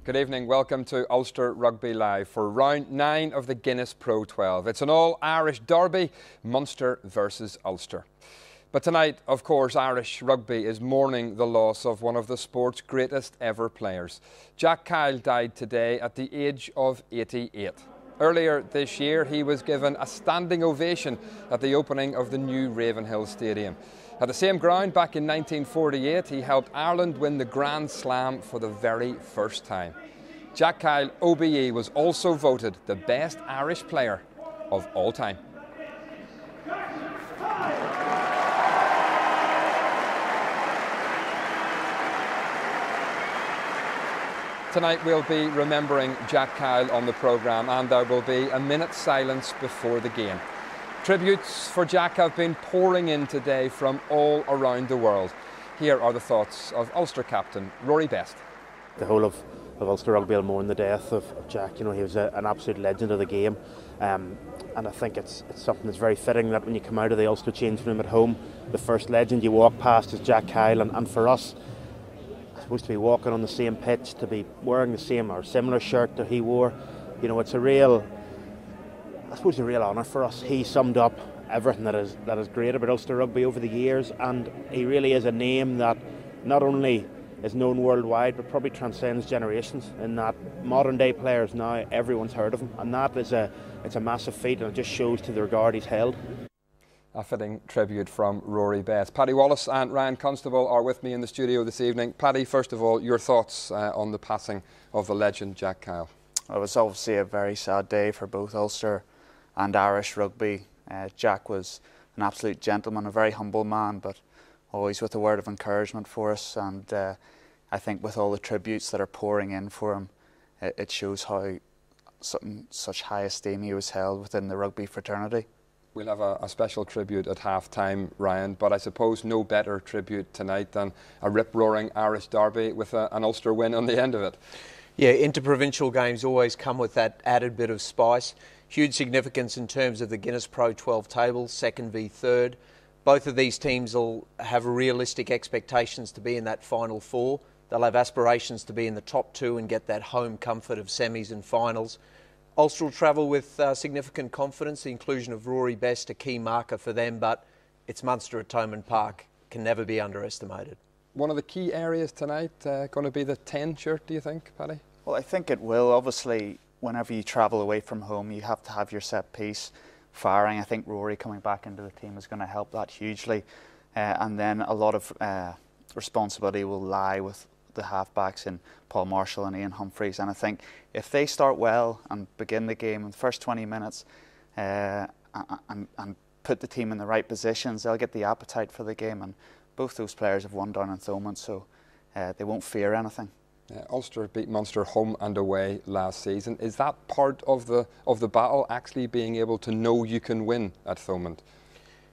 Good evening, welcome to Ulster Rugby Live for round 9 of the Guinness Pro 12. It's an all-Irish derby, Munster versus Ulster. But tonight, of course, Irish rugby is mourning the loss of one of the sport's greatest ever players. Jack Kyle died today at the age of 88. Earlier this year, he was given a standing ovation at the opening of the new Ravenhill Stadium. At the same ground, back in 1948, he helped Ireland win the Grand Slam for the very first time. Jack Kyle, OBE, was also voted the best Irish player of all time. Tonight we'll be remembering Jack Kyle on the programme, and there will be a minute's silence before the game. Tributes for Jack have been pouring in today from all around the world. Here are the thoughts of Ulster captain Rory Best. The whole of Ulster Rugby will mourn the death of Jack. You know, he was an absolute legend of the game, and I think it's something that's very fitting that when you come out of the Ulster changing room at home, the first legend you walk past is Jack Kyle, and for us, supposed to be walking on the same pitch, to be wearing the same or similar shirt that he wore, you know, it's a real honour for us. He summed up everything that is great about Ulster Rugby over the years, and he really is a name that not only is known worldwide but probably transcends generations, in that modern day players now, everyone's heard of him, and that is it's a massive feat, and it just shows to the regard he's held. A fitting tribute from Rory Best. Paddy Wallace and Ryan Constable are with me in the studio this evening. Paddy, first of all, your thoughts on the passing of the legend Jack Kyle. It was obviously a very sad day for both Ulster and Irish rugby. Jack was an absolute gentleman, a very humble man, but always with a word of encouragement for us. And I think with all the tributes that are pouring in for him, it shows how such high esteem he was held within the rugby fraternity. We'll have a special tribute at half-time, Ryan, but I suppose no better tribute tonight than a rip-roaring Irish derby with an Ulster win on the end of it. Yeah, interprovincial games always come with that added bit of spice. Huge significance in terms of the Guinness Pro 12 table, second v third. Both of these teams will have realistic expectations to be in that final four. They'll have aspirations to be in the top two and get that home comfort of semis and finals. Ulster will travel with significant confidence. The inclusion of Rory Best, a key marker for them, but it's Munster at Thomond Park, can never be underestimated. One of the key areas tonight going to be the 10 shirt, do you think, Paddy? Well, I think it will. Obviously, whenever you travel away from home, you have to have your set piece firing. I think Rory coming back into the team is going to help that hugely. And then a lot of responsibility will lie with the halfbacks in Paul Marshall and Ian Humphreys, and I think if they start well and begin the game in the first 20 minutes and put the team in the right positions, they'll get the appetite for the game, and both those players have won down in Thomond, so they won't fear anything. Ulster beat Munster home and away last season. Is that part of the battle, actually being able to know you can win at Thomond?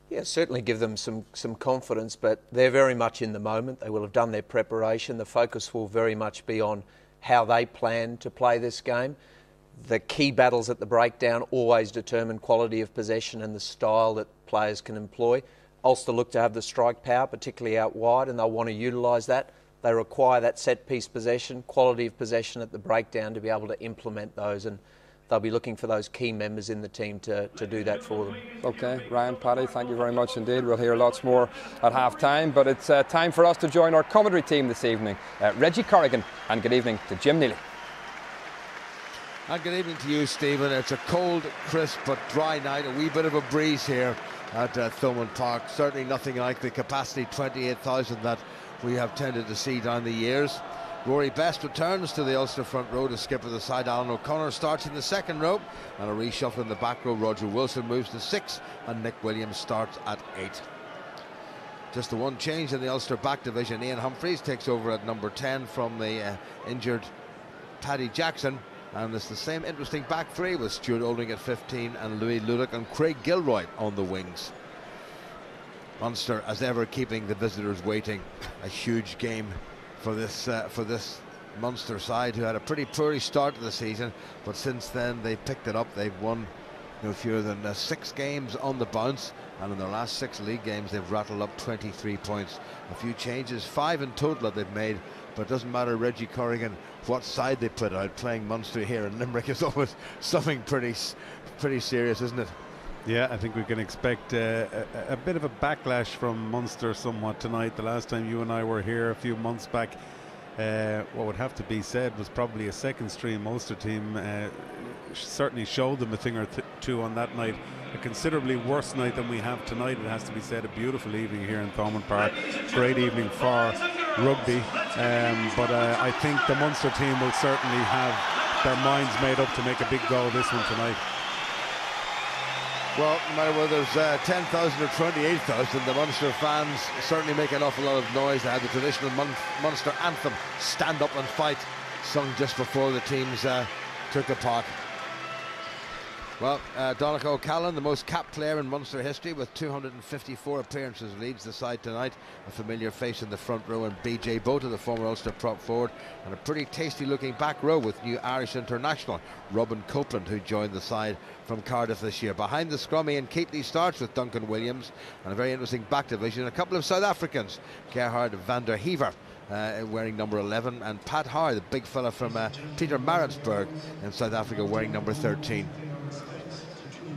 Yeah, certainly give them some confidence, but they're very much in the moment. They will have done their preparation. The focus will very much be on how they plan to play this game. The key battles at the breakdown always determine quality of possession and the style that players can employ. Ulster look to have the strike power, particularly out wide, and they'll want to utilise that. They require that set-piece possession, quality of possession at the breakdown to be able to implement those, and they'll be looking for those key members in the team to do that for them. OK, Ryan, Paddy, thank you very much indeed. We'll hear lots more at half-time, but it's time for us to join our commentary team this evening. Reggie Corrigan, and good evening to Jim Neely. And good evening to you, Stephen. It's a cold, crisp but dry night, a wee bit of a breeze here at Thomond Park. Certainly nothing like the capacity 28,000 that we have tended to see down the years. Rory Best returns to the Ulster front row to skipper the side. Alan O'Connor starts in the second row, and a reshuffle in the back row. Roger Wilson moves to 6 and Nick Williams starts at 8. Just the one change in the Ulster back division. Ian Humphreys takes over at number 10 from the injured Paddy Jackson, and it's the same interesting back three with Stuart Olding at 15 and Louis Ludick and Craig Gilroy on the wings. Munster, as ever, keeping the visitors waiting. A huge game for this Munster side, who had a pretty poor start to the season, but since then they picked it up. They've won no fewer than 6 games on the bounce, and in their last 6 league games they've rattled up 23 points. A few changes, 5 in total that they've made but it doesn't matter, Reggie Corrigan, what side they put out. Playing Munster here in Limerick is always something pretty serious, isn't it? Yeah, I think we can expect a bit of a backlash from Munster somewhat tonight. The last time you and I were here a few months back, what would have to be said was probably a second stream Ulster team certainly showed them a thing or two on that night. A considerably worse night than we have tonight, it has to be said. A beautiful evening here in Thomond Park, great evening for rugby, but I think the Munster team will certainly have their minds made up to make a big go of this one tonight. Well, no matter whether there's 10,000 or 28,000, the Munster fans certainly make an awful lot of noise. They had the traditional Munster anthem, Stand Up and Fight, sung just before the teams took the park. Well, Donnacha O'Callaghan, the most capped player in Munster history with 254 appearances, leads the side tonight. A familiar face in the front row, and BJ Bota, the former Ulster prop forward, and a pretty tasty looking back row with new Irish international Robin Copeland, who joined the side from Cardiff this year. Behind the scrum, Ian Keatley starts with Duncan Williams, and a very interesting back division. A couple of South Africans, Gerhard van der Heever, wearing number 11, and Pat Howe, the big fella from Peter Maritzburg in South Africa, wearing number 13.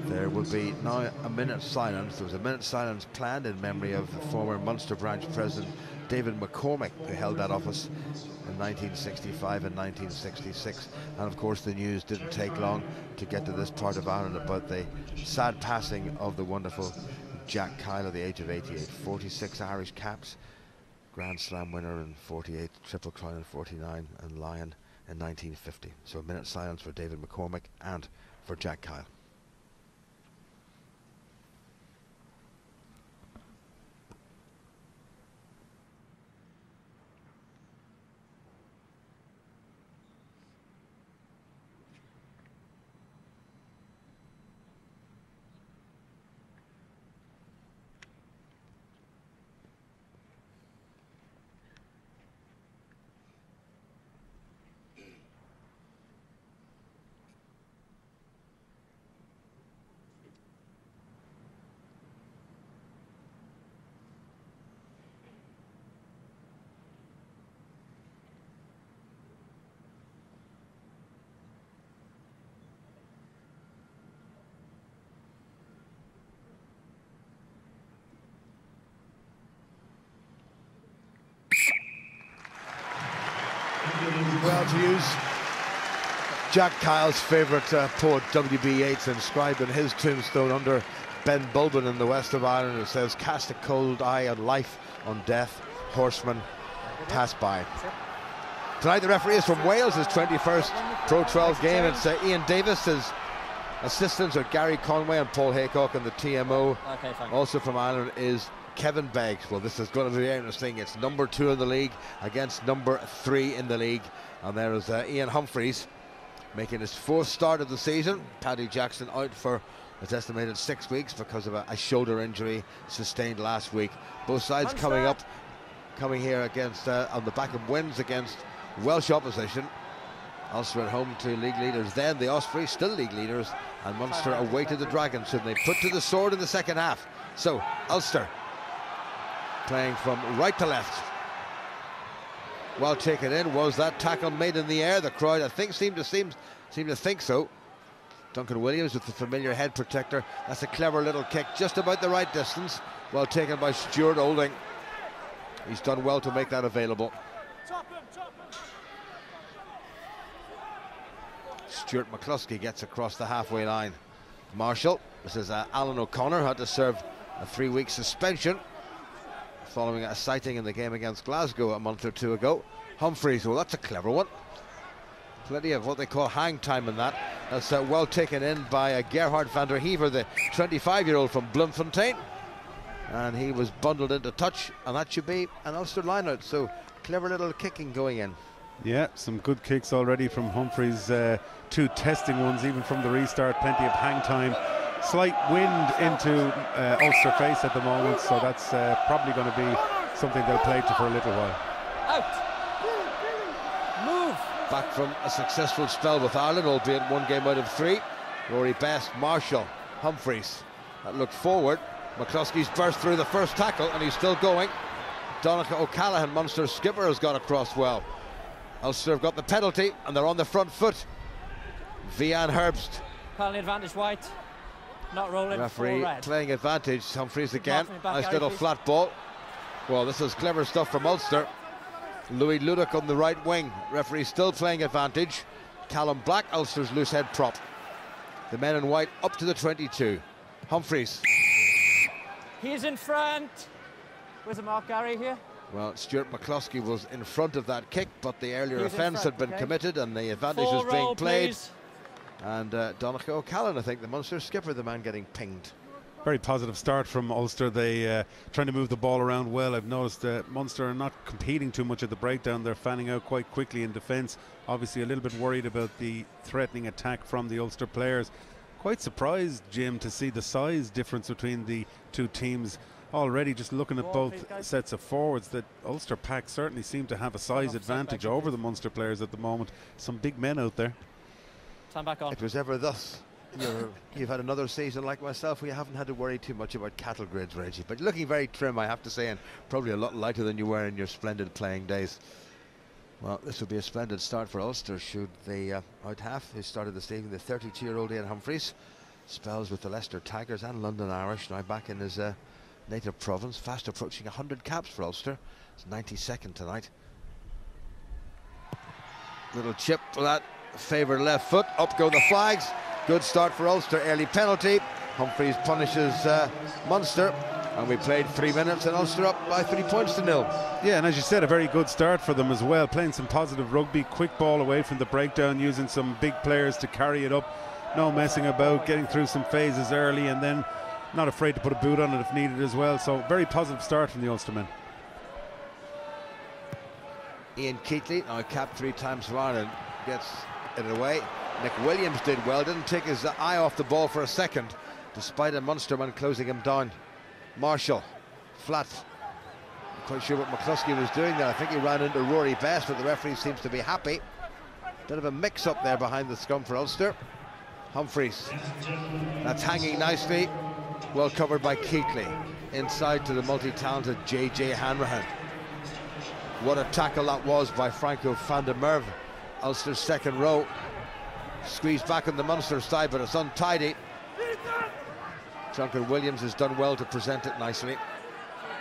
There will be now a minute's silence. There was a minute's silence planned in memory of the former Munster branch president David McCormick, who held that office in 1965 and 1966. And of course the news didn't take long to get to this part of Ireland about the sad passing of the wonderful Jack Kyle at the age of 88. 46 Irish caps, Grand Slam winner in 48, Triple Crown in 49, and Lion in 1950. So a minute's silence for David McCormick and for Jack Kyle. Well, to use Jack Kyle's favourite poet W.B. Yeats inscribed in his tombstone under Ben Bulben in the west of Ireland, it says, "Cast a cold eye on life, on death, horsemen pass by." Tonight the referee is from Wales, his 21st Pro 12 game. It's Ian Davis. His assistants are Gary Conway and Paul Haycock, and the TMO also from Ireland is Kevin Beggs. Well, this is going to be very interesting. It's number 2 in the league against number 3 in the league. And there is Ian Humphreys making his 4th start of the season. Paddy Jackson out for, it's estimated, 6 weeks because of a shoulder injury sustained last week. Both sides coming here against on the back of wins against Welsh opposition. Ulster at home to league leaders then, the Ospreys still league leaders, and Munster away to the Dragons, whom they put to the sword in the second half. So Ulster playing from right to left. Well taken in. Was that tackle made in the air? The crowd, I think, seemed to think so. Duncan Williams with the familiar head protector. That's a clever little kick, just about the right distance. Well taken by Stuart Olding. He's done well to make that available. Stuart McCluskey gets across the halfway line. Marshall, this is Alan O'Connor, had to serve a 3-week suspension following a sighting in the game against Glasgow a month or 2 ago. Humphreys, well, that's a clever one. Plenty of what they call hang time in that. That's well taken in by Gerhard van der Heever, the 25-year-old from Bloemfontein. And he was bundled into touch, and that should be an Ulster line-out. So clever little kicking going in. Yeah, some good kicks already from Humphreys. 2 testing ones, even from the restart. Plenty of hang time. Slight wind into Ulster face at the moment, so that's probably going to be something they'll play to for a little while. Out. Move. Back from a successful spell with Ireland, albeit 1 game out of 3. Rory Best, Marshall, Humphreys. That looked forward. McCluskey's burst through the first tackle, and he's still going. Donnacha O'Callaghan, Munster's skipper, has got across well. Ulster have got the penalty and they're on the front foot. Vian Herbst. Penalty advantage white. Not rolling. Referee playing advantage. Humphreys again. Nice little flat ball. Well, this is clever stuff from Ulster. Louis Ludick on the right wing. Referee still playing advantage. Callum Black, Ulster's loose head prop. The men in white up to the 22. Humphreys. He's in front. Where's the mark, Gary, here? Well, Stuart McCluskey was in front of that kick, but the earlier offence had been committed and the advantage was being played. Please. And Donnacha O'Callaghan, I think, the Munster skipper, the man getting pinged. Very positive start from Ulster. They trying to move the ball around well. I've noticed Munster are not competing too much at the breakdown. They're fanning out quite quickly in defence. Obviously a little bit worried about the threatening attack from the Ulster players. Quite surprised, Jim, to see the size difference between the two teams. Already just looking at both sets of forwards, that Ulster pack certainly seem to have a size advantage over the Munster players at the moment. Some big men out there. Time back on. It was ever thus. You've had another season like myself where you haven't had to worry too much about cattle grids, Reggie, but looking very trim, I have to say, and probably a lot lighter than you were in your splendid playing days. Well, this will be a splendid start for Ulster should the out half who started this evening, the 32-year-old Ian Humphreys, spells with the Leicester Tigers and London Irish, now back in his native province, fast approaching 100 caps for Ulster. It's 92nd tonight. Little chip for that favoured left foot, up go the flags. Good start for Ulster, early penalty. Humphreys punishes Munster, and we played 3 minutes and Ulster up by 3 points to 0. Yeah, and as you said, a very good start for them as well, playing some positive rugby, quick ball away from the breakdown, using some big players to carry it up, no messing about, getting through some phases early, and then not afraid to put a boot on it if needed as well. So very positive start from the Ulstermen. Ian Keatley, now capped 3 times for Ireland, gets it away. Nick Williams did well, didn't take his eye off the ball for a second, despite a Munsterman closing him down. Marshall, flat. Not quite sure what McCluskey was doing there. I think he ran into Rory Best, but the referee seems to be happy. Bit of a mix-up there behind the scrum for Ulster. Humphreys, that's hanging nicely. Well covered by Keatley. Inside to the multi-talented J.J. Hanrahan. What a tackle that was by Franco van der Merwe. Ulster's second row. Squeezed back on the Munster side, but it's untidy. Duncan Williams has done well to present it nicely.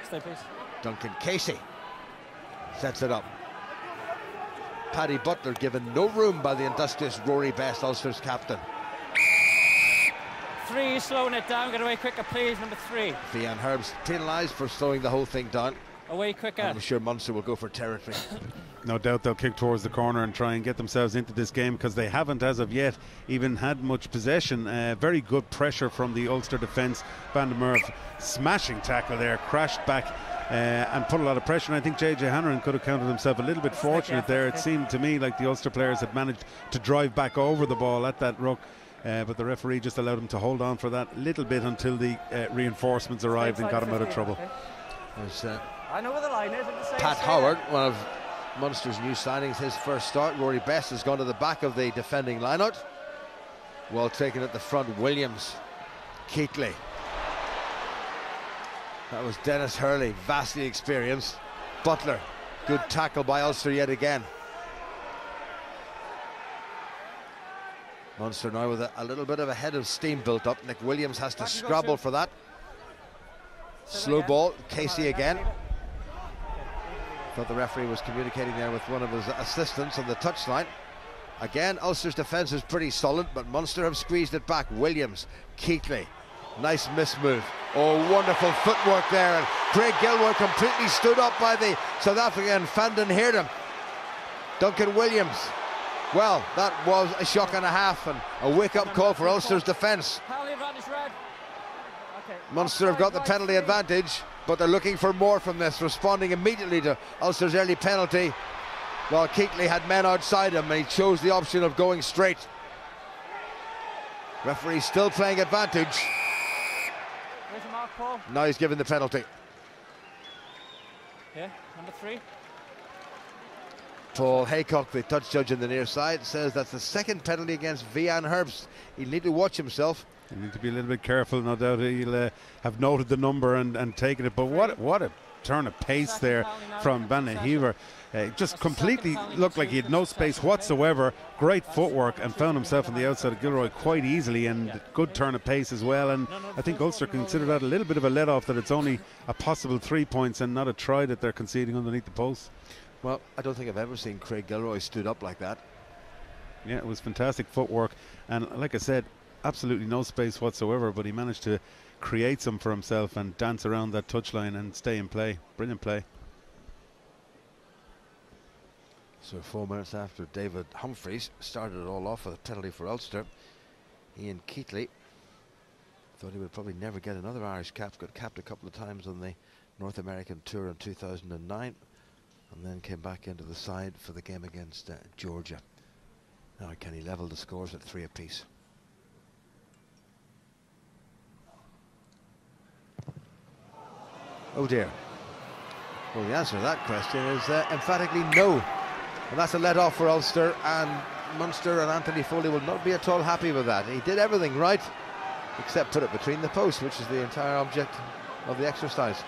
Stay, please. Duncan Casey sets it up. Paddy Butler given no room by the industrious Rory Best, Ulster's captain. 3, slowing it down. Get away quicker, please. Number 3. Vian Herbst penalised for slowing the whole thing down. Away quicker. I'm sure Munster will go for territory. No doubt they'll kick towards the corner and try and get themselves into this game, because they haven't as of yet even had much possession. Very good pressure from the Ulster defence. Van der Merwe, smashing tackle there, crashed back and put a lot of pressure, and I think J.J. Hanrahan could have counted himself a little bit fortunate there. It seemed to me like the Ulster players had managed to drive back over the ball at that ruck, but the referee just allowed him to hold on for that little bit until the reinforcements arrived and got him out of trouble. I know where the line is. Pat Howard, one of Munster's new signings, his first start. Rory Best has gone to the back of the defending lineout. Well taken at the front, Williams. Keatley. That was Dennis Hurley, vastly experienced. Butler, good tackle by Ulster yet again. Munster now with a little bit of a head of steam built up. Nick Williams has to scrabble for that. Slow ball, Casey again. Thought the referee was communicating there with one of his assistants on the touchline. Again, Ulster's defence is pretty solid, but Munster have squeezed it back. Williams, Keatley, nice miss move. Oh, wonderful footwork there, and Craig Gilmore completely stood up by the South African Van den Heerden. Duncan Williams, well, that was a shock and a half, and a wake-up call for Ulster's defence. Munster have got the penalty advantage, but they're looking for more from this, responding immediately to Ulster's early penalty. Well, Keatley had men outside him, and he chose the option of going straight. Referee still playing advantage. Where's the mark, Paul? Now he's given the penalty. Yeah, number 3. Paul Haycock, the touch judge on the near side, says that's the second penalty against Vian Herbst. He'll need to watch himself. You need to be a little bit careful. No doubt he'll have noted the number and taken it. But what a turn of pace there from Van Hever. Just completely looked like he had no space whatsoever. Great footwork, and found himself on the outside of Gilroy quite easily, and good turn of pace as well. And I think Ulster consider that a little bit of a let-off, that it's only a possible 3 points and not a try that they're conceding underneath the post. Well, I don't think I've ever seen Craig Gilroy stood up like that. Yeah, it was fantastic footwork, and like I said, absolutely no space whatsoever, but he managed to create some for himself and dance around that touchline and stay in play. Brilliant play. So 4 minutes after David Humphreys started it all off with a penalty for Ulster, Ian Keatley thought he would probably never get another Irish cap. Got capped a couple of times on the North American tour in 2009, and then came back into the side for the game against Georgia. Now can he level the scores at 3 apiece? Oh dear. Well, the answer to that question is emphatically no. And that's a let-off for Ulster, and Munster and Anthony Foley will not be at all happy with that. He did everything right, except put it between the posts, which is the entire object of the exercise.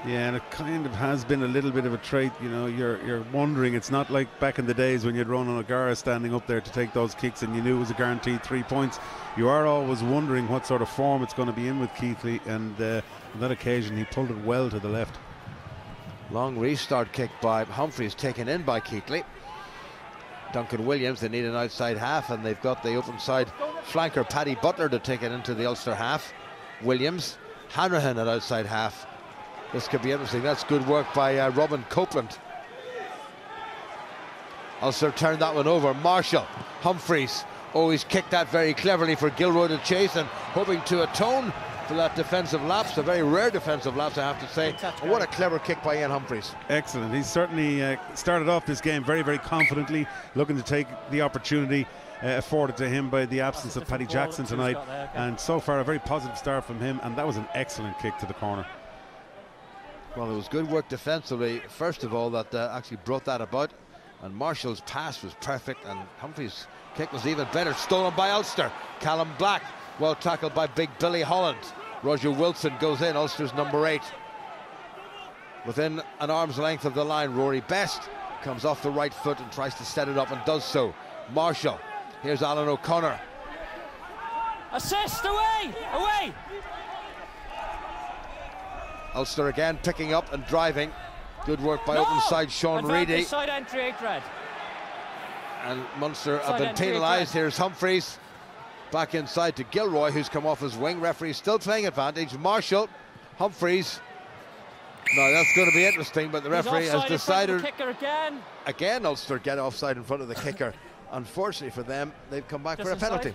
Yeah, and it kind of has been a little bit of a trait, you know. You're wondering, it's not like back in the days when you had Ronan O'Gara standing up there to take those kicks and you knew it was a guaranteed 3 points. You are always wondering what sort of form it's going to be in with Keithley, and on that occasion he pulled it well to the left. Long restart kick by Humphreys, taken in by Keatley. Duncan Williams, they need an outside half, and they've got the open side flanker Paddy Butler to take it into the Ulster half. Williams, Hanrahan at outside half. This could be interesting. That's good work by Robin Copeland. Ulster turned that one over. Marshall, Humphreys. Oh, he's kicked that very cleverly for Gilroy to chase, and hoping to atone for that defensive lapse, a very rare defensive lapse, I have to say. And what a clever kick by Ian Humphreys. Excellent. He's certainly started off this game very, very confidently, looking to take the opportunity afforded to him by the absence of Paddy Jackson tonight. And so far, a very positive start from him, and that was an excellent kick to the corner. Well, it was good work defensively, first of all, that actually brought that about. And Marshall's pass was perfect, and Humphreys' kick was even better. Stolen by Ulster. Callum Black, well tackled by Big Billy Holland. Roger Wilson goes in, Ulster's number 8. Within an arm's length of the line, Rory Best comes off the right foot and tries to set it up, and does so. Marshall, here's Alan O'Connor. Assist, away, away! Ulster again picking up and driving. Good work by open side Sean Reedy. Side entry, 8 red. And Munster have been penalised. Here's Humphreys. Back inside to Gilroy, who's come off his wing. Referee still playing advantage. Marshall, Humphreys. Now that's going to be interesting, but the referee has decided. Again, Ulster get offside in front of the kicker. Unfortunately for them, they've come back for a penalty.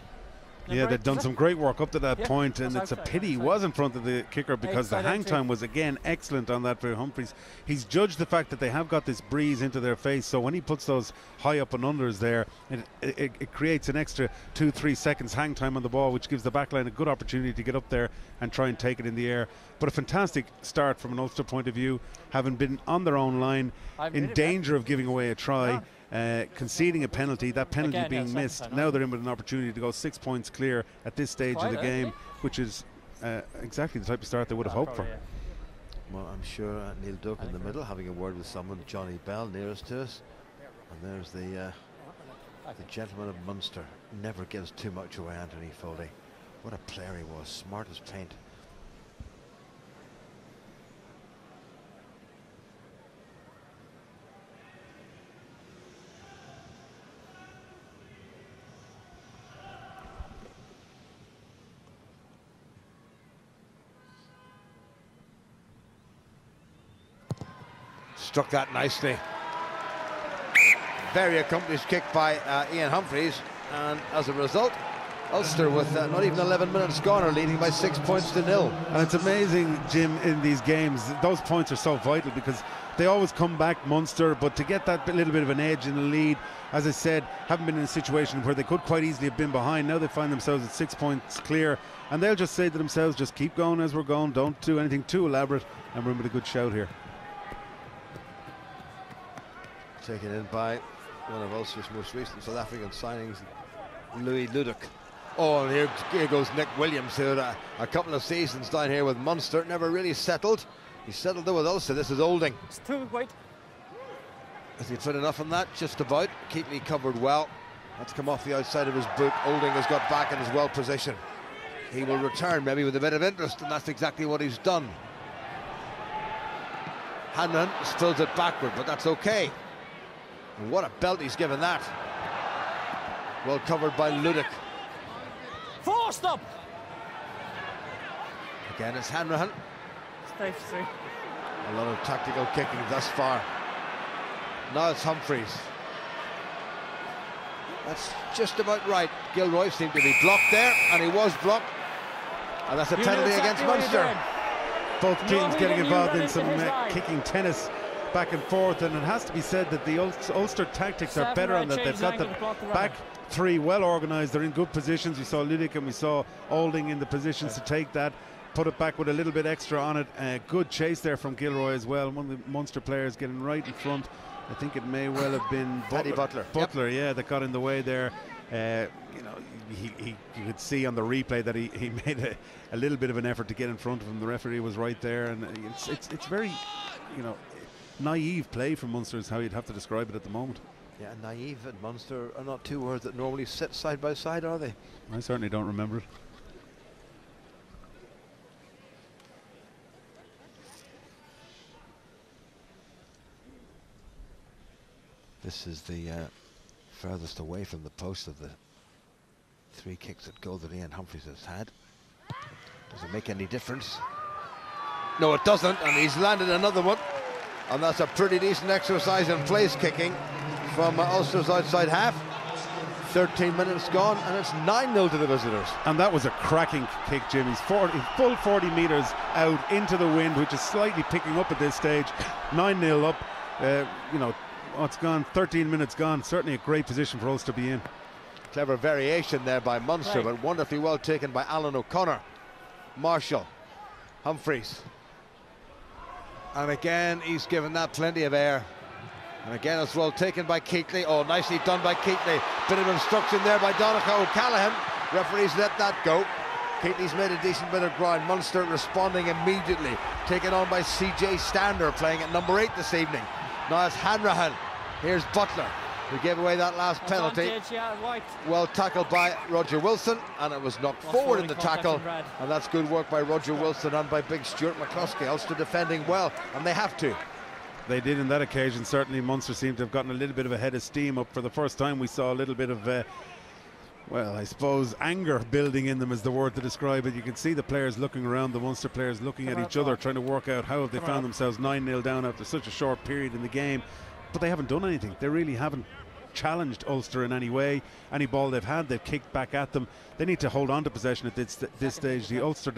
Yeah, they've done some great work up to that point, and it's a pity he was in front of the kicker, because the hang time was again excellent on that for Humphreys. He's judged the fact that they have got this breeze into their face, so when he puts those high up and unders there, it creates an extra 2-3 seconds hang time on the ball, which gives the backline a good opportunity to get up there and try and take it in the air. But a fantastic start from an Ulster point of view, having been on their own line, in danger of giving away a try. Conceding a penalty, that penalty being missed. Now they're in with an opportunity to go 6 points clear at this stage of the game, which is exactly the type of start they would have hoped for. Well, I'm sure Neil Duke in the middle having a word with someone. Johnny Bell nearest to us, and there's the gentleman of Munster. Never gives too much away, Anthony Foley. What a player he was, smart as paint. Struck that nicely. Very accomplished kick by Ian Humphreys, and as a result, Ulster with not even 11 minutes gone are leading by 6 points to 0. And it's amazing, Jim, in these games, those points are so vital, because they always come back, Munster, but to get that little bit of an edge in the lead, as I said, haven't been in a situation where they could quite easily have been behind. Now they find themselves at 6 points clear, and they'll just say to themselves, just keep going as we're going, don't do anything too elaborate, and we're in with a good shout here. Taken in by one of Ulster's most recent South African signings, Louis Ludik. Oh, and here goes Nick Williams, who had a couple of seasons down here with Munster, never really settled. He's settled though with Ulster. This is Olding. It's too wide. Has he put enough on that? Just about. Keatley covered well. That's come off the outside of his boot. Olding has got back and is well positioned. He will return maybe with a bit of interest, and that's exactly what he's done. Hanlon spills it backward, but that's okay. And what a belt he's given that. Well covered by Ludick. Forced up. Again, it's Hanrahan. Stay through. A lot of tactical kicking thus far. Now it's Humphreys. That's just about right. Gilroy seemed to be blocked there, and he was blocked. And that's a penalty against Munster. Both teams getting involved in some kicking tennis back and forth, and it has to be said that the Ulster tactics are better on that. They've got the back three well organised. They're in good positions. We saw Ludick and we saw Olding in the positions to take that, put it back with a little bit extra on it. Good chase there from Gilroy as well. One of the Munster players getting right in front. I think it may well have been Butler. Butler, yeah, that got in the way there. You know, you could see on the replay that he made a little bit of an effort to get in front of him. The referee was right there, and it's very, you know, naive play from Munster is how you'd have to describe it at the moment. Yeah, naive and Munster are not two words that normally sit side by side, are they? I certainly don't remember it. This is the furthest away from the post of the three kicks at goal that Ian Humphreys has had. Does it make any difference? No, it doesn't, and he's landed another one. And that's a pretty decent exercise in place kicking from Ulster's outside half. 13 minutes gone, and it's 9-0 to the visitors. And that was a cracking kick, Jim. He's full 40 metres out into the wind, which is slightly picking up at this stage. 9-0 up. You know, it's gone, 13 minutes gone. Certainly a great position for Ulster to be in. Clever variation there by Munster, but wonderfully well taken by Alan O'Connor. Marshall, Humphreys. And again, he's given that plenty of air. And again, it's well taken by Keatley. Oh, nicely done by Keatley. Bit of instruction there by Donncha O'Callaghan. Referees let that go. Keatley's made a decent bit of ground. Munster responding immediately. Taken on by CJ Stander, playing at number 8 this evening. Now it's Hanrahan. Here's Butler, who gave away that last penalty. Well tackled by Roger Wilson, and it was knocked forward in the tackle. And that's good work by Roger Wilson and by big Stuart McCluskey. Ulster defending well, and they have to. They did in that occasion. Certainly Munster seemed to have gotten a little bit of a head of steam up. For the first time we saw a little bit of well, I suppose anger building in them is the word to describe it. You can see the players looking around, the Munster players looking at each other, trying to work out how have they found themselves 9-0 down after such a short period in the game. But they haven't done anything. They really haven't challenged Ulster in any way. Any ball they've had, they've kicked back at them. They need to hold on to possession at this stage. The Ulster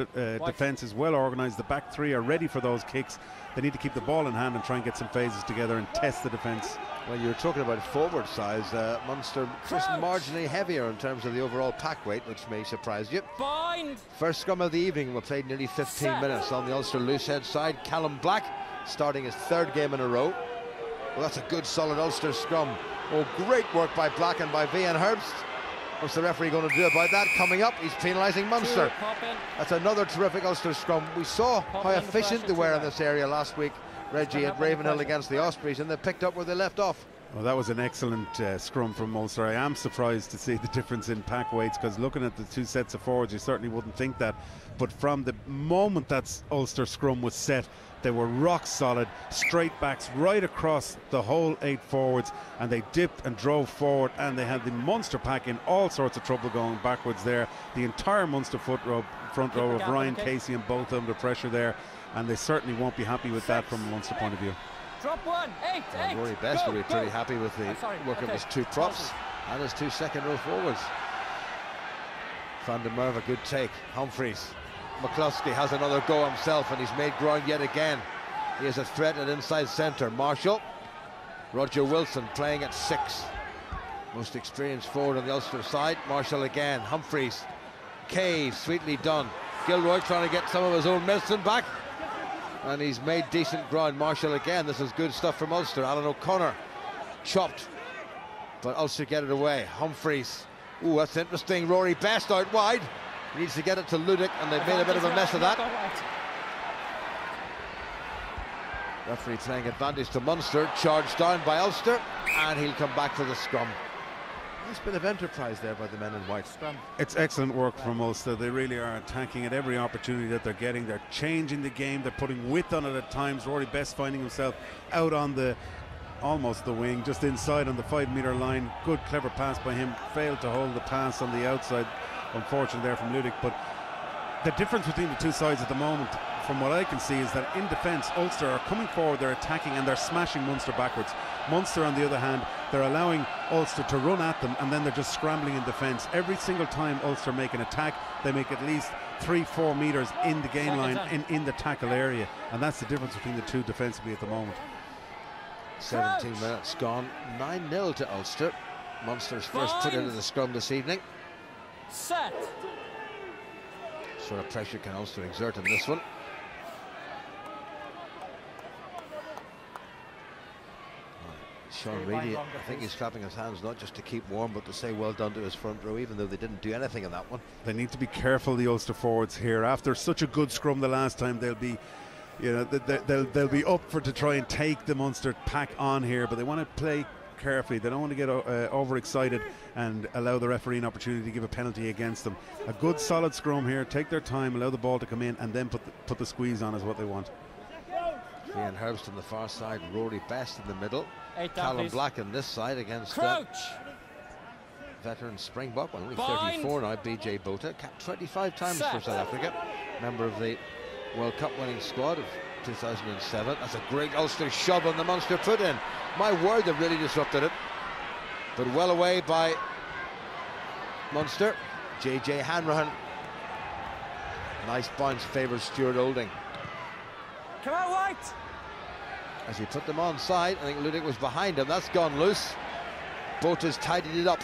defence is well organised. The back three are ready for those kicks. They need to keep the ball in hand and try and get some phases together and test the defence. Well, you were talking about forward size. Munster just marginally heavier in terms of the overall pack weight, which may surprise you. First scrum of the evening. We played nearly 15 minutes on the Ulster loosehead side. Callum Black starting his 3rd game in a row. Well, that's a good solid Ulster scrum. Oh, great work by Black and by Vian Herbst. What's the referee going to do about that? Coming up, he's penalising Munster. That's another terrific Ulster scrum. We saw how efficient they were in this area last week, Reggie, at Ravenhill against the Ospreys, and they picked up where they left off. Well, that was an excellent scrum from Ulster. I am surprised to see the difference in pack weights, because looking at the two sets of forwards, you certainly wouldn't think that. But from the moment that Ulster scrum was set, they were rock solid, straight backs right across the whole 8 forwards, and they dipped and drove forward, and they had the Munster pack in all sorts of trouble going backwards there. The entire Munster front row of Ryan Casey and both under pressure there, and they certainly won't be happy with that from a Munster point of view. Drop one, 8. Rory Best will be pretty happy with the work of his 2 props and his 2 second row forwards. Van der Merwe, a good take. Humphreys. McCluskey has another go himself, and he's made ground yet again. He is a threat at inside centre. Marshall. Roger Wilson playing at 6. Most experienced forward on the Ulster side. Marshall again. Humphreys. Kay, sweetly done. Gilroy trying to get some of his own medicine back, and he's made decent ground. Marshall again. This is good stuff from Ulster. Alan O'Connor chopped, but Ulster get it away. Humphreys. Ooh, that's interesting. Rory Best out wide. He needs to get it to Ludick, and they've made a bit of a mess of that. Referee playing advantage to Munster, charged down by Ulster, and he'll come back for the scrum. Nice bit of enterprise there by the men in white. Scrum. It's excellent work from Ulster. They really are attacking at every opportunity that they're getting. They're changing the game. They're putting width on it at times. Rory Best finding himself out on the almost the wing, just inside on the 5 metre line. Good clever pass by him. Failed to hold the pass on the outside. Unfortunate there from Ludic. But the difference between the two sides at the moment, from what I can see, is that in defence Ulster are coming forward, they're attacking and they're smashing Munster backwards. Munster on the other hand, they're allowing Ulster to run at them and then they're just scrambling in defence. Every single time Ulster make an attack, they make at least 3-4 metres in the game line, in the tackle area, and that's the difference between the two defensively at the moment. 17 minutes gone, 9-0 to Ulster. Munster's first put into the scrum this evening. Set. Sort of pressure can Ulster exert in this one. Sean Reedy, I think he's clapping his hands not just to keep warm but to say well done to his front row, even though they didn't do anything in that one. They need to be careful, the Ulster forwards here. After such a good scrum the last time, they'll be, you know, they'll be up for to try and take the Munster pack on here, but they want to play carefully. They don't want to get overexcited and allow the referee an opportunity to give a penalty against them. A good solid scrum here, take their time, allow the ball to come in and then put the squeeze on is what they want. Ian Herbst on the far side, Rory Best in the middle, Callum Black on this side against veteran Springbok, only 34 now, BJ Botha, capped 25 times for South Africa, member of the World Cup winning squad of 2007. That's a great Ulster shove on the Munster put in. My word, they've really disrupted it. But well away by Munster. JJ Hanrahan. Nice bounce, favours Stuart Olding. Come on, White! As he put them onside, I think Ludic was behind him. That's gone loose. Botha's tidied it up.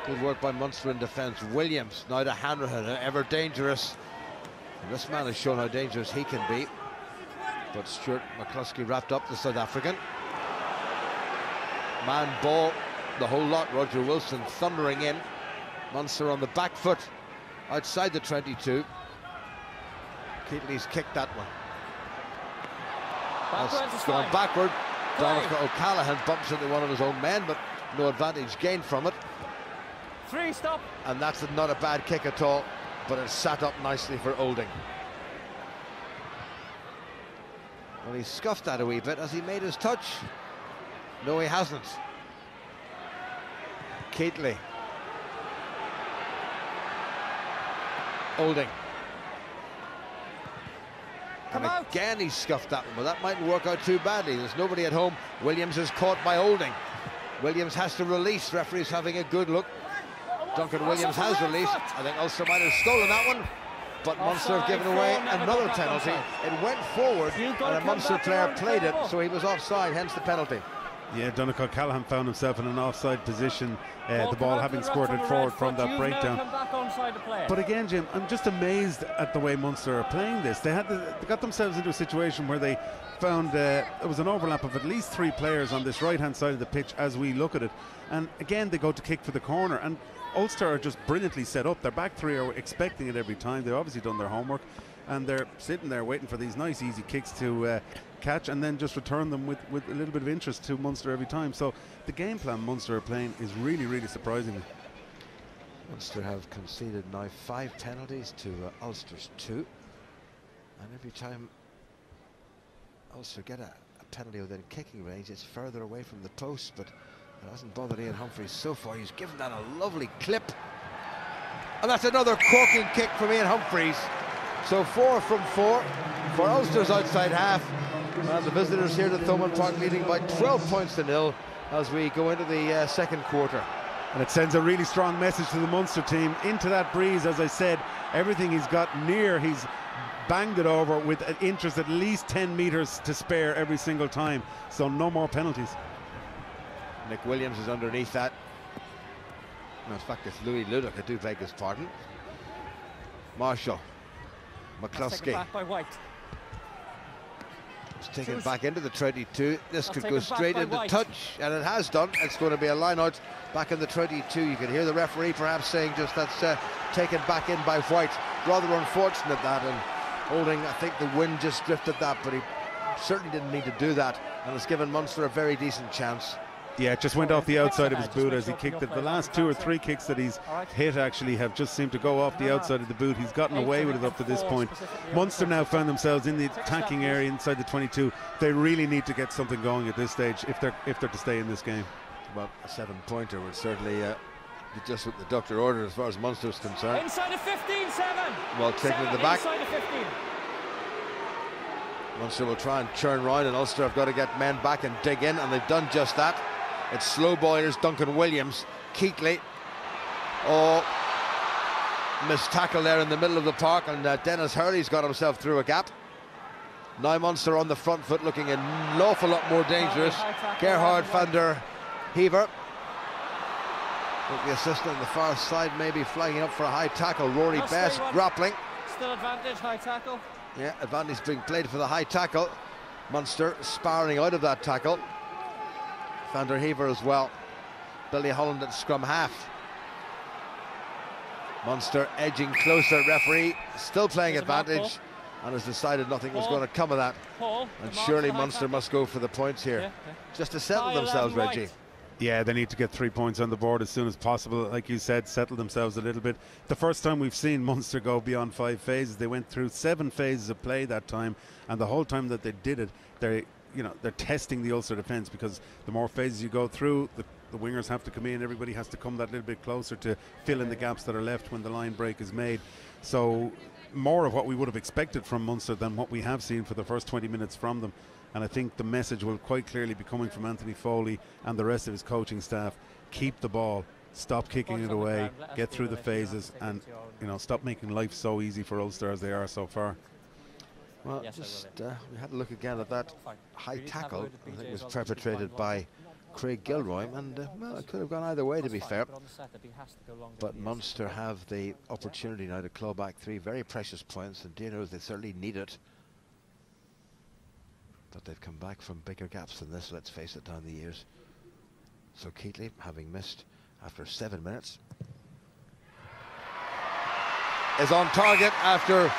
Good work by Munster in defence. Williams now to Hanrahan, ever dangerous. And this man has shown how dangerous he can be. But Stuart McCluskey wrapped up the South African. Man ball, the whole lot. Roger Wilson thundering in. Munster on the back foot, outside the 22. Keatley's kicked that one. That's gone backward. Donica O'Callaghan bumps into one of his own men, but no advantage gained from it. Stop. And that's not a bad kick at all, but it's sat up nicely for Olding. Well, he scuffed that a wee bit as he made his touch. No, he hasn't. Keatley. Olding. And again he scuffed that one, but that mightn't work out too badly. There's nobody at home. Williams is caught by Olding. Williams has to release. Referee's having a good look. Duncan Williams has released. I think Ulster might have stolen that one, but Munster have given away another penalty. It went forward and a Munster player played it, so he was offside, hence the penalty. Yeah, Donegal Callaghan found himself in an offside position, the ball having squirted forward from that breakdown. But again, Jim, I'm just amazed at the way Munster are playing this. They got themselves into a situation where they found there was an overlap of at least 3 players on this right-hand side of the pitch as we look at it. And again, they go to kick for the corner, and Ulster are just brilliantly set up. Their back 3 are expecting it every time. They've obviously done their homework, and they're sitting there waiting for these nice easy kicks to catch and then just return them with a little bit of interest to Munster every time. So the game plan Munster are playing is really, really surprising me. Munster have conceded now 5 penalties to Ulster's 2, and every time Ulster get a penalty within kicking range, it's further away from the post, but it hasn't bothered Ian Humphreys so far. He's given that a lovely clip, and that's another corking kick from Ian Humphreys. So 4 from 4 for Ulster's outside half, and the visitors here to Thomond Park leading by 12 points to 0 as we go into the second quarter. And it sends a really strong message to the Munster team into that breeze. As I said, everything he's got near, he's banged it over with an interest at least 10 metres to spare every single time. So no more penalties. Nick Williams is underneath that. No, in fact, it's Louis Ludic, I do beg his pardon. Marshall. McCluskey. Back by White. It's taken back into the 22. This could go straight into touch, and it has done. It's going to be a line out back in the 22. You can hear the referee perhaps saying just that's taken back in by White. Rather unfortunate that, and Holding, I think the wind just drifted that, but he certainly didn't need to do that, and it's given Munster a very decent chance. Yeah, it just went off the outside of his boot as he kicked it. The last 2 or 3 kicks that he's hit actually have just seemed to go off the outside of the boot. He's gotten away with it up to this point. Munster now found themselves in the attacking area inside the 22. They really need to get something going at this stage if they're to stay in this game. Well, a 7-pointer would certainly just what the doctor ordered as far as Munster's concerned. Inside of 15, 7. Well taken at the back. Inside of 15. Munster will try and churn round, and Ulster have got to get men back and dig in, and they've done just that. It's slow boilers, Duncan Williams, Keatley. Oh, missed tackle there in the middle of the park, and Dennis Hurley's got himself through a gap. Now Munster on the front foot, looking an awful lot more dangerous. Gerhard van der Heever, the assistant on the far side, maybe flagging up for a high tackle. Rory Best grappling. Still advantage, high tackle. Yeah, advantage being played for the high tackle. Munster sparring out of that tackle. Van der Heever as well. Billy Holland at scrum half. Munster edging closer. Referee still playing advantage and has decided nothing was going to come of that. And surely Munster must go for the points here, just to settle themselves, Reggie. Yeah, they need to get 3 points on the board as soon as possible. Like you said, settle themselves a little bit. The first time we've seen Munster go beyond 5 phases, they went through 7 phases of play that time, and the whole time that they did it, they're testing the Ulster defence, because the more phases you go through, the wingers have to come in, everybody has to come that little bit closer to fill in the gaps that are left when the line break is made. So more of what we would have expected from Munster than what we have seen for the first 20 minutes from them. And I think the message will quite clearly be coming from Anthony Foley and the rest of his coaching staff. Keep the ball, stop kicking it away, get through the phases, and stop making life so easy for Ulster as they are so far. Well, we had a look again at that high tackle. I think it was perpetrated by Craig Gilroy, and well, it could have gone either way, to be fair. But Munster have the opportunity now to claw back 3 very precious points, and dear knows they certainly need it. But they've come back from bigger gaps than this, let's face it, down the years. So Keatley, having missed after 7 minutes, is on target after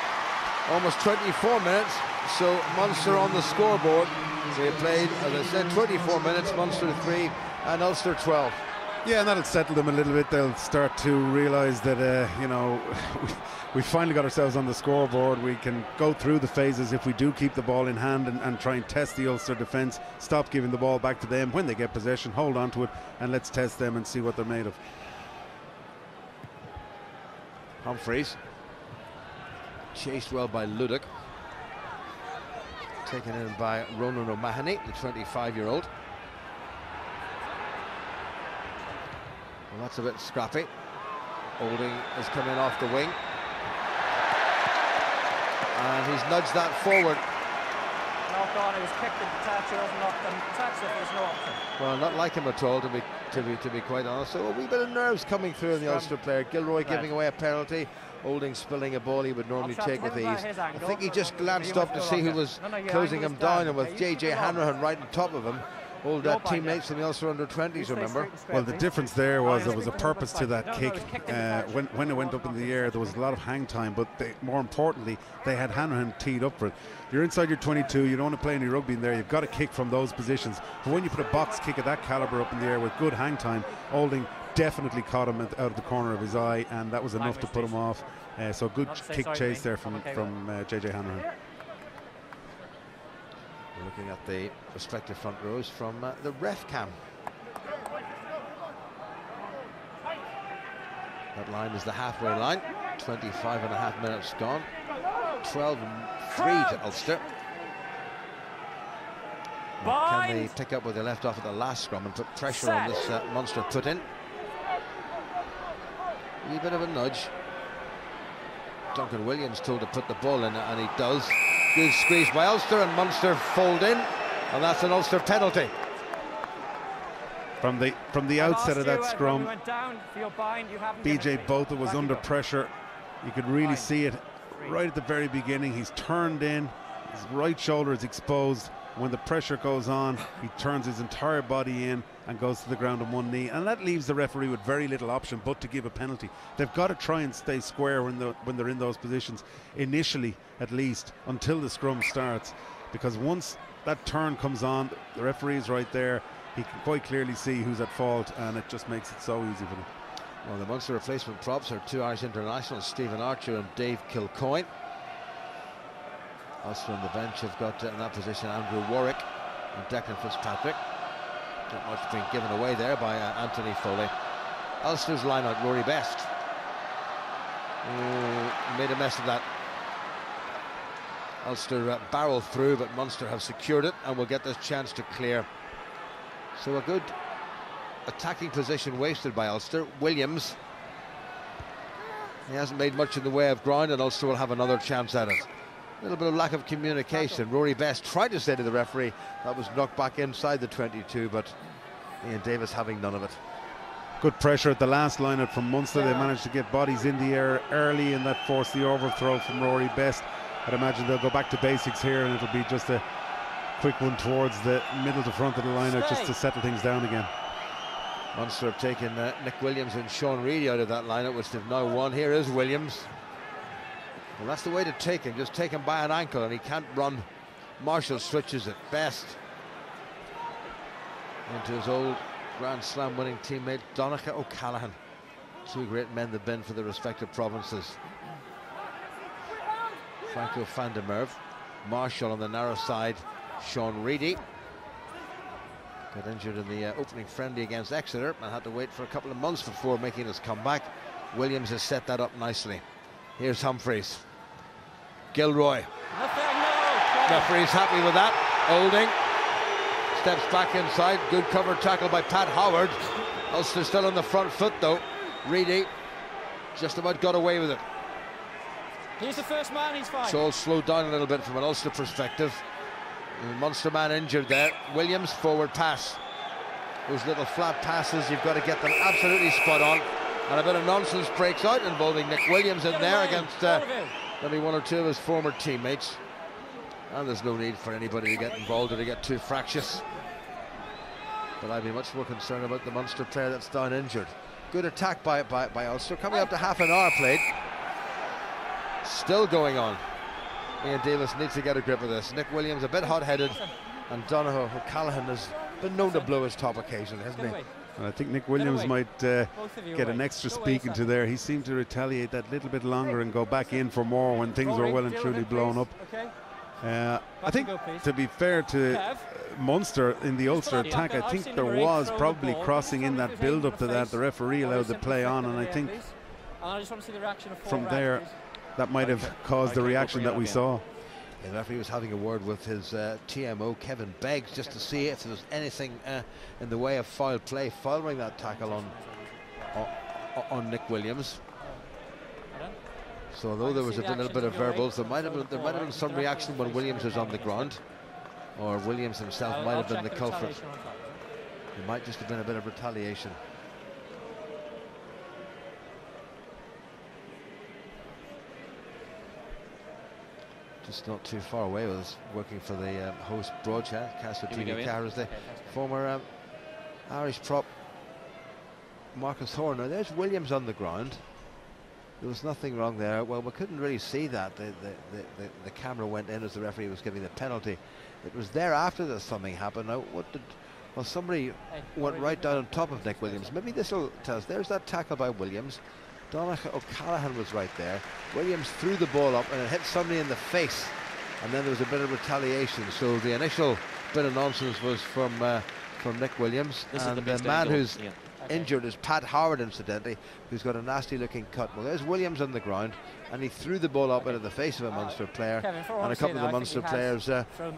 almost 24 minutes. So Munster on the scoreboard. They played, as I said, 24 minutes, Munster 3 and Ulster 12. Yeah, and that'll settle them a little bit. They'll start to realise that, we finally got ourselves on the scoreboard. We can go through the phases if we do keep the ball in hand and try and test the Ulster defence. Stop giving the ball back to them. When they get possession, hold on to it, and let's test them and see what they're made of. Humphreys, chased well by Ludick. Taken in by Ronan O'Mahony, the 25-year-old. Well, that's a bit scrappy. Olding is coming off the wing. And he's nudged that forward. Knock on, he was kicked into touch, he wasn't knocked on touch, if there's no option. Well, not like him at all, to be quite honest. So a wee bit of nerves coming through in the Ulster player. Gilroy giving away a penalty. Olding spilling a ball he would normally take with ease. I think he just glanced up to see who was closing him down, and with JJ Hanrahan right on top of him. Old teammates from the Ulster under-20s, remember? Well, the difference there was there was a purpose to that kick. When it went up in the air, there was a lot of hang time, but more importantly, they had Hanrahan teed up for it. You're inside your 22, you don't want to play any rugby in there, you've got to kick from those positions. But when you put a box kick of that calibre up in the air with good hang time, Olding definitely caught him out of the corner of his eye, and that was enough to put him off. So good kick chase there from JJ Hanrahan. We're looking at the respective front rows from the ref cam. That line is the halfway line. 25.5 minutes gone. 12-3 to Ulster. Can they pick up where they left off at the last scrum and put pressure on this Munster put in? A wee bit of a nudge. Duncan Williams told to put the ball in, and he does. Good squeeze by Ulster, and Munster fold in, and that's an Ulster penalty. From the outset of that scrum, BJ Botha was under pressure. You could really see it right at the very beginning. He's turned in, his right shoulder is exposed, When the pressure goes on, he turns his entire body in and goes to the ground on one knee, and that leaves the referee with very little option but to give a penalty. They've got to try and stay square when they're in those positions, initially at least, until the scrum starts, because once that turn comes on, the referee is right there. He can quite clearly see who's at fault, and it just makes it so easy for them. Well, the Munster replacement props are two Irish internationals, Stephen Archer and Dave Kilcoyne. Also on the bench have got in that position Andrew Warwick and Declan Fitzpatrick. Not much being given away there by Anthony Foley. Ulster's line-out, Rory Best. Made a mess of that. Ulster barrel through, but Munster have secured it and will get this chance to clear. So a good attacking position wasted by Ulster. Williams, he hasn't made much in the way of ground, and Ulster will have another chance at it. A little bit of lack of communication. Rory Best tried to say to the referee that was knocked back inside the 22, but Ian Davis having none of it. Good pressure at the last line-out from Munster. They managed to get bodies in the air early, and that forced the overthrow from Rory Best. I'd imagine they'll go back to basics here, and it'll be just a quick one towards the middle to front of the line-out just to settle things down again. Munster have taken Nick Williams and Sean Reedy out of that line-out, which they've now won. Here is Williams. Well, that's the way to take him, just take him by an ankle, and he can't run. Marshall switches it best into his old Grand Slam winning teammate Donnacha O'Callaghan. Two great men they've been for their respective provinces. Franco van der Merwe, Marshall on the narrow side, Sean Reedy. Got injured in the opening friendly against Exeter and had to wait for a couple of months before making his comeback. Williams has set that up nicely. Here's Humphreys. Gilroy. Referee's happy with that. Olding steps back inside. Good cover tackle by Pat Howard. Ulster still on the front foot though. Reedy just about got away with it. He's the first man, he's fine. So all slowed down a little bit from an Ulster perspective. Munster man injured there. Williams forward pass. Those little flat passes, you've got to get them absolutely spot on. And a bit of nonsense breaks out involving Nick Williams in there against maybe one or two of his former teammates. And there's no need for anybody to get involved or to get too fractious. But I'd be much more concerned about the Munster player that's down injured. Good attack by Ulster. Coming up to half an hour played. Still going on. Ian Davis needs to get a grip of this. Nick Williams a bit hot-headed, and Donnacha O'Callaghan has been known to blow his top occasionally, hasn't he? And I think Nick Williams might get an extra speak into there. He seemed to retaliate that little bit longer and go back in for more when things were well and truly blown up. I think, to be fair to Munster in the Ulster attack, I think there was probably crossing in that build-up to that. The referee allowed the play on, and I think from there that might have caused the reaction that we saw. The referee was having a word with his TMO Kevin Beggs just to see if there was anything in the way of foul play following that tackle on Nick Williams. So although there was a little bit of verbals, there might have been some reaction when Williams was on the ground, or Williams himself might have been the culprit. It might just have been a bit of retaliation. Just not too far away with us, working for the host broadcaster TV car, is the former Irish prop Marcus Horner. There's Williams on the ground. There was nothing wrong there. Well, we couldn't really see that. The camera went in as the referee was giving the penalty. It was there after that something happened. Now, well, somebody went right down on top of Nick Williams. Maybe this will tell us. There's that tackle by Williams. Donnacha O'Callaghan was right there. Williams threw the ball up and it hit somebody in the face, and then there was a bit of retaliation. So the initial bit of nonsense was from Nick Williams, and the man who's injured is Pat Howard, incidentally, who's got a nasty looking cut. Well, there's Williams on the ground, and he threw the ball up into the face of a Munster player, and a couple of the Munster players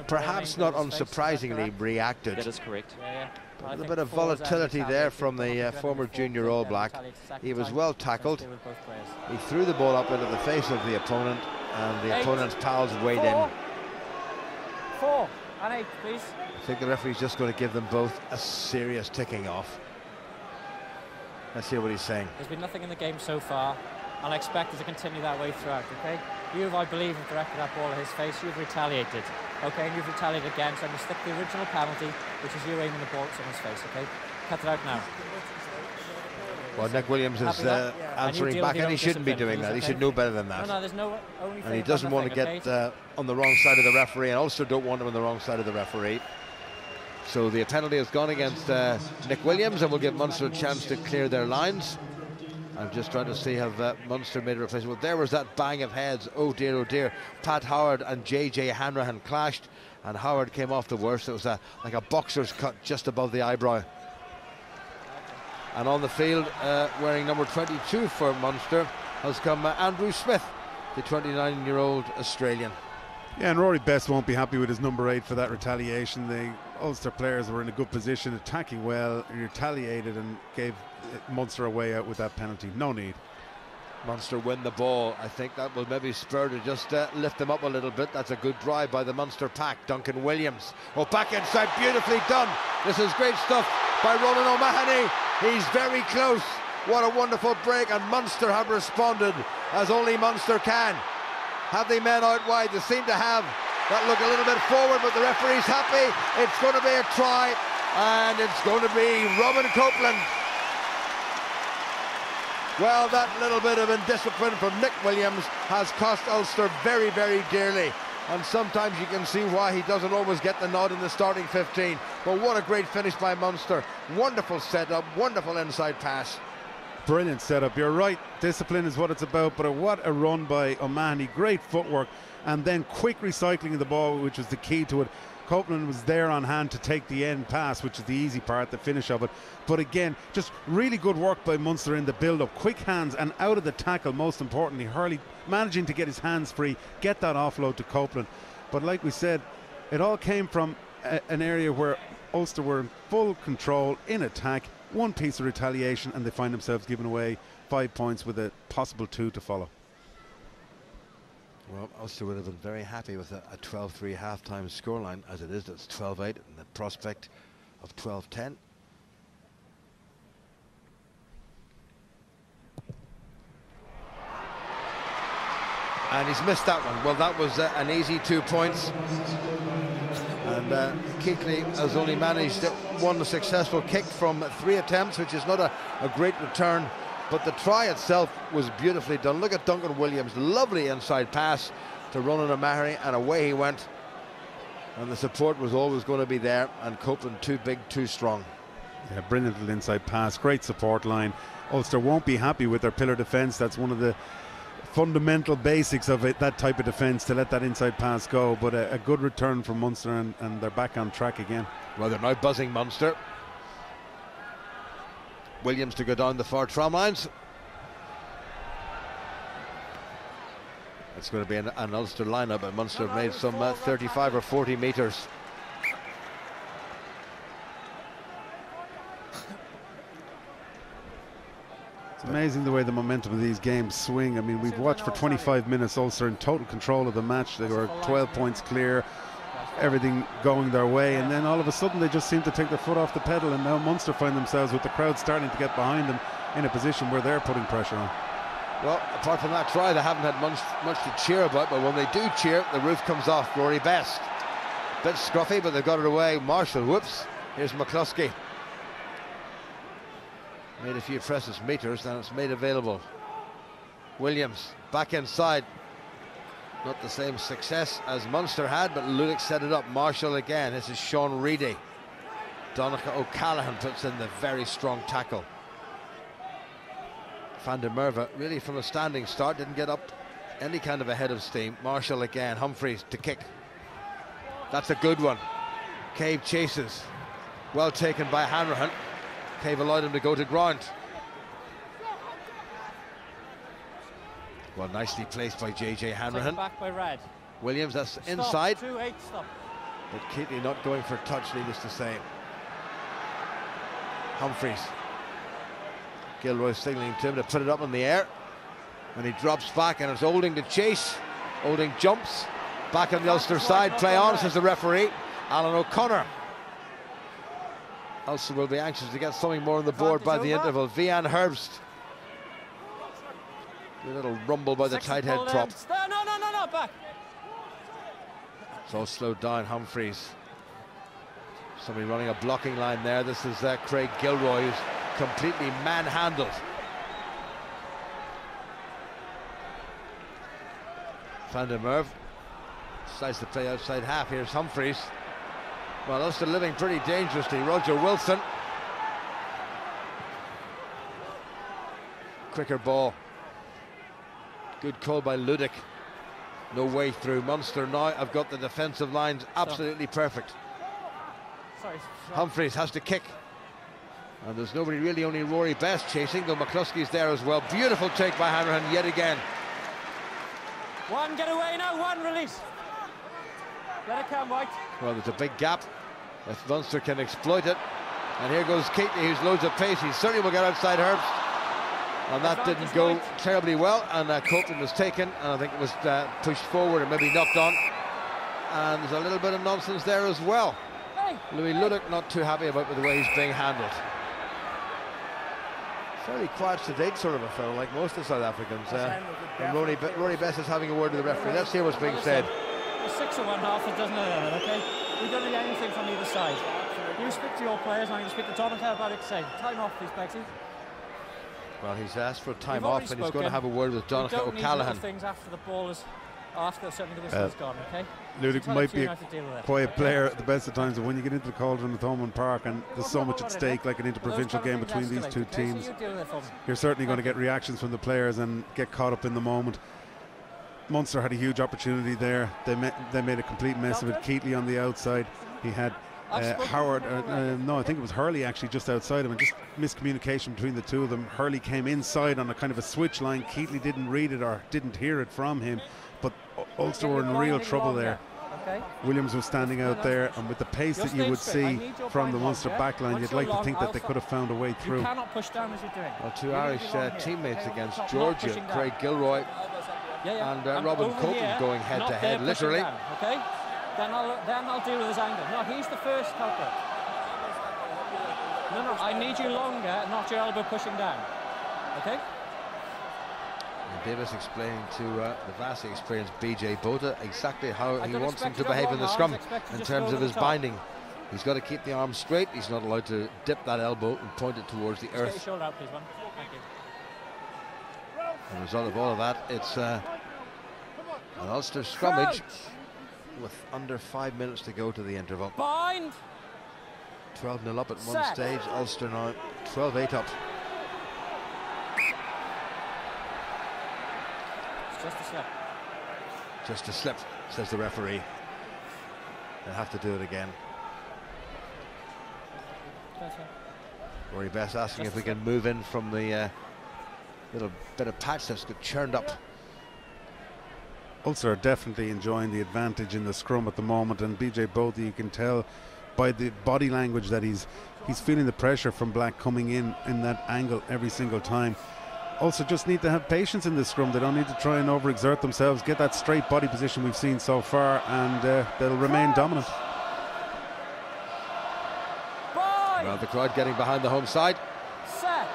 perhaps not unsurprisingly reacted. That is correct. A little bit of volatility there from the former junior All Black. He was well tackled. He threw the ball up into the face of the opponent, and the opponent's pals weighed in. 4 and 8, please. I think the referee's just going to give them both a serious ticking off. Let's hear what he's saying. There's been nothing in the game so far, and I expect it to continue that way throughout, okay? You, I believe, have directed that ball at his face. You've retaliated. Okay, and you've retaliated again, so I'm going to stick to the original penalty, which is you aiming the ball at someone's face, okay? Cut it out now. Well, Nick Williams is answering back, and he shouldn't be doing that. He should know better than that. No, there's no only. And he doesn't want to get on the wrong side of the referee, and Ulster don't want him on the wrong side of the referee. So the penalty has gone against Nick Williams, and will give Munster a chance to clear their lines. I'm just trying to see have Munster made a replacement. Well, there was that bang of heads. Oh dear, oh dear. Pat Howard and JJ Hanrahan clashed, and Howard came off the worst. It was like a boxer's cut just above the eyebrow. And on the field, wearing number 22 for Munster, has come Andrew Smith, the 29-year-old Australian. Yeah, and Rory Best won't be happy with his number 8 for that retaliation. The Ulster players were in a good position, attacking well, retaliated and gave Munster a way out with that penalty. No need. Munster win the ball. I think that will maybe spur to just lift them up a little bit. That's a good drive by the Munster pack. Duncan Williams. Oh, back inside, beautifully done. This is great stuff by Ronan O'Mahony. He's very close. What a wonderful break, and Munster have responded as only Munster can. Have the men out wide? They seem to have that look a little bit forward, but the referee's happy. It's going to be a try, and it's going to be Robin Copeland. Well, that little bit of indiscipline from Nick Williams has cost Ulster very, very dearly. And sometimes you can see why he doesn't always get the nod in the starting 15. But what a great finish by Munster. Wonderful setup, wonderful inside pass. Brilliant setup. You're right, discipline is what it's about, but what a run by O'Mahony. Great footwork, and then quick recycling of the ball, which was the key to it. Copeland was there on hand to take the end pass, which is the easy part, the finish of it. But again, just really good work by Munster in the build-up. Quick hands and out of the tackle, most importantly. Hurley managing to get his hands free, get that offload to Copeland. But like we said, it all came from an area where Ulster were in full control in attack. One piece of retaliation, and they find themselves giving away 5 points with a possible 2 to follow. Well, Ulster would have been very happy with a 12-3 half-time scoreline. As it is, it's 12-8 and the prospect of 12-10. And he's missed that one. Well, that was an easy 2 points. And Keighley has only managed one successful kick from 3 attempts, which is not a great return. But the try itself was beautifully done. Look at Duncan Williams, lovely inside pass to Ronan O'Mahony, and away he went. And the support was always going to be there, and Copeland too big, too strong. Yeah, brilliant little inside pass, great support line. Ulster won't be happy with their pillar defence. That's one of the fundamental basics of it, that type of defence, to let that inside pass go. But a good return from Munster, and they're back on track again. Well, they're now buzzing Munster. Williams to go down the far tram lines. It's going to be an Ulster lineup, but Munster have made some 35 or 40 metres. It's amazing the way the momentum of these games swing. I mean, we've watched for 25 minutes Ulster in total control of the match. They were 12 points clear, everything going their way, and then all of a sudden they just seem to take their foot off the pedal, and now Munster find themselves with the crowd starting to get behind them in a position where they're putting pressure on. Well, apart from that try, they haven't had much to cheer about, but when they do cheer, the roof comes off. Rory Best. Bit scruffy, but they've got it away. Marshall, whoops. Here's McCluskey. Made a few precious metres, and it's made available. Williams, back inside. Not the same success as Munster had, but Lulick set it up. Marshall again. This is Sean Reedy. Donica O'Callaghan puts in the very strong tackle. Van der Merwe, really from a standing start, didn't get up any kind of a head of steam. Marshall again. Humphreys to kick. That's a good one. Cave chases. Well taken by Hanrahan. Cave allowed him to go to ground. Well, nicely placed by JJ Hanrahan. Back by Red. Williams, that's Stop. inside. 2-8, stop. But Keatley not going for a touch, needless to say. Humphreys. Gilroy signalling to him to put it up in the air. And he drops back, and it's Olding to chase. Olding jumps. Back on the Ulster side. Play on, says the referee. Alan O'Connor. Ulster will be anxious to get something more on the board by the interval. Vian Herbst. A little rumble by the tight head prop. No, back. It's all slowed down. Humphreys. Somebody running a blocking line there. This is Craig Gilroy, who's completely manhandled. Van der Merwe decides to play outside half. Here's Humphreys. Well, Ulster living pretty dangerously. Roger Wilson. Quicker ball. Good call by Ludick. No way through. Munster now have got the defensive lines absolutely perfect. Sorry. Humphreys has to kick. And there's nobody really, only Rory Best chasing, though McCluskey's there as well. Beautiful take by Hanrahan yet again. One, get away now, one, release. Let it come, White. Well, there's a big gap. If Munster can exploit it. And here goes Keatley, who's loads of pace. He certainly will get outside Herbst. And that didn't go terribly well. And Copeland was taken, and I think it was pushed forward and maybe knocked on. And there's a little bit of nonsense there as well. Louis Ludick not too happy about the way he's being handled. Fairly quiet, sedate sort of a film, like most of South Africans. And Rory Best is having a word with the referee. Let's hear what's being said. The 6 of 1 half, it doesn't know that, okay? We don't need anything from either side. You speak to your players, and I'm going to speak to Donatello about it. Say, time off, please, Bexy. Well, he's asked for time off, and he's going to have a word with Donatello O'Callaghan. Things after the ball is, after certainly the whistle is gone, okay? Ludick might be a quiet player at the best of times, but when you get into the cauldron at Thomond Park and there's so much at stake, like an interprovincial game between these two teams, you're certainly going to get reactions from the players and get caught up in the moment. Munster had a huge opportunity there. They made a complete mess of it. Keatley on the outside. He had Howard, no, I think it was Hurley actually just outside him, and just miscommunication between the two of them. Hurley came inside on a kind of a switch line. Keatley didn't read it or didn't hear it from him, but Ulster were in real trouble there. Williams was standing out there, and with the pace that you would see from the Munster backline, you'd like to think that they could have found a way through. You cannot push down as you're doing. Well, two Irish teammates against Georgia, Craig Gilroy and Robin Copeland going head to head, literally. Okay, then I'll deal with his angle. No, he's the first culprit. No, I need you longer, not your elbow pushing down. Okay. And Davis explaining to the vastly experienced BJ Bota exactly how he wants him to behave in the scrum in terms of his binding. He's got to keep the arm straight. He's not allowed to dip that elbow and point it towards the earth. Get your shoulder out, please, man. Thank you. The result of all of that, it's an Ulster scrummage with under 5 minutes to go to the interval. Bind. 12-0 up at one stage. Ulster now 12-8 up. Just a slip. Just a slip, says the referee. They'll have to do it again. Rory Best asking if we can move in from the little bit of patch that's got churned up. Ulster are definitely enjoying the advantage in the scrum at the moment, and BJ Botha, you can tell by the body language that he's feeling the pressure from Black coming in that angle every single time. Ulster just need to have patience in this scrum. They don't need to try and overexert themselves, get that straight body position we've seen so far, and they'll remain dominant. Well, the crowd getting behind the home side. Set.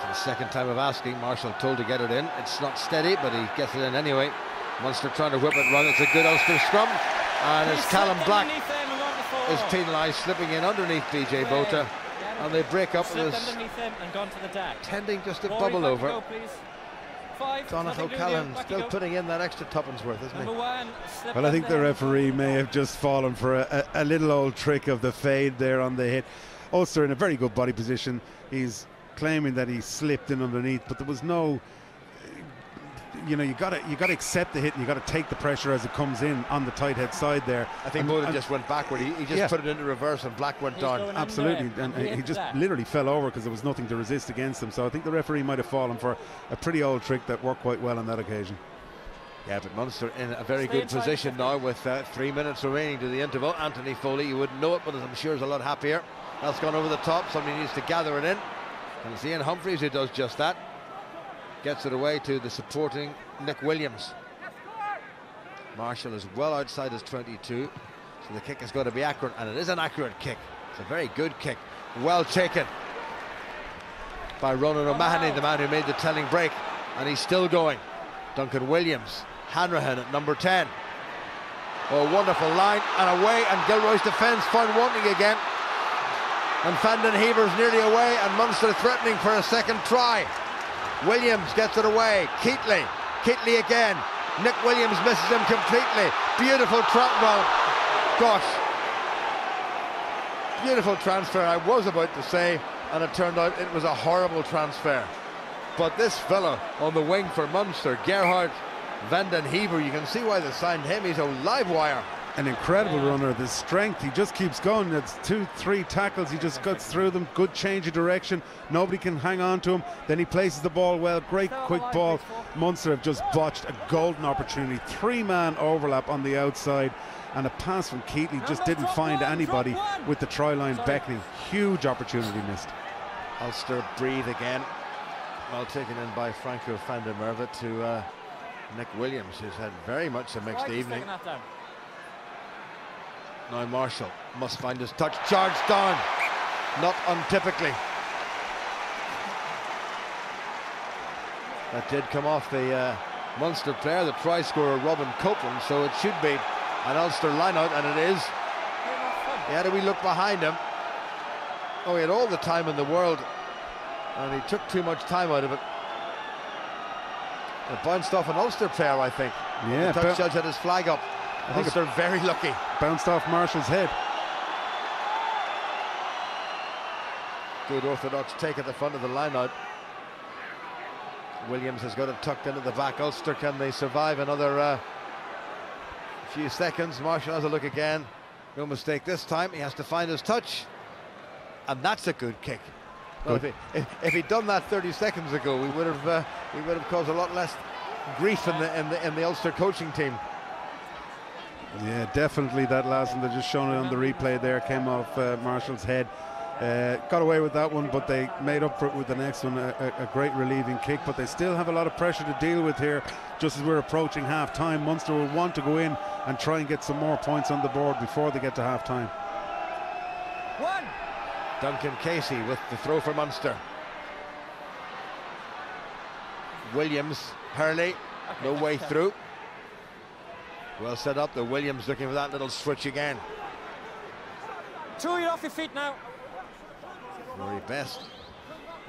For the second time of asking, Marshall told to get it in. It's not steady, but he gets it in anyway. Munster trying to whip it run. It's a good Ulster scrum, and as Callum Black is penalised, slipping in underneath BJ Bota. And they break up with underneath him and gone to the deck. Tending just to bubble over. Go, Donald O'Callaghan still putting in that extra tuppence worth, isn't he? Well, I think the referee may have just fallen for a little old trick of the fade there on the hit. Ulster in a very good body position. He's claiming that he slipped in underneath, but there was no. You know, you got to accept the hit, and you got to take the pressure as it comes in on the tight head side there. I think Bowden just went backward. He just put it into reverse, and Black went down. Absolutely, and he just literally fell over because there was nothing to resist against him. So I think the referee might have fallen for a pretty old trick that worked quite well on that occasion. Yeah, but Munster in a very good position now with 3 minutes remaining to the interval. Anthony Foley, you wouldn't know it, but I'm sure is a lot happier. That's gone over the top. Somebody needs to gather it in, and it's Ian Humphreys who does just that. Gets it away to the supporting Nick Williams. Marshall is well outside his 22, so the kick has got to be accurate, and it is an accurate kick. It's a very good kick. Well taken by Ronan O'Mahony, the man who made the telling break, and he's still going. Duncan Williams, Hanrahan at number 10. Oh, wonderful line and away, and Gilroy's defence found wanting again. And Van den Heever's nearly away, and Munster threatening for a second try. Williams gets it away. Keatley again. Nick Williams misses him completely. Beautiful beautiful transfer, I was about to say, and it turned out it was a horrible transfer. But this fella on the wing for Munster, Gerhard Van den Heever, you can see why they signed him. He's a live wire. An incredible runner, the strength, he just keeps going. It's 2-3 tackles, he just cuts through them. Good change of direction, nobody can hang on to him. Then he places the ball well, great quick ball. Munster have just botched a golden opportunity. 3-man overlap on the outside, and a pass from Keatley just didn't find anybody with the try line beckoning. Huge opportunity missed. Ulster breathe again, well taken in by Franco van der Merwe to Nick Williams, who's had very much a mixed evening. Now Marshall must find his touch, charged down, not untypically. That did come off the Munster player, the try scorer Robin Copeland, so it should be an Ulster line-out, and it is. He had a wee look behind him. Oh, he had all the time in the world, and he took too much time out of it. It bounced off an Ulster player, I think. Yeah, the touch judge had his flag up. I think Ulster very lucky. Bounced off Marshall's head. Good orthodox take at the front of the line-out. Williams has got it tucked into the back. Ulster, can they survive another few seconds? Marshall has a look again. No mistake this time. He has to find his touch, and that's a good kick. Well, if he'd done that 30 seconds ago, he would have caused a lot less grief in the Ulster coaching team. Yeah, definitely that last one. They're just showing it on the replay there. Came off Marshall's head. Got away with that one, but they made up for it with the next one. A great relieving kick, but they still have a lot of pressure to deal with here. Just as we're approaching half-time, Munster will want to go in and try and get some more points on the board before they get to half-time. Duncan Casey with the throw for Munster. Williams, Hurley, no way through. Well set up, the Williams looking for that little switch again. You're off your feet now. Rory Best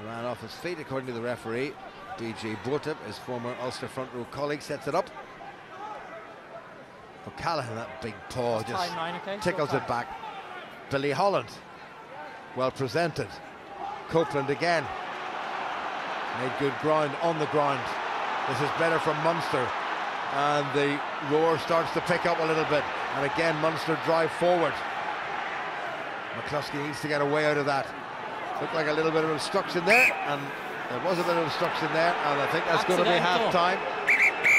ran off his feet according to the referee. DJ Botep, his former Ulster front row colleague, sets it up. O'Callaghan, that big paw just tickles it back. Billy Holland, well presented. Copeland again. Made good ground on the ground. This is better from Munster. And the roar starts to pick up a little bit. And again, Munster drive forward. McCluskey needs to get away out of that. Looked like a little bit of obstruction there, and there was a bit of obstruction there, and I think that's going to be half-time.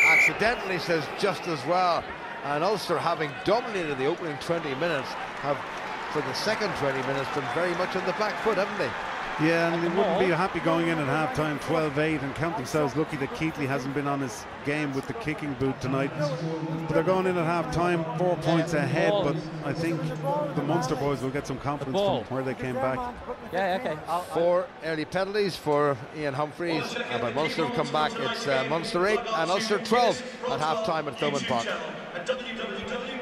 Accidentally, says just as well. And Ulster, having dominated the opening 20 minutes, have, for the second 20 minutes, been very much on the back foot, haven't they? Yeah, and they wouldn't be happy going in at half-time 12-8 and count themselves lucky that Keatley hasn't been on his game with the kicking boot tonight. But they're going in at half-time 4 points ahead, but I think the Munster boys will get some confidence from where they came back. Yeah, okay. 4 early penalties for Ian Humphreys, and by Munster have come back, it's Munster 8 and Ulster 12 at half-time at Thomond Park.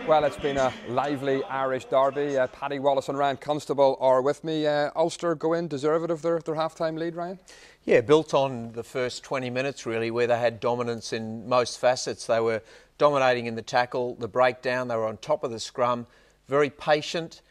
Well, it's been a lively Irish derby. Paddy Wallace and Ryan Constable are with me. Ulster go in deserved of their half-time lead, Ryan? Yeah, built on the first 20 minutes, really, where they had dominance in most facets. They were dominating in the tackle, the breakdown, they were on top of the scrum, very patient,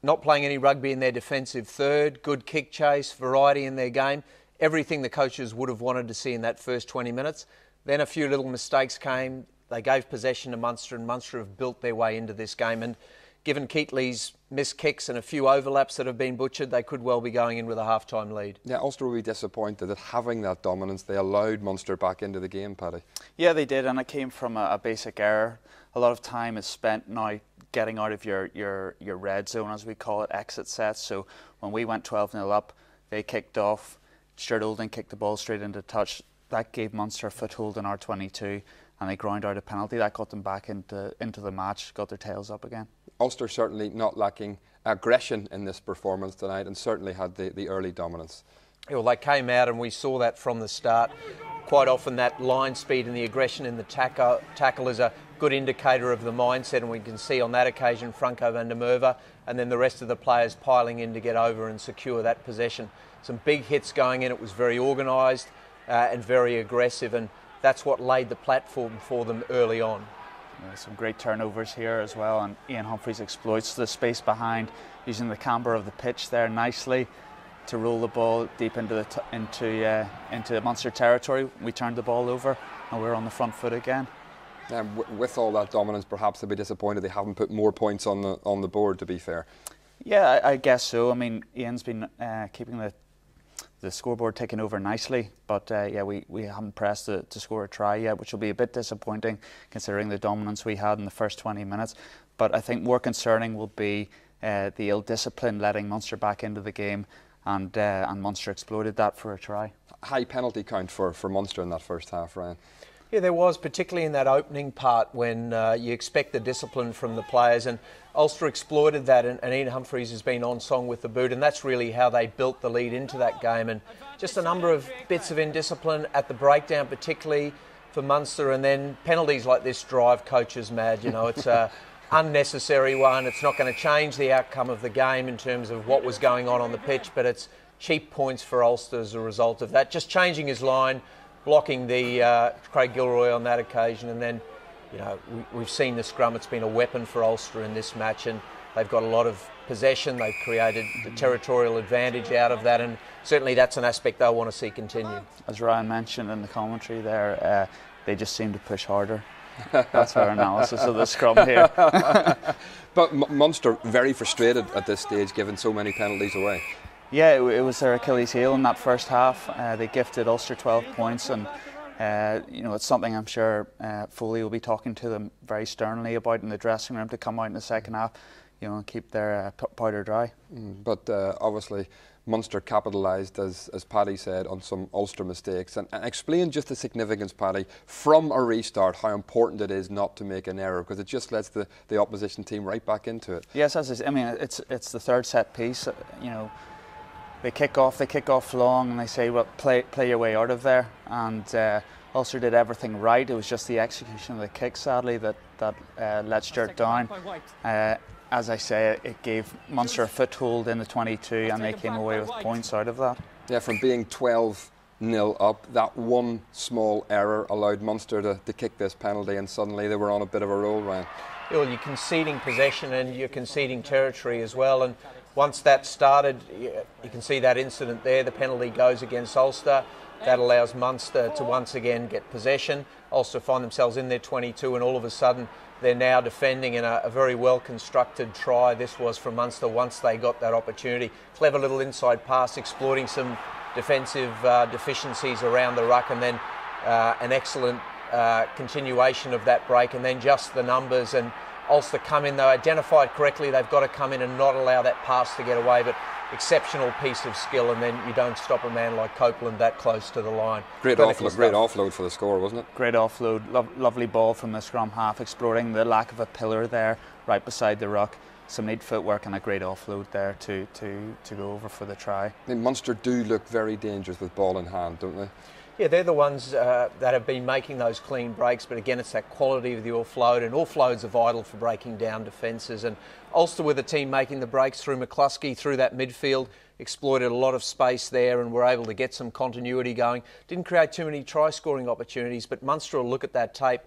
not playing any rugby in their defensive third, good kick chase, variety in their game, everything the coaches would have wanted to see in that first 20 minutes. Then a few little mistakes came. They gave possession to Munster, and Munster have built their way into this game. And given Keatley's missed kicks and a few overlaps that have been butchered, they could well be going in with a half-time lead. Yeah, Ulster will be disappointed that having that dominance, they allowed Munster back into the game, Paddy. Yeah, they did, and it came from a basic error. A lot of time is spent now getting out of your red zone, as we call it, exit sets. So when we went 12-0 up, they kicked off. Stuart Olding kicked the ball straight into touch. That gave Munster a foothold in our 22. And they ground out a penalty that got them back into the match, got their tails up again. Ulster certainly not lacking aggression in this performance tonight, and certainly had the early dominance. Yeah, well, they came out, and we saw that from the start. Quite often that line speed and the aggression in the tackle is a good indicator of the mindset, and we can see on that occasion Franco van der Merwe and then the rest of the players piling in to get over and secure that possession. Some big hits going in. It was very organised and very aggressive, and that's what laid the platform for them early on. Some great turnovers here as well, and Ian Humphreys exploits the space behind, using the camber of the pitch there nicely to roll the ball deep into the Munster territory. We turned the ball over and we're on the front foot again. With all that dominance, perhaps they'll be disappointed they haven't put more points on the board, to be fair. Yeah, I guess so. I mean, Ian's been keeping the scoreboard ticking over nicely, but yeah, we haven't pressed to score a try yet, which will be a bit disappointing considering the dominance we had in the first 20 minutes. But I think more concerning will be the ill discipline letting Munster back into the game, and Munster exploited that for a try. High penalty count for Munster in that first half, Ryan. Yeah, there was, particularly in that opening part when you expect the discipline from the players, and Ulster exploited that, and Ian Humphreys has been on song with the boot, and that's really how they built the lead into that game. And just a number of bits of indiscipline at the breakdown, particularly for Munster, and then penalties like this drive coaches mad. You know, it's a unnecessary one. It's not going to change the outcome of the game in terms of what was going on the pitch, but it's cheap points for Ulster as a result of that. Just changing his line, blocking the Craig Gilroy on that occasion, and then, you know, we've seen the scrum. It's been a weapon for Ulster in this match, and they've got a lot of possession. They've created the territorial advantage out of that, and certainly that's an aspect they'll want to see continue. As Ryan mentioned in the commentary there, they just seem to push harder. That's our analysis of the scrum here. But Munster very frustrated at this stage, giving so many penalties away. Yeah, it was their Achilles heel in that first half. They gifted Ulster 12 points, and you know, it's something I'm sure Foley will be talking to them very sternly about in the dressing room, to come out in the second half, you know, and keep their powder dry. But obviously Munster capitalised, as Paddy said, on some Ulster mistakes, and explain just the significance, Paddy, from a restart, how important it is not to make an error, because it just lets the opposition team right back into it. Yes, I mean, it's the third set piece. You know, they kick off long, and they say, well, play your way out of there. And Ulster did everything right. It was just the execution of the kick, sadly, that let Sturt down. As I say, it gave Munster a foothold in the 22, and they came away with points out of that. Yeah, from being 12-0 up, that one small error allowed Munster to kick this penalty, and suddenly they were on a bit of a roll, Ryan. Yeah, well, you're conceding possession and you're conceding territory as well, and once that started, you can see that incident there. The penalty goes against Ulster. That allows Munster to once again get possession. Ulster find themselves in their 22, and all of a sudden they're now defending in a very well constructed try. This was from Munster once they got that opportunity. Clever little inside pass, exploiting some defensive deficiencies around the ruck, and then an excellent continuation of that break, and then just the numbers. And Ulster come in, they identified correctly. They've got to come in and not allow that pass to get away, but exceptional piece of skill, and then you don't stop a man like Copeland that close to the line. Great offload for the score, wasn't it? Great offload, lovely ball from the scrum half, exploring the lack of a pillar there right beside the ruck. Some neat footwork and a great offload there to go over for the try. I mean, Munster do look very dangerous with ball in hand, don't they? Yeah, they're the ones that have been making those clean breaks, but again, it's that quality of the offload, and offloads are vital for breaking down defences. And Ulster, with the team making the breaks through McCluskey, through that midfield, exploited a lot of space there and were able to get some continuity going. Didn't create too many try-scoring opportunities, but Munster will look at that tape.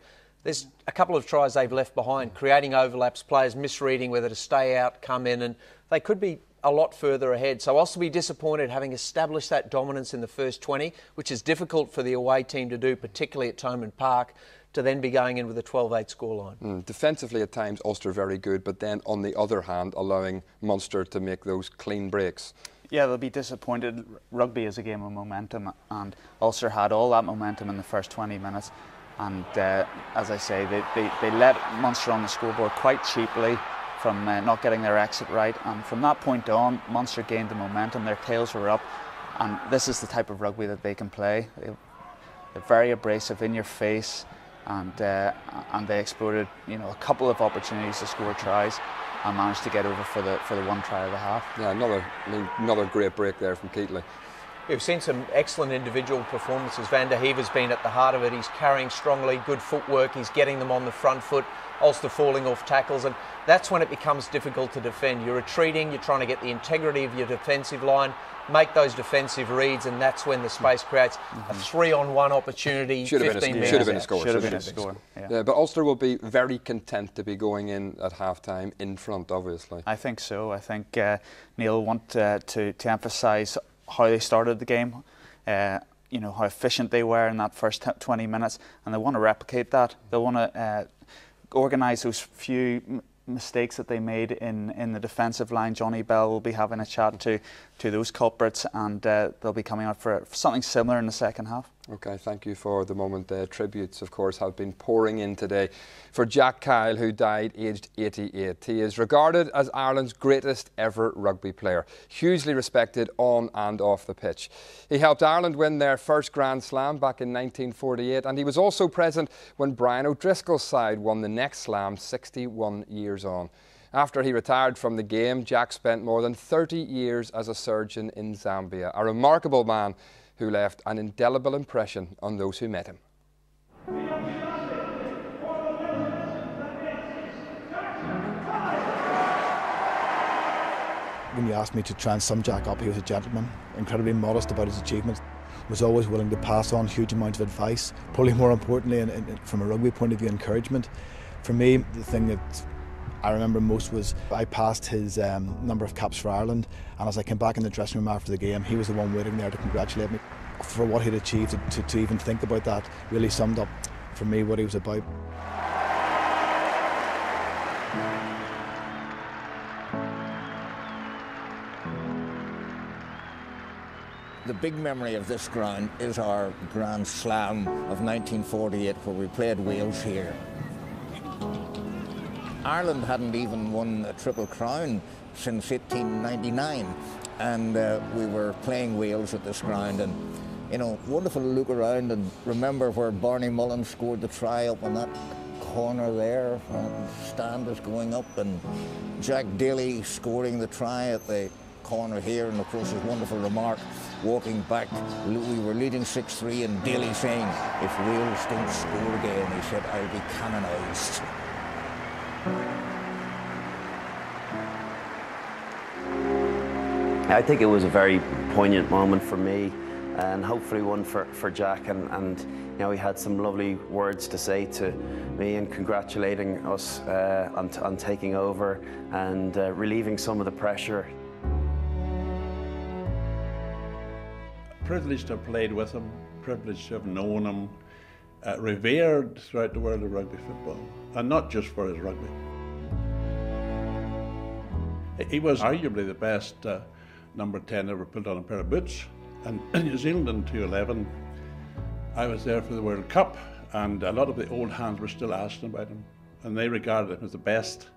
There's a couple of tries they've left behind, creating overlaps, players misreading whether to stay out, come in, and they could be a lot further ahead. So Ulster be disappointed, having established that dominance in the first 20, which is difficult for the away team to do, particularly at Thomond Park, to then be going in with a 12-8 scoreline. Defensively at times Ulster very good, but then on the other hand allowing Munster to make those clean breaks. Yeah, they'll be disappointed. Rugby is a game of momentum, and Ulster had all that momentum in the first 20 minutes. And as I say, they let Munster on the scoreboard quite cheaply from not getting their exit right, and from that point on Munster gained the momentum, their tails were up, and this is the type of rugby that they can play. They're very abrasive, in your face, and they exploited, you know, a couple of opportunities to score tries and managed to get over for the one try of the half. Yeah, another great break there from Keatley. We've seen some excellent individual performances. Van der Heever's been at the heart of it. He's carrying strongly, good footwork. He's getting them on the front foot. Ulster falling off tackles, and that's when it becomes difficult to defend. You're retreating, you're trying to get the integrity of your defensive line, make those defensive reads, and that's when the space creates a 3-on-1 opportunity. Should have been a score. Should have been a score. Yeah, but Ulster will be very content to be going in at half-time in front, obviously. I think so. I think Neil want to emphasise how they started the game, you know, how efficient they were in that first 20 minutes, and they want to replicate that. They want to organise those few mistakes that they made in the defensive line. Johnny Bell will be having a chat to those culprits, and they'll be coming out for something similar in the second half. Okay, thank you for the moment. Tributes, of course, have been pouring in today for Jack Kyle, who died aged 88. He is regarded as Ireland's greatest ever rugby player, hugely respected on and off the pitch. He helped Ireland win their first Grand Slam back in 1948, and he was also present when Brian O'Driscoll's side won the next Slam 61 years on. After he retired from the game, Jack spent more than 30 years as a surgeon in Zambia, a remarkable man who left an indelible impression on those who met him. When you asked me to try and sum Jack up, he was a gentleman, incredibly modest about his achievements, was always willing to pass on huge amounts of advice, probably more importantly, from a rugby point of view, encouragement. For me, the thing that I remember most was I passed his number of caps for Ireland, and as I came back in the dressing room after the game, he was the one waiting there to congratulate me for what he'd achieved. To even think about that really summed up for me what he was about. The big memory of this ground is our Grand Slam of 1948, where we played Wales here. Ireland hadn't even won a Triple Crown since 1899, and we were playing Wales at this ground, and you know, wonderful to look around and remember where Barney Mullen scored the try up on that corner there, and the stand is going up, and Jack Daly scoring the try at the corner here, and of course his wonderful remark walking back, we were leading 6-3, and Daly saying, if Wales don't score again, he said, I'll be canonised. I think it was a very poignant moment for me, and hopefully one for Jack, and you know, he had some lovely words to say to me and congratulating us on taking over and relieving some of the pressure. Privileged to have played with him, privileged to have known him, revered throughout the world of rugby football, and not just for his rugby. He was arguably the best number 10 ever put on a pair of boots. And in New Zealand in 2011, I was there for the World Cup, and a lot of the old hands were still asking about him, and they regarded him as the best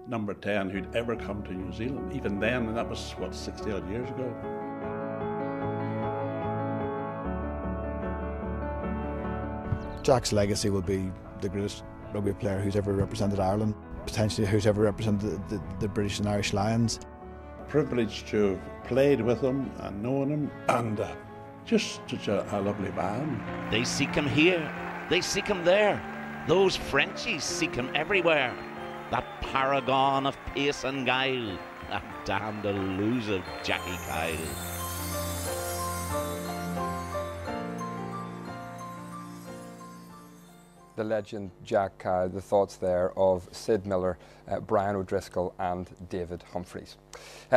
number 10 who'd ever come to New Zealand, even then, and that was, what, 60 odd years ago. Jack's legacy will be the greatest rugby player who's ever represented Ireland, potentially who's ever represented the British and Irish Lions. Privileged to have played with him and known him, and just such a lovely man. They seek him here, they seek him there. Those Frenchies seek him everywhere. That paragon of pace and guile, that damned elusive Jackie Kyle. The legend Jack Kyle, the thoughts there of Sid Miller, Brian O'Driscoll and David Humphreys.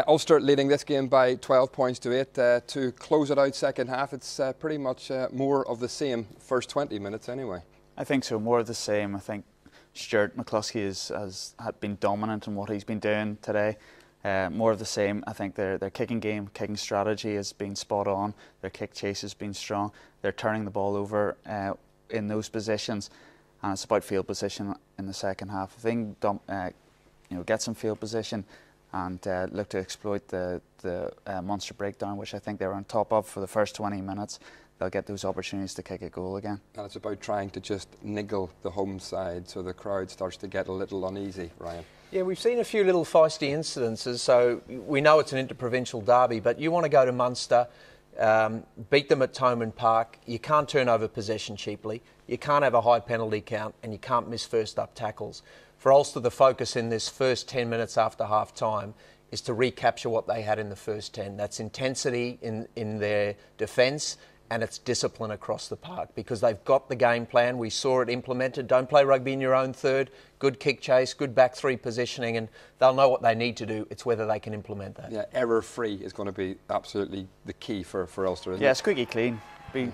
Ulster leading this game by 12 points to 8. To close it out second half, it's pretty much more of the same first 20 minutes anyway. I think so, more of the same. I think Stuart McCluskey has been dominant in what he's been doing today. More of the same. I think their kicking game, kicking strategy has been spot on. Their kick chase has been strong. They're turning the ball over in those positions, and it's about field position in the second half. I think get some field position and look to exploit the Munster breakdown, which I think they were on top of for the first 20 minutes. They'll get those opportunities to kick a goal again. And it's about trying to just niggle the home side so the crowd starts to get a little uneasy, Ryan. Yeah, we've seen a few little feisty incidences, so we know it's an interprovincial derby, but you want to go to Munster. beat them at Thomond Park. You can't turn over possession cheaply. You can't have a high penalty count, and you can't miss first up tackles. For Ulster, the focus in this first 10 minutes after half time is to recapture what they had in the first 10. That's intensity in their defence, and it's discipline across the park, because they've got the game plan. We saw it implemented. Don't play rugby in your own third. Good kick chase, good back three positioning, and they'll know what they need to do. It's whether they can implement that. Yeah, error-free is going to be absolutely the key for Ulster, isn't it? Yeah, squeaky clean.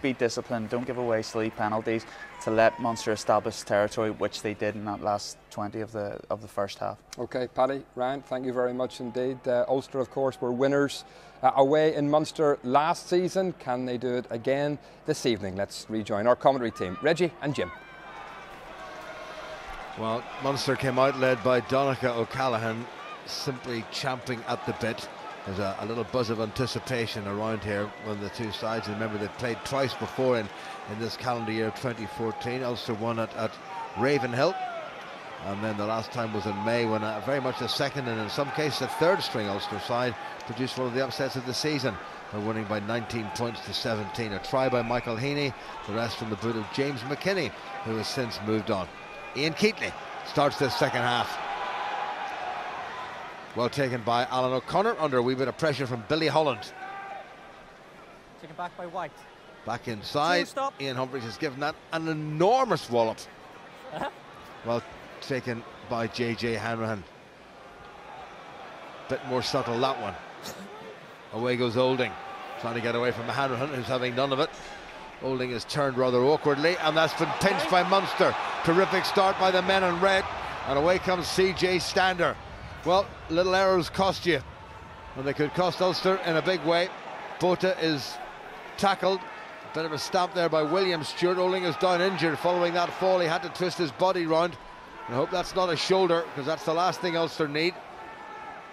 Be disciplined. Don't give away silly penalties to let Munster establish territory, which they did in that last 20 of the first half. OK, Paddy, Ryan, thank you very much indeed. Ulster, of course, were winners away in Munster last season. Can they do it again this evening? Let's rejoin our commentary team, Reggie and Jim. Well, Munster came out led by Donncha O'Callaghan, simply champing at the bit. There's a little buzz of anticipation around here when the two sides. Remember, they've played twice before in this calendar year 2014. Ulster won at Ravenhill, and then the last time was in May, when very much a second and in some cases a third string Ulster side produced one of the upsets of the season by winning by 19 points to 17. A try by Michael Heaney, the rest from the boot of James McKinney, who has since moved on. Ian Keatley starts this second half. Well taken by Alan O'Connor, under a wee bit of pressure from Billy Holland. Taken back by White. Back inside. Ian Humphries has given that an enormous wallop. Well taken by JJ Hanrahan. Bit more subtle, that one. Away goes Olding, trying to get away from Hanrahan, who's having none of it. Olding is turned rather awkwardly, and that's been pinched by Munster. Terrific start by the men in red, and away comes CJ Stander. Well, little errors cost you, and they could cost Ulster in a big way. Bota is tackled. A bit of a stamp there by Williams. Stuart Olding is down injured following that fall. He had to twist his body round. I hope that's not a shoulder, because that's the last thing Ulster need.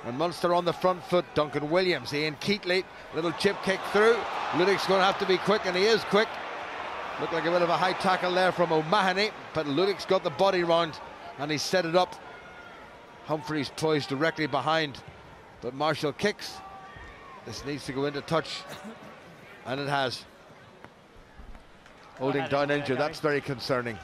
And Munster on the front foot. Duncan Williams, Ian Keatley, little chip kick through. Ludic's going to have to be quick, and he is quick. Looked like a bit of a high tackle there from O'Mahony, but Ludic's got the body round, and he set it up. Humphries poised directly behind, but Marshall kicks. This needs to go into touch, and it has. Olding down injured, that's very concerning.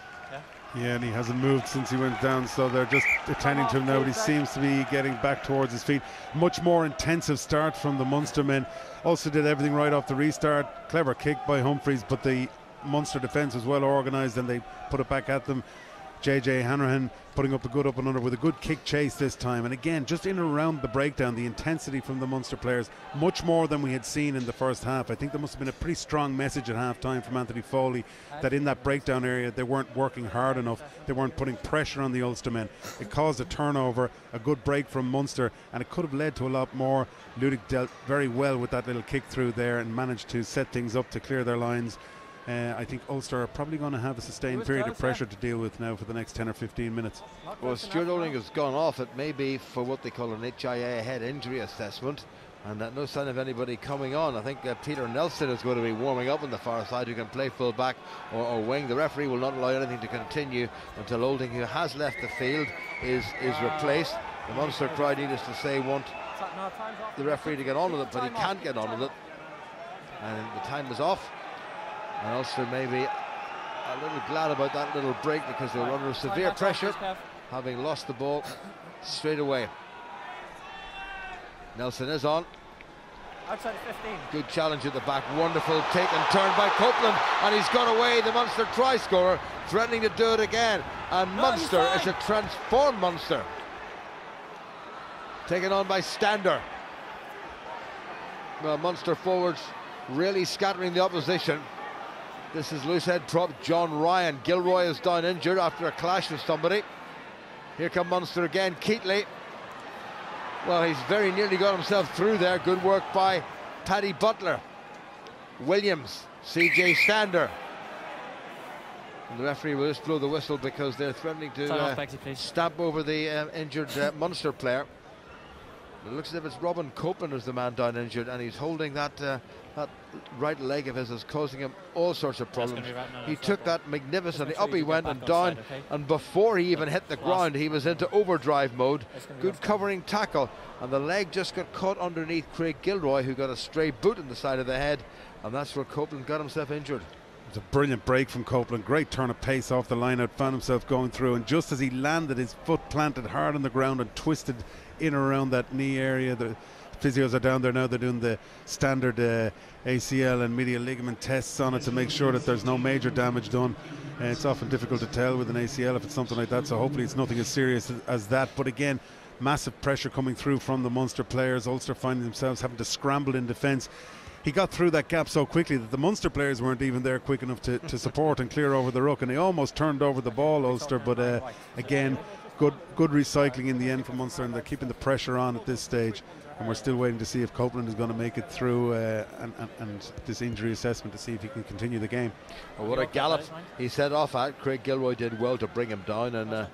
Yeah, and he hasn't moved since he went down, so they're just attending to him now, but he seems to be getting back towards his feet. Much more intensive start from the Munster men. Also did everything right off the restart. Clever kick by Humphries, but the Munster defence was well organised and they put it back at them. JJ Hanrahan putting up a good up and under with a good kick chase this time, and again just in and around the breakdown, the intensity from the Munster players, much more than we had seen in the first half. I think there must have been a pretty strong message at half time from Anthony Foley that in that breakdown area they weren't working hard enough, they weren't putting pressure on the Ulster men. It caused a turnover, a good break from Munster, and it could have led to a lot more. Ludic dealt very well with that little kick through there and managed to set things up to clear their lines. I think Ulster are probably going to have a sustained period of pressure to deal with now for the next 10 or 15 minutes. Well, Stuart Olding has gone off. It may be for what they call an HIA head injury assessment, and no sign of anybody coming on. I think Peter Nelson is going to be warming up on the far side, who can play full back or wing. The referee will not allow anything to continue until Olding, who has left the field, is replaced. The Munster crowd, needless to say, want the referee to get on with it, but he can't get on with it, and the time is off. And Ulster may be a little glad about that little break, because they were under severe pressure, having lost the ball straight away. Nelson is on. Outside of 15. Good challenge at the back. Wonderful take and turn by Copeland, and he's got away, the Munster try scorer, threatening to do it again. And Munster is a transformed Munster. Taken on by Stander. Well, Munster forwards really scattering the opposition. This is loose head prop John Ryan. Gilroy is down injured after a clash with somebody. Here come Munster again. Keatley. Well, he's very nearly got himself through there. Good work by Paddy Butler. Williams. CJ Stander. And the referee will just blow the whistle, because they're threatening to stamp over the injured Munster player. It looks as if it's Robin Copeland who's the man down injured, and he's holding that That right leg of his is causing him all sorts of problems. He took that magnificently, up he went and down, and before he even hit the ground, he was into overdrive mode. Good covering tackle, and the leg just got caught underneath Craig Gilroy, who got a stray boot in the side of the head, and that's where Copeland got himself injured. It's a brilliant break from Copeland, great turn of pace off the line out, found himself going through, and just as he landed, his foot planted hard on the ground and twisted in or around that knee area. The physios are down there now, they're doing the standard ACL and medial ligament tests on it to make sure that there's no major damage done. It's often difficult to tell with an ACL if it's something like that, so hopefully it's nothing as serious as that. But again, massive pressure coming through from the Munster players. Ulster finding themselves having to scramble in defence. He got through that gap so quickly that the Munster players weren't even there quick enough to support and clear over the ruck, and they almost turned over the ball, Ulster, but again, good recycling in the end from Munster, and they're keeping the pressure on at this stage, and we're still waiting to see if Copeland is going to make it through and this injury assessment to see if he can continue the game. Well, what a gallop he set off at. Craig Gilroy did well to bring him down, and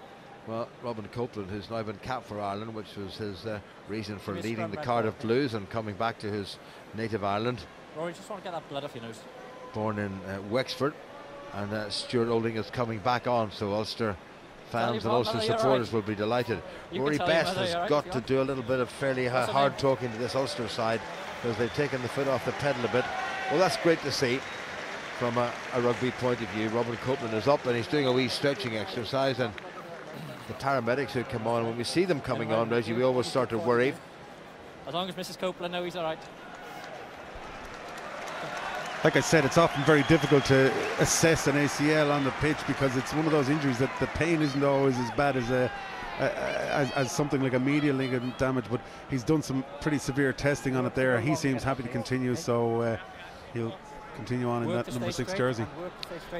well, Robin Copeland, who's now been capped for Ireland, which was his reason for leading the Cardiff Blues and coming back to his native Ireland. Rory, just want to get that blood off your nose. Born in Wexford, and Stuart Olding is coming back on, so Ulster fans and Ulster supporters will be delighted. Rory Best has got to do a little bit of fairly hard talking to this Ulster side, because they've taken the foot off the pedal a bit. Well, that's great to see from a rugby point of view. Robin Copeland is up and he's doing a wee stretching exercise, and the paramedics who come on, when we see them coming on, Reggie, we always start to worry. As long as Mrs. Copeland knows he's all right. Like I said, it's often very difficult to assess an ACL on the pitch, because it's one of those injuries that the pain isn't always as bad as something like a medial ligament damage, but he's done some pretty severe testing on it there. He seems happy to continue, so he'll continue on in that number 6 jersey.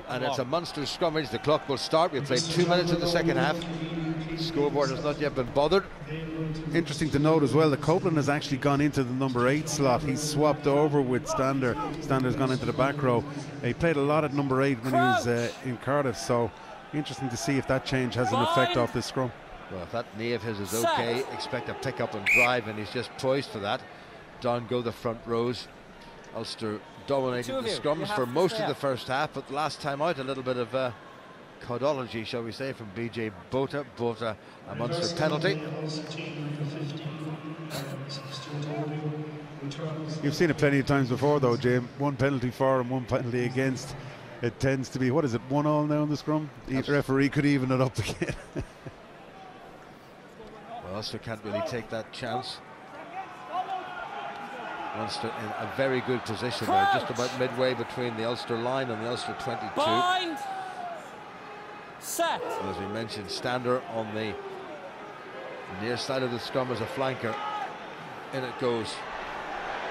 And it's a Munster scrummage. The clock will start. We've played 2 minutes in the second half. The scoreboard has not yet been bothered. Interesting to note as well that Copeland has actually gone into the number 8 slot. He's swapped over with Stander. Stander's gone into the back row. He played a lot at number 8 when he was in Cardiff, so interesting to see if that change has an effect off this scrum. Well, if that knee of his is okay, expect a pick up and drive, and he's just poised for that. Down go the front rows. Ulster dominated the scrums for most of the first half, but last time out a little bit of codology, shall we say, from BJ Bota. Bota, a Munster penalty. You've seen it plenty of times before though, Jim. One penalty for and one penalty against. It tends to be, what is it, 1-1 now in the scrum? The referee could even it up again. Well, Ulster can't really take that chance. Munster in a very good position there, just about midway between the Ulster line and the Ulster 22. Bind. Set. As we mentioned, Stander on the near side of the scrum as a flanker. In it goes.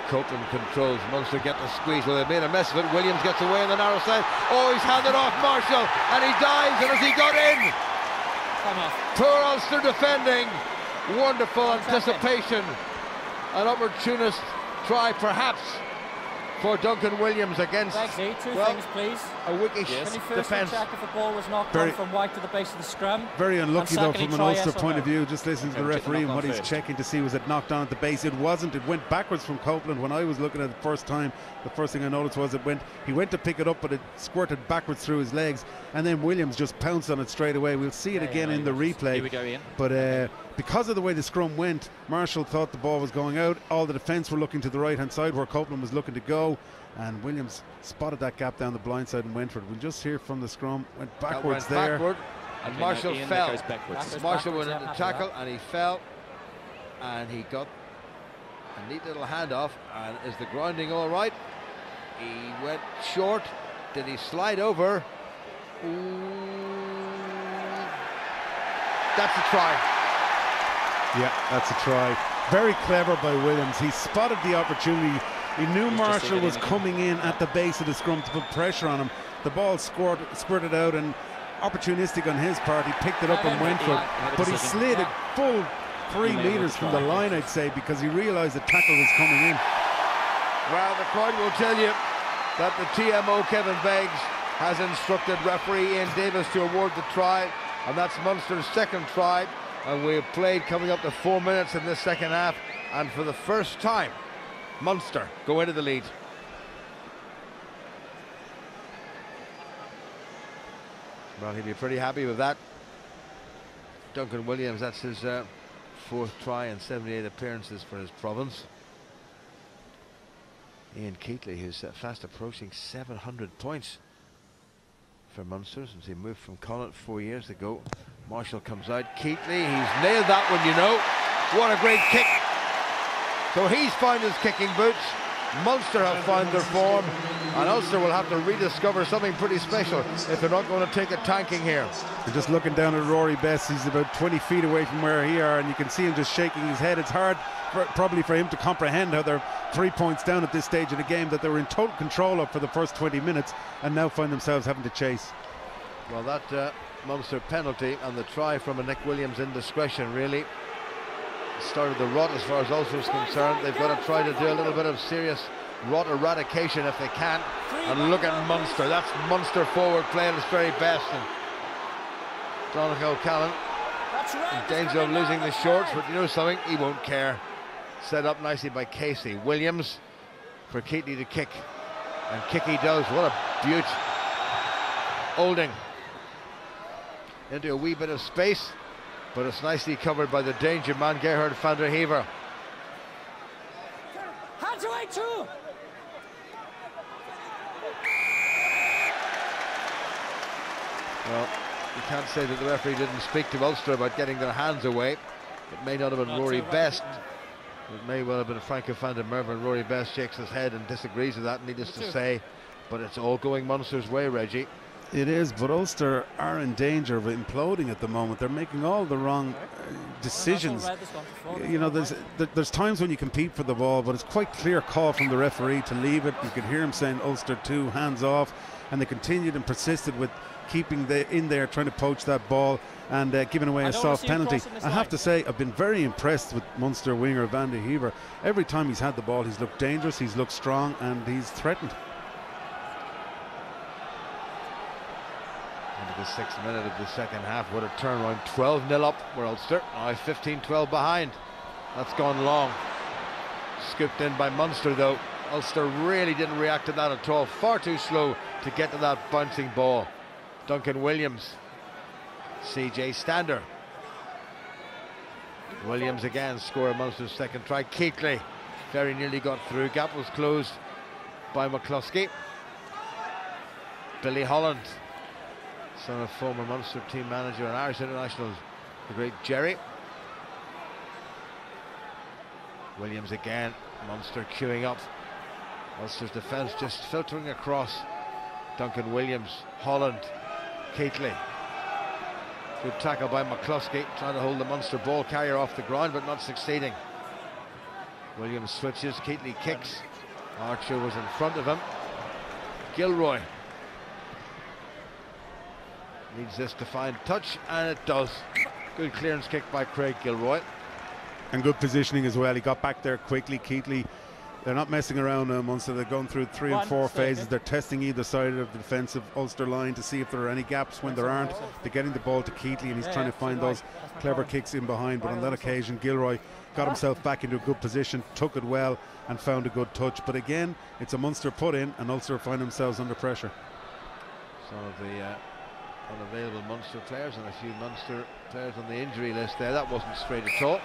Copeland controls. Munster get the squeeze. Well, they've made a mess of it. Williams gets away on the narrow side. Oh, he's handed off Marshall, and he dives. And as he got in, poor Ulster defending. Wonderful anticipation. An opportunist try perhaps for Duncan Williams against Begsy, two things please. A wickish Can you first defence. check if the ball was knocked on from White to the base of the scrum? Very unlucky though from an Ulster point of view. Just listening to the referee and what he's first. checking to see, was it knocked on at the base? It wasn't. It went backwards from Copeland. When I was looking at it the first time, the first thing I noticed was he went to pick it up, but it squirted backwards through his legs, and then Williams just pounced on it straight away. We'll see it again in the replay. Here we go, Ian. But because of the way the scrum went, Marshall thought the ball was going out. All the defence were looking to the right hand side where Copeland was looking to go, and Williams spotted that gap down the blind side and went for it. We'll just hear from the scrum. Went backwards there. Backward, and Marshall fell. Marshall went into tackle and he fell, and he got a neat little handoff. And is the grounding all right? He went short. Did he slide over? That's a try. Yeah, that's a try. Very clever by Williams. He spotted the opportunity. He knew Marshall was coming in at the base of the scrum to put pressure on him. The ball squirted out, and opportunistic on his part, he picked it up and went for it. But he slid a full 3 metres from the line, I'd say, because he realised the tackle was coming in. Well, the crowd will tell you that the TMO Kevin Beggs has instructed referee Ian Davis to award the try, and that's Munster's second try. And we've played coming up to 4 minutes in this second half, and for the first time, Munster go into the lead. Well, he'll be pretty happy with that. Duncan Williams, that's his 4th try and 78 appearances for his province. Ian Keatley, who's fast approaching 700 points for Munster since he moved from Connacht 4 years ago. Marshall comes out. Keatley, he's nailed that one, you know. What a great kick. So he's found his kicking boots. Munster have found their form, and Ulster will have to rediscover something pretty special if they're not going to take a tanking here. And just looking down at Rory Best, he's about 20 feet away from where he are, and you can see him just shaking his head. It's hard probably for him to comprehend how they're 3 points down at this stage of the game, that they were in total control of for the first 20 minutes and now find themselves having to chase. Well, that Munster penalty and the try from a Nick Williams indiscretion really started the rot as far as Ulster is concerned. They've got to try to do a little bit of serious rot eradication if they can. And look at Munster. That's Munster forward play at its very best. And Donald O'Callaghan in danger of losing the shorts, but you know something? He won't care. Set up nicely by Casey. Williams for Keatley to kick. And kick he does. What a beaut. Olding into a wee bit of space, but it's nicely covered by the danger man, Gerhard van der Heever. Hands away too! Well, you can't say that the referee didn't speak to Ulster about getting their hands away. It may not have been Rory Best. It may well have been Franco van der Merwe. Rory Best shakes his head and disagrees with that, needless to say. But it's all going Munster's way, Reggie. It is, but Ulster are in danger of imploding at the moment. They're making all the wrong decisions. You know, there's times when you compete for the ball, but it's quite clear call from the referee to leave it. You could hear him saying Ulster 2, hands off, and they continued and persisted with keeping in there, trying to poach that ball and giving away a soft penalty. I have to say, I've been very impressed with Munster winger Van der Heever. Every time he's had the ball, he's looked dangerous, he's looked strong, and he's threatened. Into the 6th minute of the second half. What a turnaround. 12-0 up for Ulster. Now 15-12 behind. That's gone long. Scooped in by Munster though. Ulster really didn't react to that at all. Far too slow to get to that bouncing ball. Duncan Williams. CJ Stander. Williams again scored Munster's second try. Keatley very nearly got through. Gap was closed by McCluskey. Billy Holland, son of former Munster team manager and Irish international, the great Jerry. Williams again. Munster queuing up. Ulster's defence just filtering across. Duncan Williams, Holland, Keatley. Good tackle by McCluskey, trying to hold the Munster ball carrier off the ground but not succeeding. Williams switches, Keatley kicks. Archer was in front of him. Gilroy needs this to find touch, and it does. Good clearance kick by Craig Gilroy. And good positioning as well. He got back there quickly. Keatley, they're not messing around Munster. They're going through 3 and 4 phases. They're testing either side of the defensive Ulster line to see if there are any gaps. When there aren't, they're getting the ball to Keatley, and he's trying to find those clever kicks in behind. But on that occasion, Gilroy got himself back into a good position, took it well, and found a good touch. But again, it's a Munster put in, and Ulster find themselves under pressure. Some of the unavailable Munster players and a few Munster players on the injury list there. That wasn't straight at all.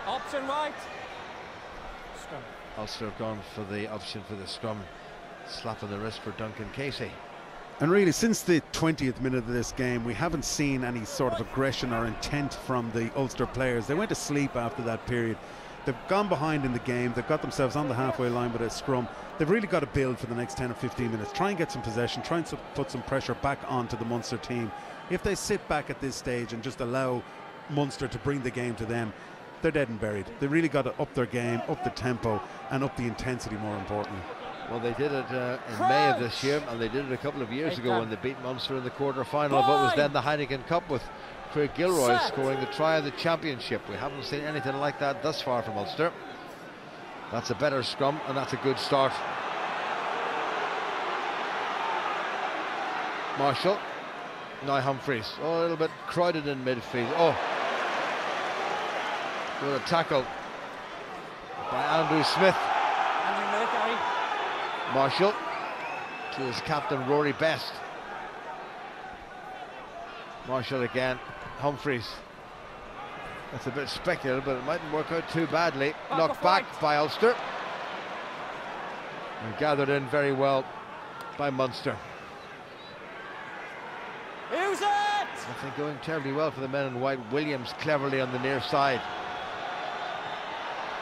Option right. Scrum. Ulster have gone for the option for the scrum. Slap on the wrist for Duncan Casey. And really, since the 20th minute of this game, we haven't seen any sort of aggression or intent from the Ulster players. They went to sleep after that period. They've gone behind in the game. They've got themselves on the halfway line with a scrum. They've really got to build for the next 10 or 15 minutes. Try and get some possession. Try and put some pressure back onto the Munster team. If they sit back at this stage and just allow Munster to bring the game to them, they're dead and buried. They really got to up their game, up the tempo, and up the intensity, more importantly. Well, they did it in May of this year, and they did it a couple of years ago when they beat Munster in the quarter-final of what was then the Heineken Cup, with Craig Gilroy scoring the try of the championship. We haven't seen anything like that thus far from Ulster. That's a better scrum, and that's a good start. Marshall. Now Humphreys. Oh, a little bit crowded in midfield. Oh. What a tackle by Andrew Smith. Marshall to his captain Rory Best. Marshall again. Humphreys. That's a bit speculative, but it mightn't work out too badly. Knocked back by Ulster. And gathered in very well by Munster. Use it! Nothing going terribly well for the men in white. Williams cleverly on the near side.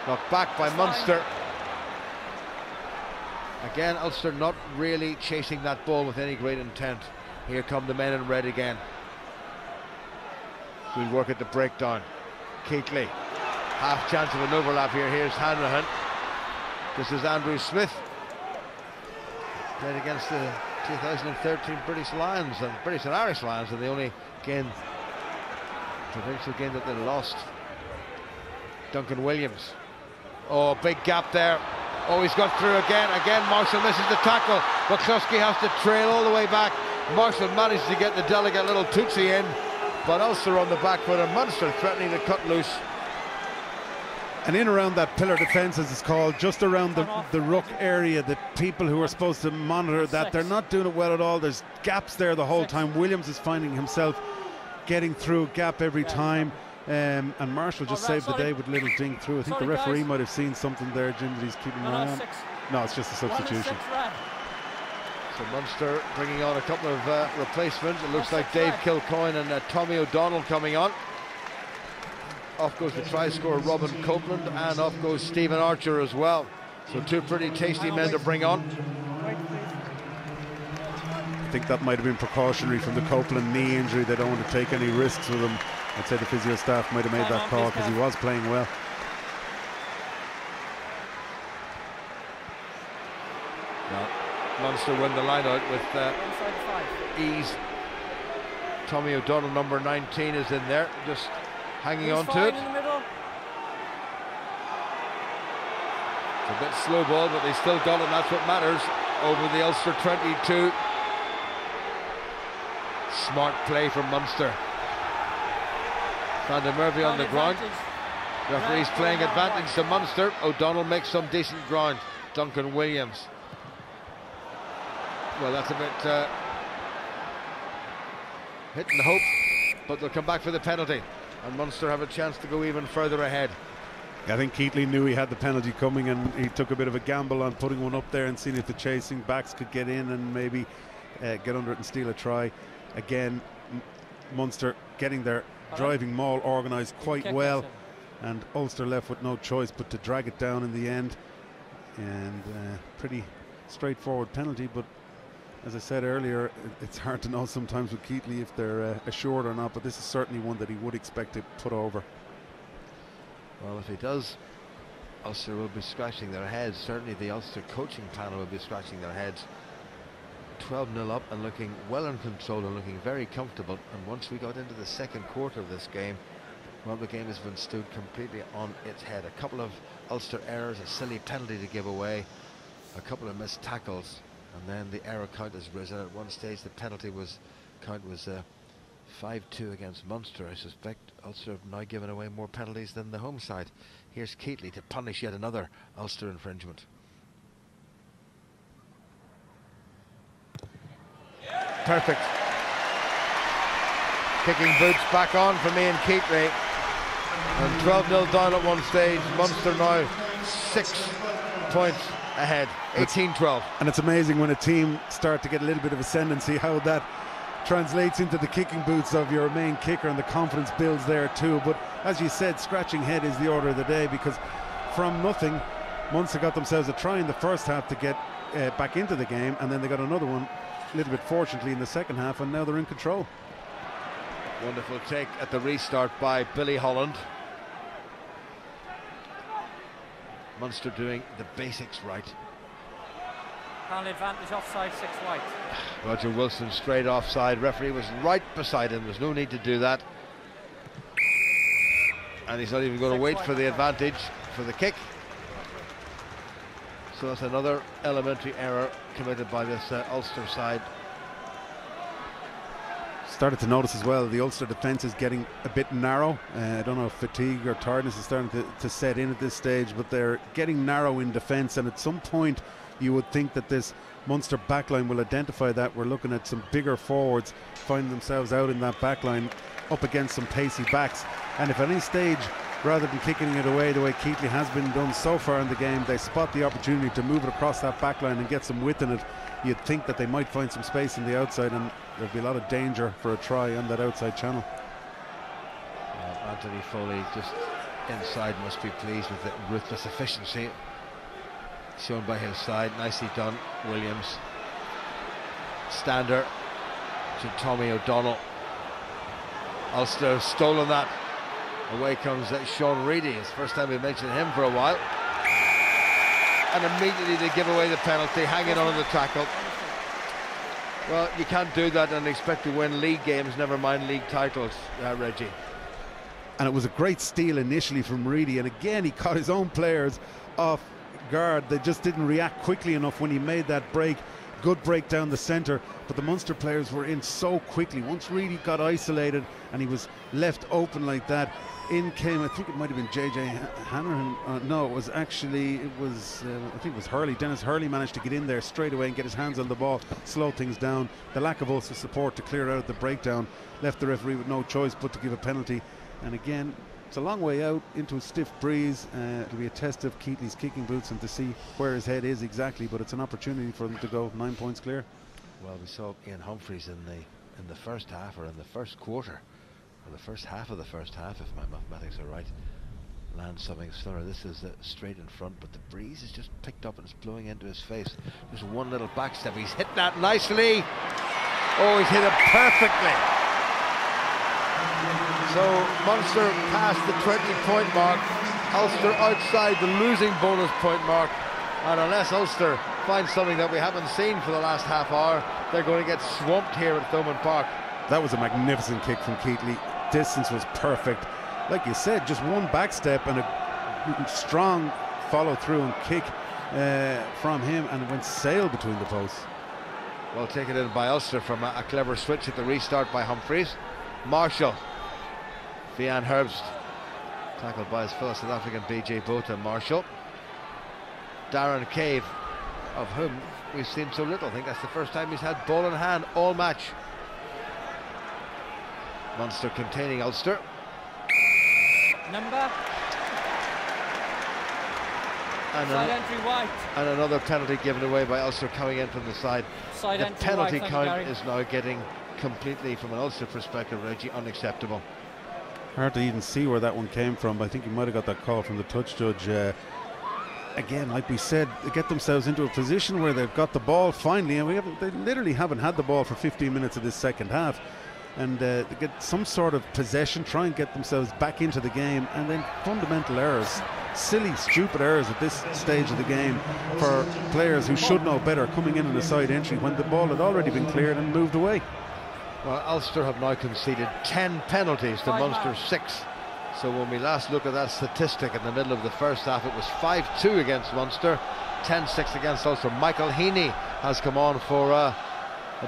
Knocked back by Munster. Again, Ulster not really chasing that ball with any great intent. Here come the men in red again. Good work at the breakdown. Keatley. Half chance of an overlap here. Here's Hanrahan. This is Andrew Smith. Played against the 2013 British Lions and British and Irish Lions, and the only game, provincial game that they lost. Duncan Williams. Oh, big gap there. Oh, he's got through again. Again, Marshall misses the tackle. McCluskey has to trail all the way back. Marshall managed to get the delicate little tootsie in, but Ulster on the back foot, and Munster threatening to cut loose. And in around that pillar defence, as it's called, just around the ruck area, the people who are supposed to monitor that, they're not doing it well at all. There's gaps there the whole time. Williams is finding himself getting through a gap every time. And Marshall just saved the day with a little ding through. I think the referee might have seen something there, Jim, that he's keeping an eye on. No, it's just a substitution. So Munster bringing on a couple of replacements. It looks like Dave Kilcoyne and Tommy O'Donnell coming on. Off goes the try scorer Robin Copeland, and off goes Stephen Archer as well. So two pretty tasty men to bring on. I think that might have been precautionary from the Copeland knee injury. They don't want to take any risks with him. I'd say the physio staff might have made that call because he was playing well. Now, Munster win the line out with ease. Tommy O'Donnell, number 19, is in there, just hanging on to it. It's a bit slow ball, but they still got it, and that's what matters. Over the Ulster 22. Smart play from Munster. Brandon Murphy on the ground. Referee's playing advantage to Munster. O'Donnell makes some decent ground. Duncan Williams. Well, that's a bit hit and hope, but they'll come back for the penalty, and Munster have a chance to go even further ahead. I think Keatley knew he had the penalty coming, and he took a bit of a gamble on putting one up there and seeing if the chasing backs could get in and maybe get under it and steal a try. Again, Munster getting their driving maul organised quite well, and Ulster left with no choice but to drag it down in the end. And pretty straightforward penalty, but as I said earlier, it's hard to know sometimes with Keatley if they're assured or not, but this is certainly one that he would expect to put over. Well, if he does, Ulster will be scratching their heads. Certainly the Ulster coaching panel will be scratching their heads. 12-0 up and looking well in control and looking very comfortable. And once we got into the second quarter of this game, well, the game has been stood completely on its head. A couple of Ulster errors, a silly penalty to give away, a couple of missed tackles, and then the error count has risen. At one stage the penalty count was 5-2 against Munster. I suspect Ulster have now given away more penalties than the home side. Here's Keatley to punish yet another Ulster infringement. Perfect. Kicking boots back on for Ian Keatley. And 12-0 down at one stage. Munster now 6 points ahead. 18-12. And it's amazing when a team start to get a little bit of ascendancy, how that translates into the kicking boots of your main kicker, and the confidence builds there too. But as you said, scratching head is the order of the day, because from nothing, Munster got themselves a try in the first half to get back into the game, and then they got another one a little bit fortunately in the second half, and now they're in control. Wonderful take at the restart by Billy Holland. Munster doing the basics right. Penalty advantage offside, 6 white. Roger Wilson straight offside. Referee was right beside him. There's no need to do that. And he's not even going to wait for the advantage for the kick. So that's another elementary error committed by this Ulster side. started to notice as well the Ulster defence is getting a bit narrow. I don't know if fatigue or tiredness is starting to set in at this stage, but they're getting narrow in defence, and at some point you would think that this Munster backline will identify that. We're looking at some bigger forwards finding themselves out in that backline up against some pacey backs, and if at any stage, rather than kicking it away the way Keighley has been done so far in the game, they spot the opportunity to move it across that backline and get some width in it, you'd think that they might find some space in the outside, and there'd be a lot of danger for a try on that outside channel. Anthony Foley just inside must be pleased with the ruthless efficiency shown by his side. Nicely done, Williams. Stander to Tommy O'Donnell. Ulster stolen that. Away comes Sean Reedy. It's the first time we've mentioned him for a while. And immediately they give away the penalty, hanging on to the tackle. Well, you can't do that and expect to win league games, never mind league titles, Reggie. And it was a great steal initially from Reedy, and again he caught his own players off guard. They just didn't react quickly enough when he made that break. Good break down the centre, but the Munster players were in so quickly. Once Reedy got isolated and he was left open like that, in came, I think it might have been JJ Hanrahan. No, it was actually, I think it was Hurley. Dennis Hurley managed to get in there straight away and get his hands on the ball, slow things down. The lack of Ulster support to clear out the breakdown left the referee with no choice but to give a penalty. And again, it's a long way out into a stiff breeze. It'll be a test of Keighley's kicking boots and to see where his head is exactly, but it's an opportunity for them to go 9 points clear. Well, we saw Ian Humphreys in the first half, or in the first quarter, or the first half of the first half, if my mathematics are right, land something similar. This is straight in front, but the breeze is just picked up and it's blowing into his face. Just one little back step. He's hit that nicely. Oh, he's hit it perfectly. So Munster past the 20-point mark, Ulster outside the losing bonus point mark, and unless Ulster finds something that we haven't seen for the last half hour, they're going to get swamped here at Thomond Park. That was a magnificent kick from Keighley. Distance was perfect. Like you said, just one back step and a strong follow through and kick from him, and it went sail between the posts. Well taken in by Ulster from a clever switch at the restart by Humphreys. Marshall, Fian Herbst, tackled by his fellow South African BJ Botha. Marshall, Darren Cave, of whom we've seen so little. I think that's the first time he's had ball in hand all match. Munster containing Ulster. Number. And side entry White. And another penalty given away by Ulster coming in from the side. Side the entry penalty White, count is now getting completely, from an Ulster perspective, Reggie, unacceptable. Hard to even see where that one came from, but I think he might have got that call from the touch judge. Again, like we said, they get themselves into a position where they've got the ball finally, and they literally haven't had the ball for 15 minutes of this second half. And they get some sort of possession, try and get themselves back into the game, and then fundamental errors, silly, stupid errors at this stage of the game for players who should know better, coming in on a side entry when the ball had already been cleared and moved away. Well, Ulster have now conceded 10 penalties to Munster's 6. So when we last look at that statistic in the middle of the first half, it was 5-2 against Munster, 10-6 against Ulster. Michael Heaney has come on for a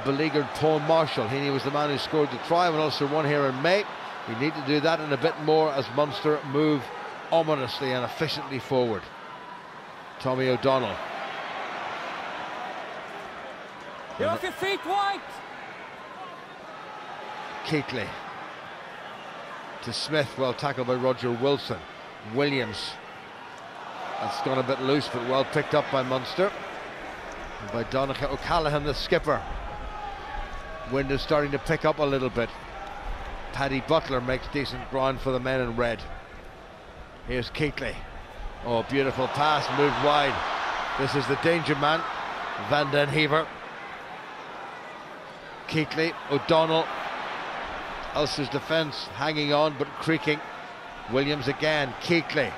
beleaguered Paul Marshall. Heaney was the man who scored the try when Ulster won here in May. We need to do that and a bit more as Munster move ominously and efficiently forward. Tommy O'Donnell. You're off your feet, White! Keighley to Smith, well tackled by Roger Wilson. Williams, that's gone a bit loose but well picked up by Munster and by Donnacha O'Callaghan, the skipper. Wind is starting to pick up a little bit. Paddy Butler makes decent ground for the men in red. Here's Keighley. Oh, beautiful pass, moved wide. This is the danger man, Van den Heever. Keighley, O'Donnell. Ulster's defence hanging on but creaking. Williams again, Keighley,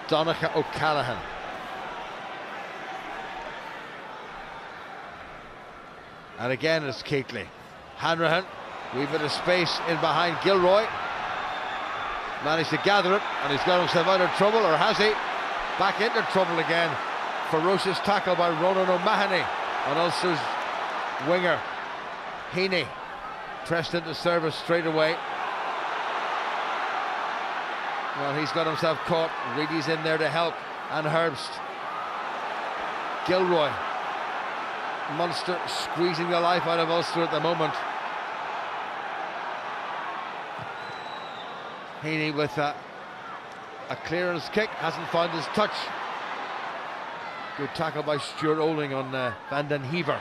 Donnacha O'Callaghan. And again it's Keighley. Hanrahan, wee bit of space in behind Gilroy. Managed to gather it, and he's got himself out of trouble, or has he? Back into trouble again. Ferocious tackle by Ronan O'Mahony on Ulster's winger. Heaney pressed into service straight away. Well, he's got himself caught. Reedy's in there to help, and Herbst. Gilroy. Munster squeezing the life out of Ulster at the moment. Heaney with a clearance kick, hasn't found his touch. Good tackle by Stuart Olding on Van den Heever.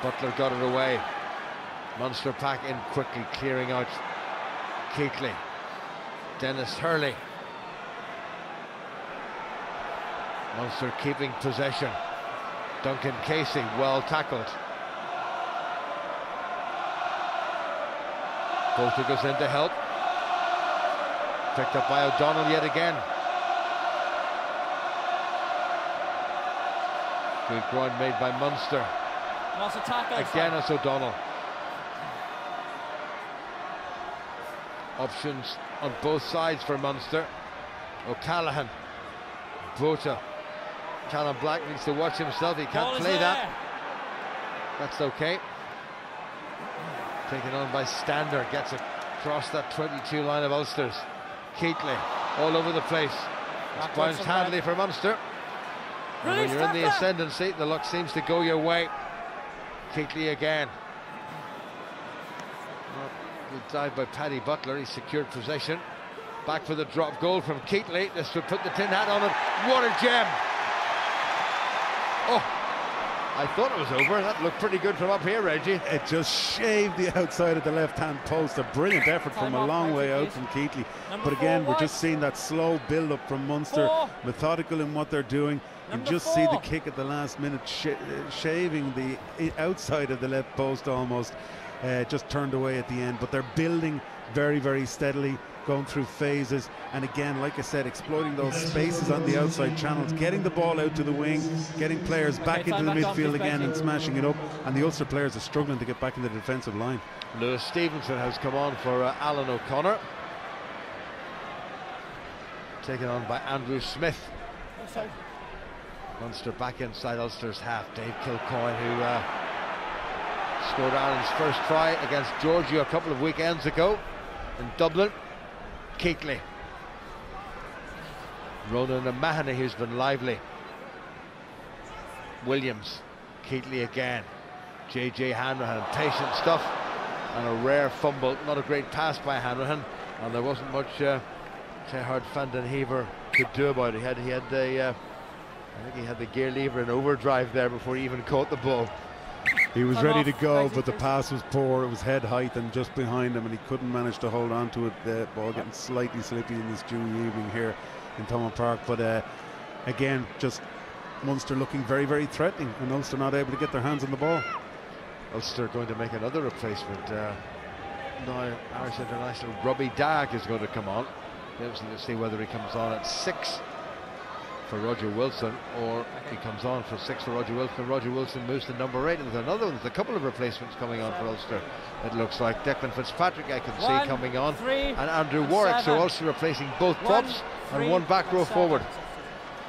Butler got it away. Munster back in quickly, clearing out Keatley. Dennis Hurley. Munster keeping possession. Duncan Casey, well tackled. Bolter goes in to help. Picked up by O'Donnell yet again. Good ground made by Munster. Again it's O'Donnell. Options on both sides for Munster. O'Callaghan. Bota. Callum Black needs to watch himself. He can't play that. That's okay. Taken on by Stander. Gets across that 22 line of Ulster's. Keatley all over the place. It's bounced handily for Munster. And when you're in the ascendancy, the luck seems to go your way. Keatley again. Good dive by Paddy Butler. He secured possession. Back for the drop goal from Keatley. This would put the tin hat on him. What a gem! Oh, I thought it was over. That looked pretty good from up here, Reggie. It just shaved the outside of the left-hand post. A brilliant effort from a long way out from Keatley. But again, we're just seeing that slow build-up from Munster, methodical in what they're doing. You just see the kick at the last minute, shaving the outside of the left post almost. Just turned away at the end. But they're building very, very steadily, going through phases, and again, like I said, exploiting those spaces on the outside channels, getting the ball out to the wing, getting players back into the midfield again and smashing it up, and the Ulster players are struggling to get back into the defensive line. Lewis Stevenson has come on for Alan O'Connor, taken on by Andrew Smith. Munster back inside Ulster's half. Dave Kilcoyne, who scored Ireland's first try against Georgia a couple of weekends ago in Dublin. Keatley. Ronan O'Mahony, who's been lively. Williams. Keatley again. JJ Hanrahan. Patient stuff. And a rare fumble. Not a great pass by Hanrahan. And there wasn't much Gerhard van den Heever could do about it. I think he had the gear lever in overdrive there before he even caught the ball. He was ready to go, but the pass was poor. It was head height and just behind him, and he couldn't manage to hold on to it. The ball getting slightly slippy in this June evening here in Thomond Park. But again, just Munster looking very, very threatening, and Ulster not able to get their hands on the ball. Ulster going to make another replacement. Now Irish international Robbie Dag is going to come on. Interesting to see whether he comes on at 6 for Roger Wilson, or he comes on for 6 for Roger Wilson. Roger Wilson moves to number 8, and there's another one. There's a couple of replacements coming on for Ulster. It looks like Declan Fitzpatrick I can see coming on, and Andrew Warwick. So Ulster replacing both props and one back row forward.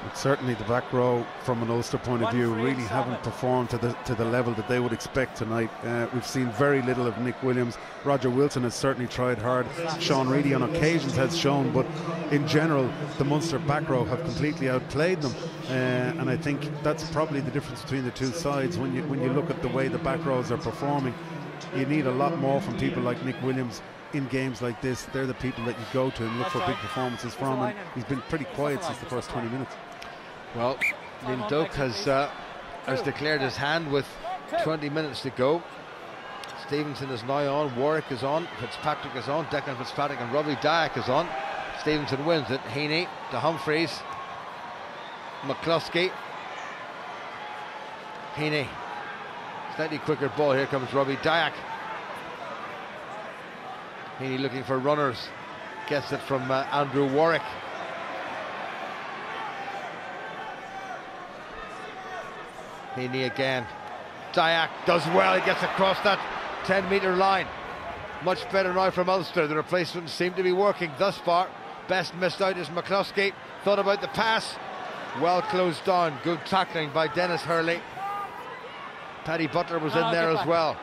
But certainly the back row, from an Ulster point of view, really haven't performed to the level that they would expect tonight. We've seen very little of Nick Williams. Roger Wilson has certainly tried hard. Sean Reedy on occasions has shown, but in general the Munster back row have completely outplayed them, and I think that's probably the difference between the two sides. When you look at the way the back rows are performing, you need a lot more from people like Nick Williams in games like this. They're the people that you go to and look for big performances from, and he's been pretty quiet since the first 20 minutes. Well, Liam Doak has declared his hand with 20 minutes to go. Stevenson is now on, Warwick is on, Fitzpatrick is on, Declan Fitzpatrick and Robbie Dyack is on. Stevenson wins it. Heaney to Humphreys. McCluskey. Heaney. Slightly quicker ball. Here comes Robbie Dyack. Heaney looking for runners. Gets it from Andrew Warwick. Heaney again. Dyack does well. He gets across that 10-metre line. Much better now from Ulster. The replacements seem to be working thus far. Best missed out is McCluskey. Thought about the pass. Well closed down. Good tackling by Dennis Hurley. Paddy Butler was in there as well.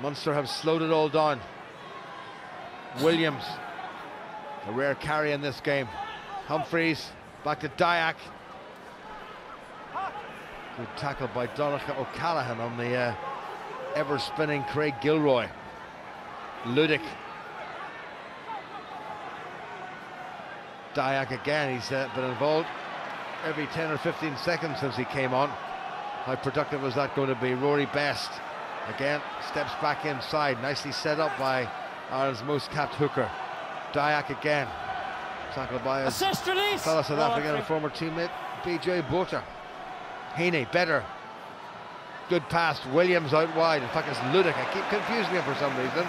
Munster have slowed it all down. Williams, a rare carry in this game. Humphreys, back to Dyack. Good tackle by Donnacha O'Callaghan on the ever-spinning Craig Gilroy. Ludick. Dyack again, he's been involved every 10 or 15 seconds since he came on. How productive was that going to be? Rory Best, again, steps back inside, nicely set up by Ireland's most capped hooker. Dyack again, tackled by his fellow South African and former teammate, BJ Botha. Heaney, better. Good pass, Williams out wide. In fact, it's Ludick. I keep confusing him for some reason.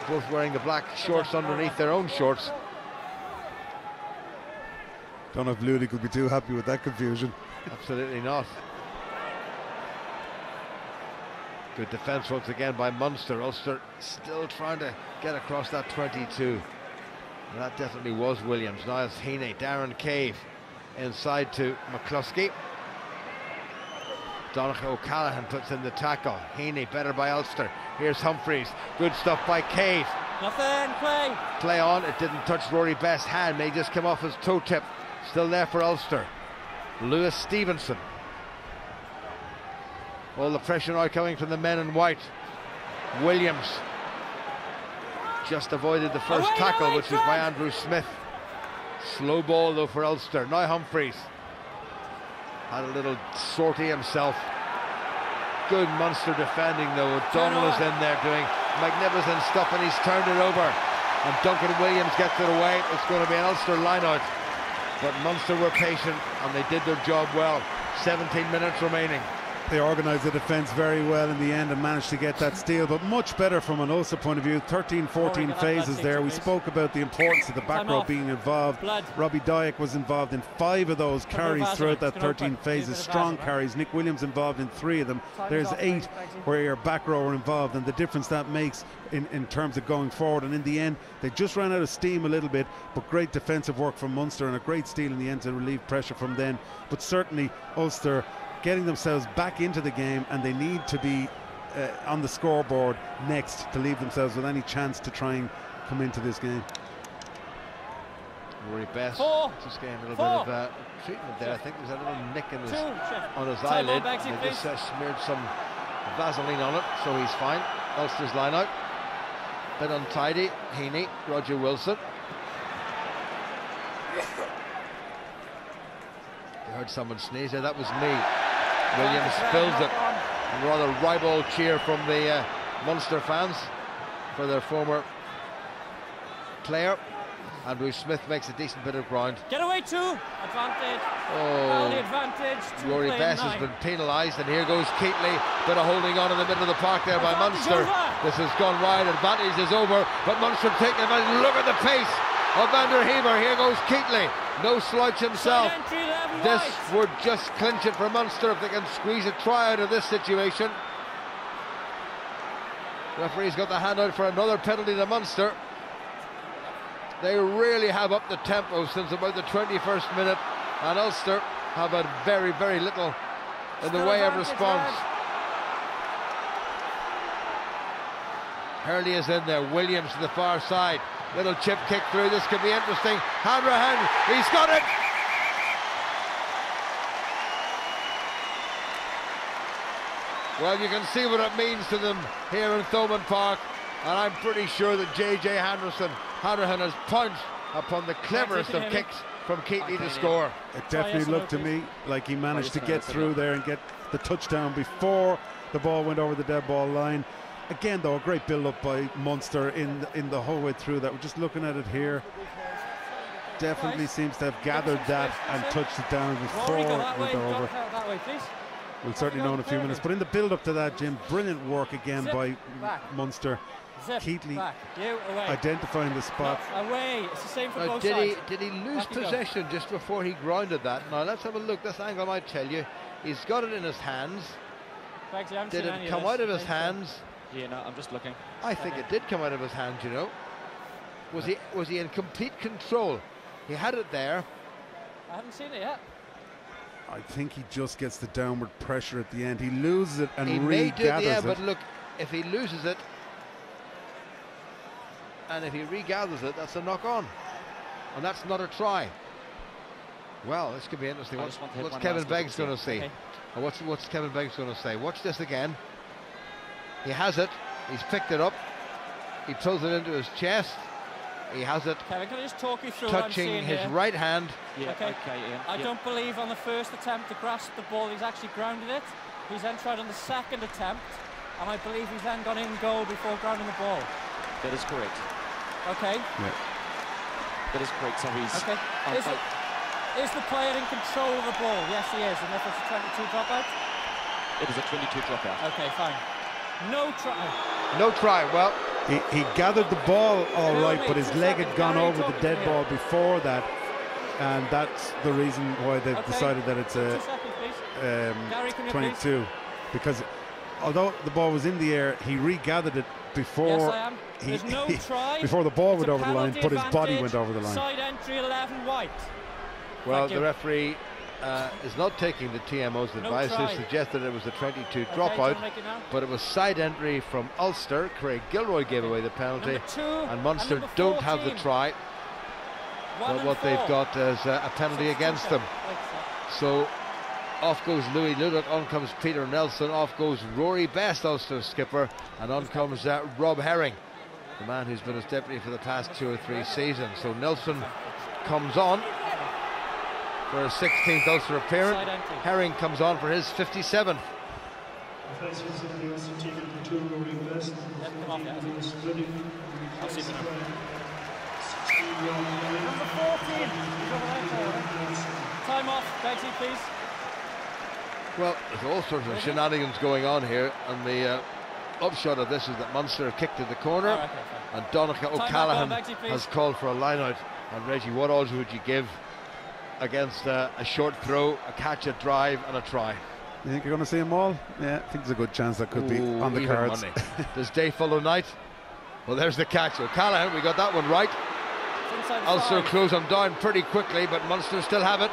Both wearing the black shorts underneath their own shorts. Don't know if Ludick would be too happy with that confusion. Absolutely not. Good defence once again by Munster. Ulster still trying to get across that 22. And that definitely was Williams. Now it's Heaney, Darren Cave inside to McCluskey. Donnacha O'Callaghan puts in the tackle. Heaney, better by Ulster. Here's Humphreys. Good stuff by Cave. Nothing, play. Play on. It didn't touch Rory Best's hand. May just come off his toe tip. Still there for Ulster. Lewis Stevenson. All the pressure now coming from the men in white. Williams just avoided the first tackle, which was by Andrew Smith. Slow ball though for Ulster. Now Humphreys had a little sortie himself. Good Munster defending though. O'Donnell is in there doing magnificent stuff, and he's turned it over. And Duncan Williams gets it away. It's going to be an Ulster line-out. But Munster were patient and they did their job well. 17 minutes remaining. They organised the defence very well in the end and managed to get that steal, but much better from an Ulster point of view. 13-14 phases there. We spoke about the importance of the back row being involved. Robbie Dyack was involved in 5 of those carries throughout that 13 phases. Strong carries. Nick Williams involved in 3 of them. There's 8 where your back row are involved, and the difference that makes in terms of going forward. And in the end, they just ran out of steam a little bit, but great defensive work from Munster and a great steal in the end to relieve pressure from them. But certainly Ulster getting themselves back into the game, and they need to be on the scoreboard next to leave themselves with any chance to try and come into this game. Rory Best just getting a little bit of treatment there. I think there's a little nick in on his eyelid. They just smeared some Vaseline on it, so he's fine. Ulster's line out. Bit untidy. Heaney, Roger Wilson. You heard someone sneeze there. That was me. Williams fills it. A rather ribald cheer from the Munster fans for their former player. Andrew Smith makes a decent bit of ground. Get away too. Advantage. Oh, advantage. Rory Best has been penalised, and here goes Keatley. Bit of holding on in the middle of the park there by Munster. This has gone wide. Advantage is over, but Munster taking advantage. Look at the pace of Van der Heever. Here goes Keatley. No slouch himself. This would just clinch it for Munster if they can squeeze a try out of this situation. Referee's got the hand out for another penalty to Munster. They really have upped the tempo since about the 21st minute, and Ulster have had very, very little in the way of response. Hurley is in there. Williams to the far side. Little chip kick through. This could be interesting. Hanrahan, he's got it! Well, you can see what it means to them here in Thomond Park, and I'm pretty sure that J.J. Hanrahan has pounced upon the cleverest of kicks from Keatley to score. It definitely looked to me like he managed to get through there and get the touchdown before the ball went over the dead ball line. Again, though, a great build-up by Munster in the whole way through that. We're just looking at it here. Definitely seems to have gathered that and touched it down before it went over. We'll certainly know in a few minutes. But in the build-up to that, Jim, brilliant work again by Munster. Keatley identifying the spot. Away. It's the same for both sides. Did he lose possession just before he grounded that? Now let's have a look. This angle might tell you. He's got it in his hands. Did it come out of his hands? Yeah, no, I'm just looking. I think it did come out of his hands, you know. Was he in complete control? He had it there. I haven't seen it yet. I think he just gets the downward pressure at the end. He loses it and he may do it, yeah, regathers but it. look, if he loses it and if he regathers it, that's a knock on, and that's not a try. Well, this could be interesting. What's Kevin Beggs going to say? Okay. And what's Kevin Beggs going to say? Watch this again. He has it. He's picked it up. He throws it into his chest. He has it. Kevin, can I just talk you through what I'm Touching seeing his here? right hand. Yeah, okay, Ian. I don't believe on the first attempt to grasp the ball he's actually grounded it. He's then tried on the second attempt, and I believe he's then gone in goal before grounding the ball. That is correct. Okay. Yeah. That is correct. So he's. Okay. Is the player in control of the ball? Yes, he is. And if it's a 22 dropout? It is a 22 dropout. Okay, fine. No try. No try. Well, he gathered the ball all right, but his leg had gone over the dead ball before that, and that's the reason why they've decided that it's a 22. Because although the ball was in the air, he regathered it before before the ball went over the line, but his body went over the line. Side entry 11 white. well, the referee is not taking the TMO's advice. They suggested it was a 22 dropout, but it was side entry from Ulster. Craig Gilroy gave away the penalty, and Munster don't have the try. But what they've got is a penalty against them. So off goes Louis Ludock, on comes Peter Nelson, off goes Rory Best, Ulster skipper, and on comes Rob Herring, the man who's been his deputy for the past 2 or 3 seasons. So Nelson comes on for his 16th Ulster appearance. Herring comes on for his 57th. Number 14. Time off, Begsy, please. Well, there's all sorts of shenanigans going on here, and the upshot of this is that Munster have kicked to the corner, and Donnacha O'Callaghan has called for a line-out. And Reggie, what odds would you give against a short throw, a catch, a drive, and a try? You think you're going to see them all? Yeah, I think there's a good chance that could be on the cards. Does day follow night? Well, there's the catch. O'Callaghan, we got that one right. Ulster close them down pretty quickly, but Munster still have it.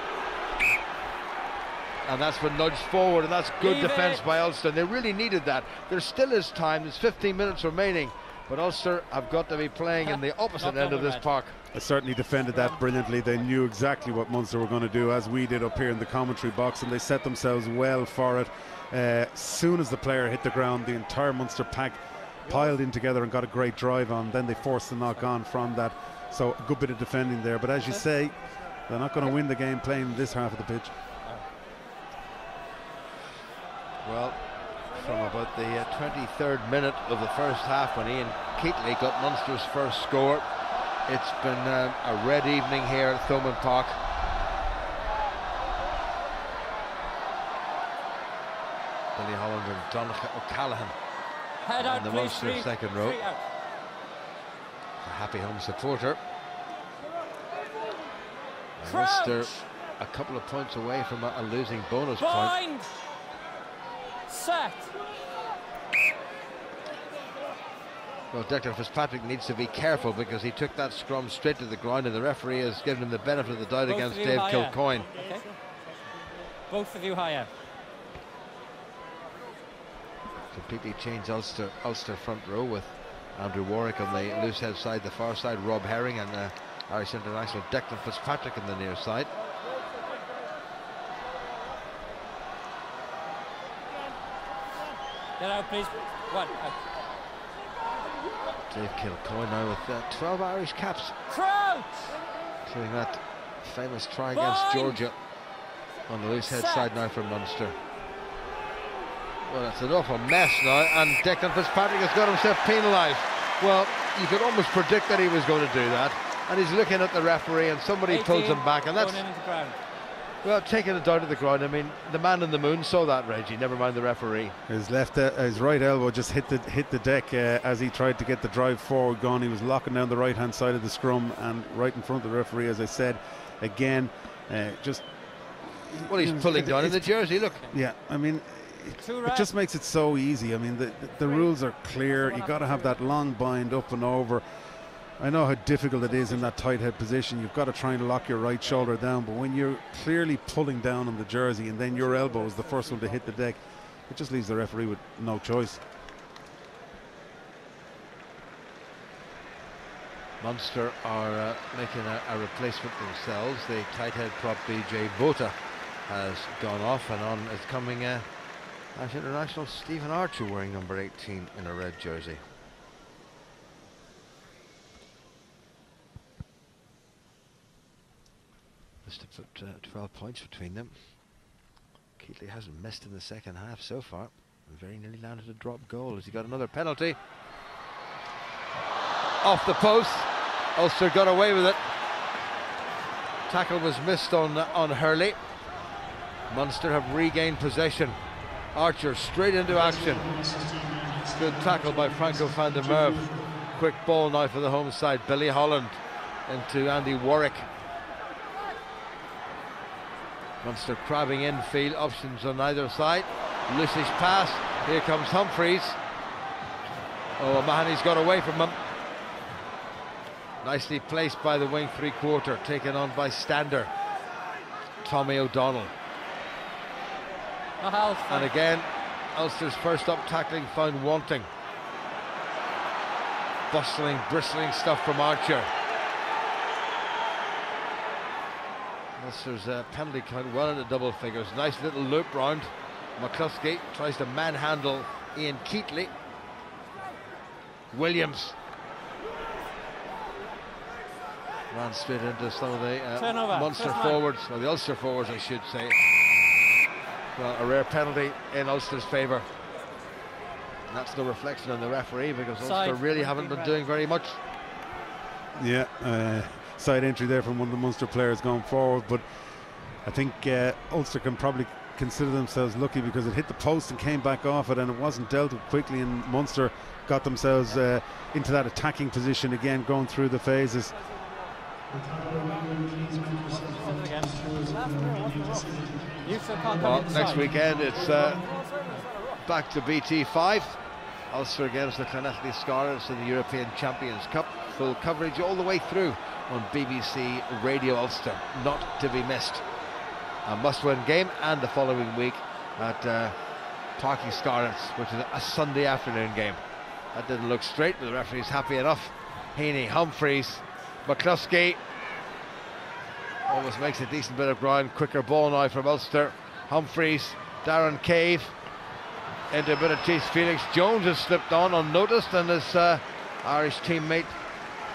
And that's been nudged forward, and that's good defence by Ulster. They really needed that. There still is time. There's 15 minutes remaining, but Ulster have got to be playing in the opposite end of this park. They certainly defended that brilliantly. They knew exactly what Munster were going to do, as we did up here in the commentary box, and they set themselves well for it. As soon as the player hit the ground, the entire Munster pack piled in together and got a great drive on. Then they forced the knock on from that. So a good bit of defending there. But as you say, they're not going to win the game playing this half of the pitch. Well, from about the 23rd minute of the first half, when Ian Keatley got Munster's first score, it's been a red evening here at Thomond Park. Billy Holland and Donnacha O'Callaghan in the Munster second row. A happy home supporter. Munster a couple of points away from a losing bonus point. Set. Well, Declan Fitzpatrick needs to be careful, because he took that scrum straight to the ground, and the referee has given him the benefit of the doubt against Dave Kilcoyne. Okay. Both of you higher. Completely changed Ulster front row with Andrew Warwick on the loose head side, the far side, Rob Herring, and Irish international Declan Fitzpatrick on the near side. Get out, please. One. Dave Kilcoyne now with 12 Irish caps. Crouch! Including that famous try against Georgia on the loose head side now from Munster. Well, it's an awful mess now, and Declan Fitzpatrick has got himself penalised. Well, you could almost predict that he was going to do that, and he's looking at the referee, and somebody pulls him back, and that's... Well, taking it down to the ground. I mean, the man in the moon saw that, Reggie, never mind the referee. His his right elbow just hit the deck as he tried to get the drive forward going. He was locking down the right hand side of the scrum and right in front of the referee, as I said. Again, just... Well, he's pulling down in the jersey, look. Yeah, I mean, it just makes it so easy. I mean, the rules are clear. You got to have that long bind up and over. I know how difficult it is in that tight head position. You've got to try and lock your right shoulder down, but when you're clearly pulling down on the jersey and then your elbow is the first one to hit the deck, it just leaves the referee with no choice. Munster are making a replacement themselves. The tight head prop BJ Bota has gone off, and on is coming Irish international Stephen Archer wearing number 18 in a red jersey. Just to put 12 points between them. Keatley hasn't missed in the second half so far. Very nearly landed a drop goal as he got another penalty. Off the post. Ulster got away with it. Tackle was missed on Hurley. Munster have regained possession. Archer straight into action. Good tackle by Franco van der Merwe. Quick ball now for the home side. Billy Holland into Andy Warwick. Munster crabbing infield, options on either side. Loosish pass. Here comes Humphreys. Oh, Mahoney's got away from him. Nicely placed by the wing three-quarter, taken on by Stander. Tommy O'Donnell. And again, Ulster's first up tackling found wanting. Bustling, bristling stuff from Archer. Ulster's penalty count well into double figures. Nice little loop round. McCluskey tries to manhandle Ian Keatley. Williams ran straight into some of the Munster forwards, or the Ulster forwards I should say. Well, a rare penalty in Ulster's favour. And that's no reflection on the referee, because Ulster really haven't been doing very much. Yeah, side entry there from one of the Munster players going forward, but I think Ulster can probably consider themselves lucky because it hit the post and came back off it, and it wasn't dealt with quickly, and Munster got themselves into that attacking position again, going through the phases. Well, next weekend it's back to BT5. Ulster against the Clonethley Scarlets in the European Champions Cup. Full coverage all the way through on BBC Radio Ulster, not to be missed. A must-win game, and the following week at Parky Scarlets, which is a Sunday afternoon game. That didn't look straight, but the referee's happy enough. Heaney, Humphreys, McCluskey almost makes a decent bit of ground. Quicker ball now from Ulster. Humphreys, Darren Cave into a bit of chase. Felix Jones has slipped on unnoticed, and his Irish teammate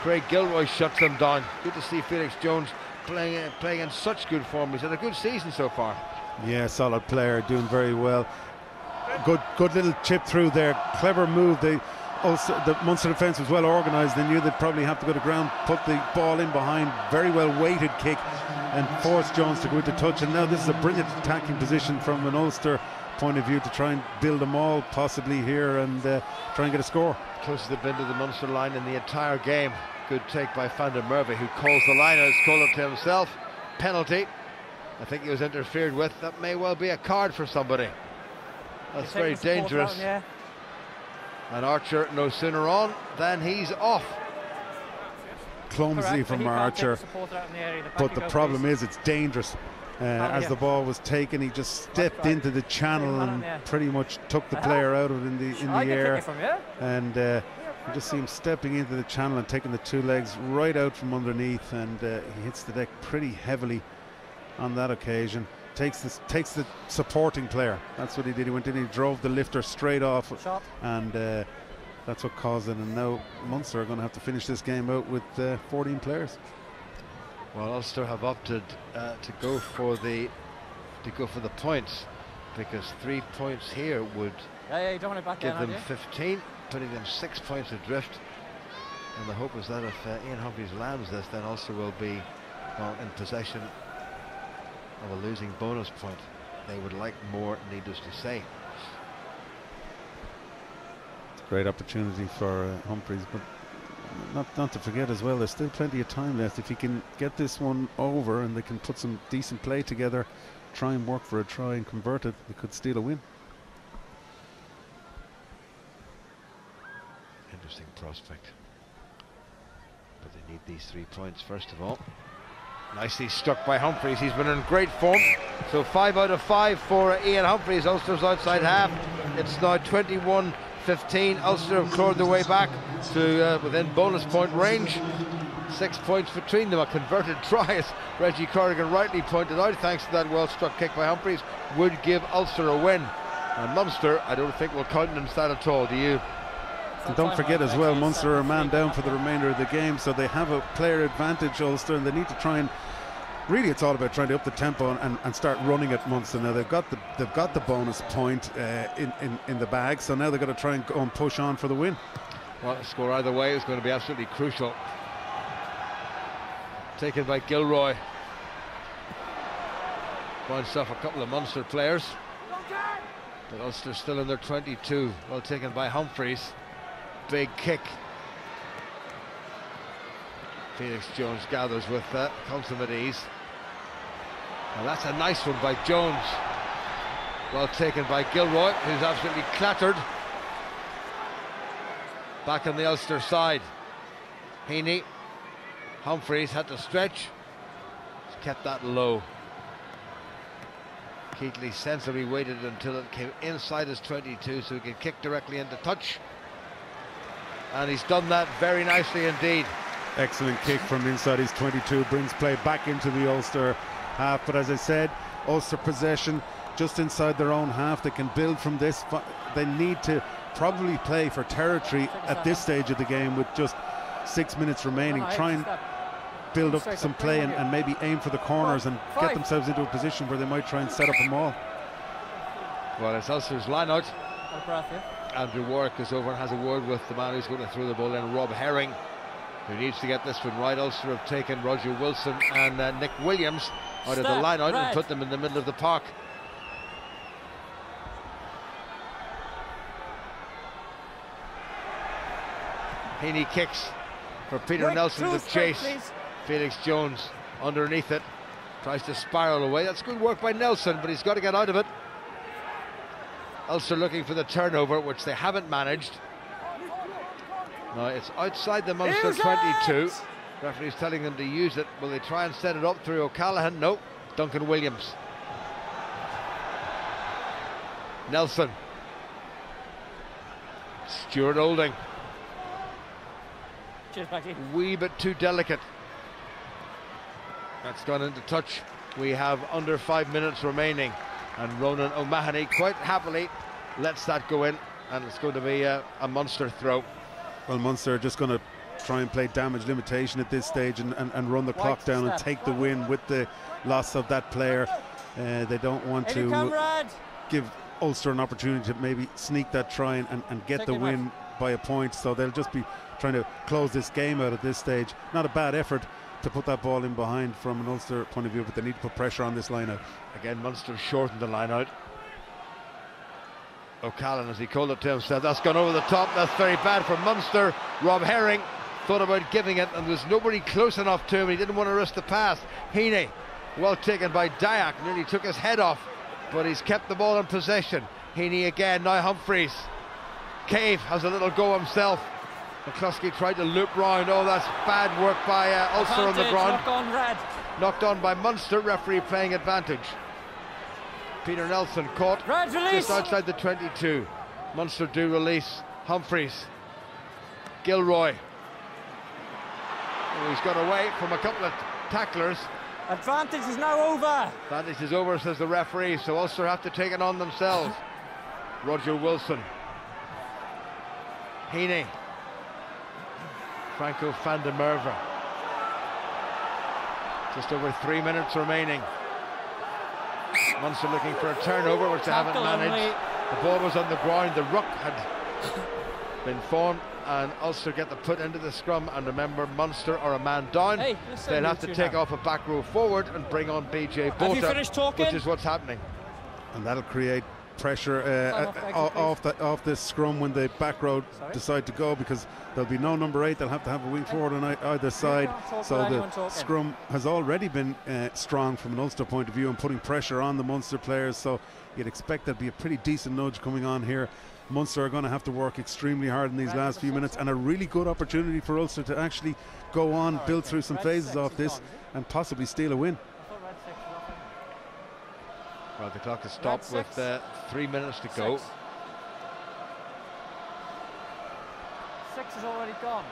Craig Gilroy shuts them down. Good to see Felix Jones playing in such good form. He's had a good season so far. Yeah, solid player, doing very well. Good little chip through there. Clever move. The Munster defence was well organised. They knew they'd probably have to go to ground, put the ball in behind. Very well weighted kick and forced Jones to go into touch. And now this is a brilliant attacking position from an Ulster point of view to try and build them all possibly here and try and get a score. Closest they've been to the Munster line in the entire game. Good take by Van der Merwe, who calls the line and has called it to himself. Penalty. I think he was interfered with. That may well be a card for somebody. That's very dangerous. And Archer no sooner on than he's off. Clumsy from Archer, but the problem is it's dangerous. As the ball was taken, he just stepped into the channel and pretty much took the player out of it in the air. And you just see him stepping into the channel and taking the two legs right out from underneath, and he hits the deck pretty heavily on that occasion. Takes the supporting player. That's what he did. He went in, he drove the lifter straight off, and that's what caused it. And now Munster are going to have to finish this game out with 14 players. Well, Ulster have opted to go for the points, because 3 points here would give them 15, putting them 6 points adrift. And the hope is that if Ian Humphreys lands this, then Ulster will be in possession of a losing bonus point. They would like more, needless to say. Great opportunity for Humphreys, but not to forget as well, there's still plenty of time left. If he can get this one over and they can put some decent play together, try and work for a try and convert it, they could steal a win. Interesting prospect. But they need these 3 points first of all. Nicely struck by Humphreys. He's been in great form. So 5 out of 5 for Ian Humphreys. Ulster's outside half. It's now 21-15. Ulster have clawed their way back to within bonus point range. 6 points between them. A converted try, as Reggie Corrigan rightly pointed out, thanks to that well-struck kick by Humphreys, would give Ulster a win. And Munster, I don't think will countenance that at all. Do you? And don't forget as well, Munster are a man down for the remainder of the game, so they have a player advantage, Ulster, and they need to try and really, it's all about trying to up the tempo and start running at Munster. Now they've got the bonus point in the bag, so now they've got to try and go and push on for the win. Well, the score either way is going to be absolutely crucial. Taken by Gilroy. Points off a couple of Munster players, but Ulster still in their 22. Well taken by Humphreys. Big kick. Felix Jones gathers with consummate ease. Well, that's a nice one by Jones. Well taken by Gilroy, who's absolutely clattered. Back on the Ulster side. Heaney. Humphreys had to stretch. He's kept that low. Keatley sensibly waited until it came inside his 22 so he could kick directly into touch. And he's done that very nicely indeed. Excellent kick from inside his 22, brings play back into the Ulster half. But as I said, Ulster possession just inside their own half. They can build from this. They need to probably play for territory at this stage of the game with just 6 minutes remaining. Try and build up some play and maybe aim for the corners and get themselves into a position where they might try and set up a maul. Well, it's Ulster's line out. Andrew Warwick goes over and has a word with the man who's going to throw the ball in, Rob Herring, who needs to get this one right. Ulster have taken Roger Wilson and Nick Williams out of the line out and put them in the middle of the park. Heaney kicks for Peter Nelson to chase. Felix Jones underneath it, tries to spiral away. That's good work by Nelson, but he's got to get out of it. Ulster looking for the turnover, which they haven't managed. Now it's outside the Munster 22. Referee's telling them to use it. Will they try and set it up through O'Callaghan? No. Duncan Williams. Nelson. Stuart Olding. Wee bit too delicate. That's gone into touch. We have under 5 minutes remaining, and Ronan O'Mahony quite happily lets that go in, and it's going to be a Munster throw. Well, Munster are just going to try and play damage limitation at this stage and run the clock down and take the win with the loss of that player. They don't want to give Ulster an opportunity to maybe sneak that try and get the win by a point, so they'll just be trying to close this game out at this stage. Not a bad effort to put that ball in behind from an Ulster point of view, but they need to put pressure on this line out. Again, Munster shortened the line out. O'Callaghan, as he called it to himself, that's gone over the top. That's very bad for Munster. Rob Herring thought about giving it, and there was nobody close enough to him. He didn't want to risk the pass. Heaney, well taken by Dyack, nearly took his head off, but he's kept the ball in possession. Heaney again, now Humphreys. Cave has a little go himself. McCluskey tried to loop round. Oh, that's bad work by Ulster on the ground. Knocked on by Munster. Referee playing advantage. Peter Nelson caught just outside the 22. Munster do release. Humphreys. Gilroy. Oh, he's got away from a couple of tacklers. Advantage is now over. Advantage is over, says the referee, so Ulster have to take it on themselves. Roger Wilson. Heaney. Franco van der Merwe. Just over 3 minutes remaining. Munster looking for a turnover, which they haven't managed. The ball was on the ground. The ruck had been formed, and Ulster get the put into the scrum. And remember, Munster are a man down. They'll have to take off a back row forward and bring on BJ Bota, which is what's happening. And that'll create pressure off this scrum when the back row decide to go, because there'll be no number 8. They'll have to have a wing forward on either side. So the scrum has already been strong from an Ulster point of view and putting pressure on the Munster players. So you'd expect there'd be a pretty decent nudge coming on here. Munster are going to have to work extremely hard in these last few minutes, and a really good opportunity for Ulster to actually go on, build through some phases off this and possibly steal a win. Well, the clock has stopped with 3 minutes to go. 6 is already gone.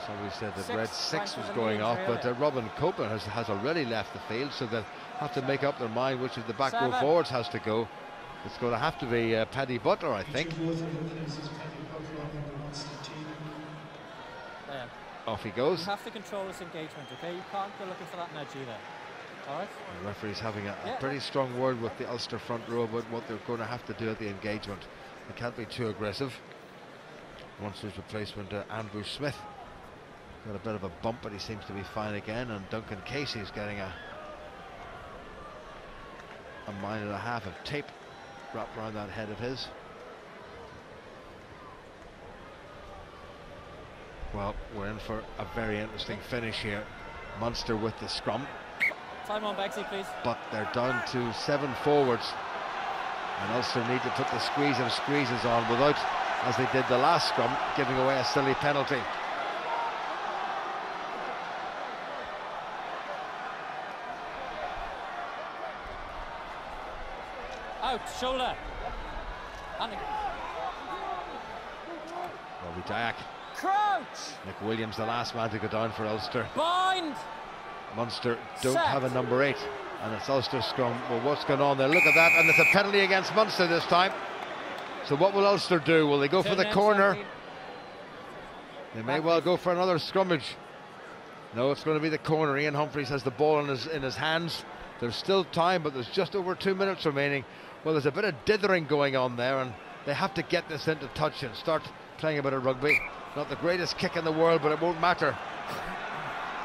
Somebody said that red 6 was going off, but Robin Copeland has already left the field, so they'll have to make up their mind which of the back row forwards has to go. It's going to have to be Paddy Butler, I think. Off he goes. You have to control this engagement, okay? You can't go looking for that nudge either. All right? The referee's having a pretty strong word with the Ulster front row about what they're going to have to do at the engagement. They can't be too aggressive. Munster's replacement, Andrew Smith, got a bit of a bump, but he seems to be fine again. And Duncan Casey's getting a mile and a half of tape wrapped around that head of his. Well, we're in for a very interesting finish here. Munster with the scrum. Time on, Bexley, please. But they're down to 7 forwards. And Ulster need to put the squeeze of squeezes on without, as they did the last scrum, giving away a silly penalty. Out, shoulder. Robbie Dyack. Crouch. Nick Williams, the last man to go down for Ulster. Bind. Munster don't have a number 8, and it's Ulster scrum. Well, what's going on there? Look at that, and it's a penalty against Munster this time. So what will Ulster do? Will they go for the corner? They may well go for another scrummage. No, it's going to be the corner. Ian Humphreys has the ball in his hands. There's still time, but there's just over 2 minutes remaining. Well, there's a bit of dithering going on there, and they have to get this into touch and start playing a bit of rugby. Not the greatest kick in the world, but it won't matter.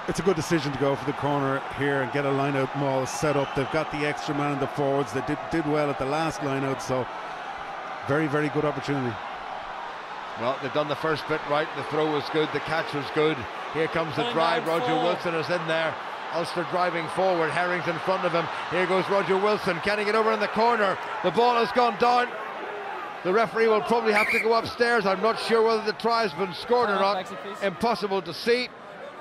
It's a good decision to go for the corner here and get a line-out maul set up. They've got the extra man in the forwards. They did well at the last line-out, so very, very good opportunity. Well, they've done the first bit right. The throw was good, the catch was good. Here comes the drive. Roger Wilson is in there. Ulster driving forward. Herring's in front of him. Here goes Roger Wilson. Can he get over in the corner? The ball has gone down. The referee will probably have to go upstairs. I'm not sure whether the try has been scored or not. Impossible to see.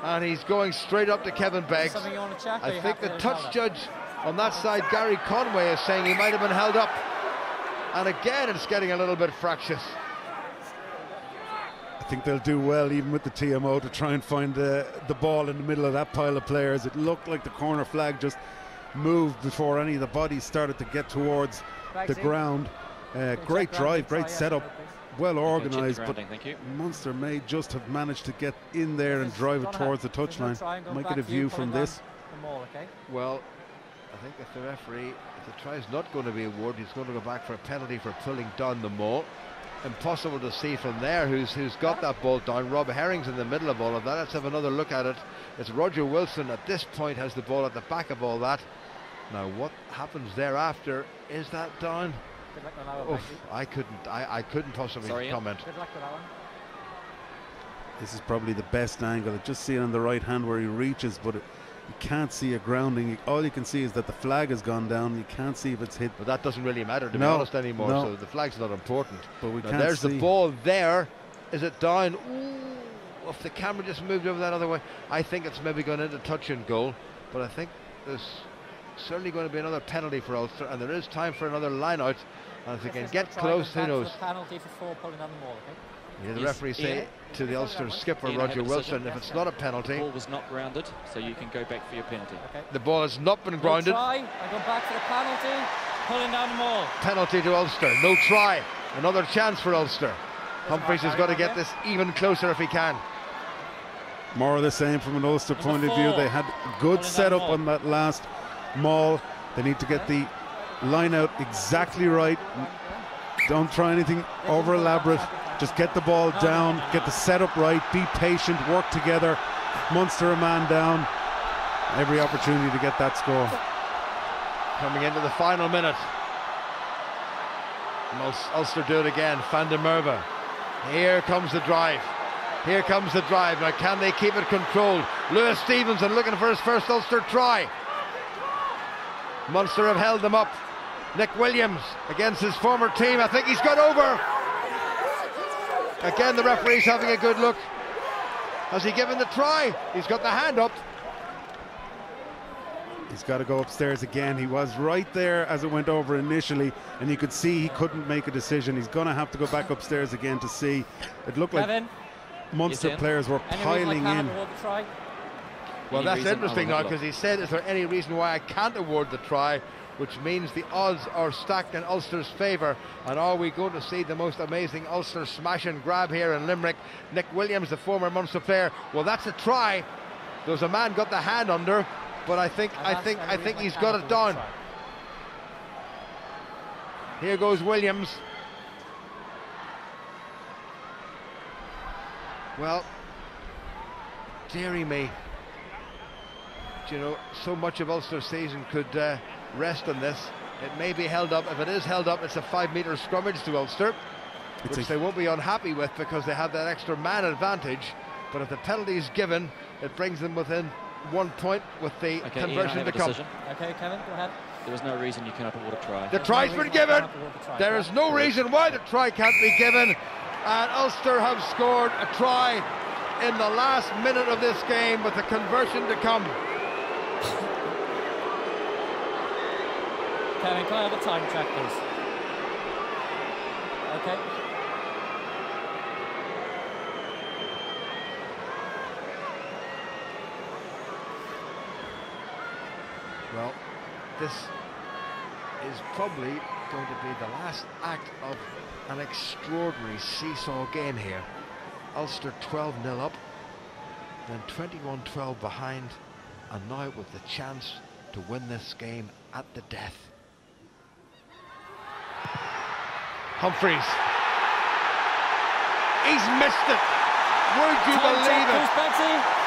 And he's going straight up to Kevin Beggs. I think the touch judge on that side, Gary Conway, is saying he might have been held up. And again, it's getting a little bit fractious. I think they'll do well, even with the TMO, to try and find the ball in the middle of that pile of players. It looked like the corner flag just moved before any of the bodies started to get towards the ground. Great drive, great setup, well organised, but Munster may just have managed to get in there and drive it towards the touchline. Might get a view from this. Well, I think if the referee, if the try is not going to be awarded, he's going to go back for a penalty for pulling down the maul. Impossible to see from there who's got that ball down. Rob Herring's in the middle of all of that. Let's have another look at it. It's Roger Wilson at this point has the ball at the back of all that. Now what happens thereafter? Is that down? I couldn't possibly comment. This is probably the best angle. Just see it on the right hand where he reaches, but you can't see a grounding. All you can see is that the flag has gone down. You can't see if it's hit. But that doesn't really matter, to be honest, anymore. No. So the flag's not important. But we now can't there's see. the ball there. Is it down? Ooh, if the camera just moved over that other way, I think it's maybe going into touch and goal. But I think there's certainly going to be another penalty for Ulster, and there is time for another line out. And if they can get close, who knows? Penalty for 4 pulling down the maul, okay? Yeah, the referee say to the Ulster skipper Roger Wilson, if it's not a penalty. The ball was not grounded, so you can go back for your penalty. Okay. The ball has not been grounded. No try. I go back for the penalty, pulling down the maul. Penalty to Ulster, no try. Another chance for Ulster. Humphreys has got to get this even closer if he can. More of the same from an Ulster point of view. They had good setup on that last maul. They need to get the line out exactly right. Don't try anything over elaborate. Just get the ball down, get the setup right, be patient, work together. Munster a man down. Every opportunity to get that score. Coming into the final minute. Ulster do it again. Van der Merwe. Here comes the drive. Here comes the drive. Now can they keep it controlled? Lewis Stevenson looking for his first Ulster try. Munster have held them up. Nick Williams against his former team. I think he's got over. Again, the referee's having a good look. Has he given the try? He's got the hand up. He's got to go upstairs again. He was right there as it went over initially, and you could see he couldn't make a decision. He's going to have to go back upstairs again to see. It looked like Munster players were piling in. Well, that's interesting now, because he said, is there any reason why I can't award the try? Which means the odds are stacked in Ulster's favour. And are we going to see the most amazing Ulster smash and grab here in Limerick? Nick Williams, the former Munster player. Well, that's a try. There's a man got the hand under, but I think he's got it down. Here goes Williams. Well, dearie me. You know, so much of Ulster's season could rest on this. It may be held up. If it is held up, it's a 5-metre scrummage to Ulster, which they won't be unhappy with because they have that extra man advantage. But if the penalty is given, it brings them within 1 point with the conversion to come. Okay, Kevin, go ahead. There is no reason you cannot award a try. The try's been given. There is no reason why the try can't be given. And Ulster have scored a try in the last minute of this game with the conversion to come. Kevin, can I have a time check, please? Okay. Well, this is probably going to be the last act of an extraordinary seesaw game here. Ulster 12-0 up, then 21-12 behind, and now with the chance to win this game at the death. Humphreys. He's missed it. Would you believe it?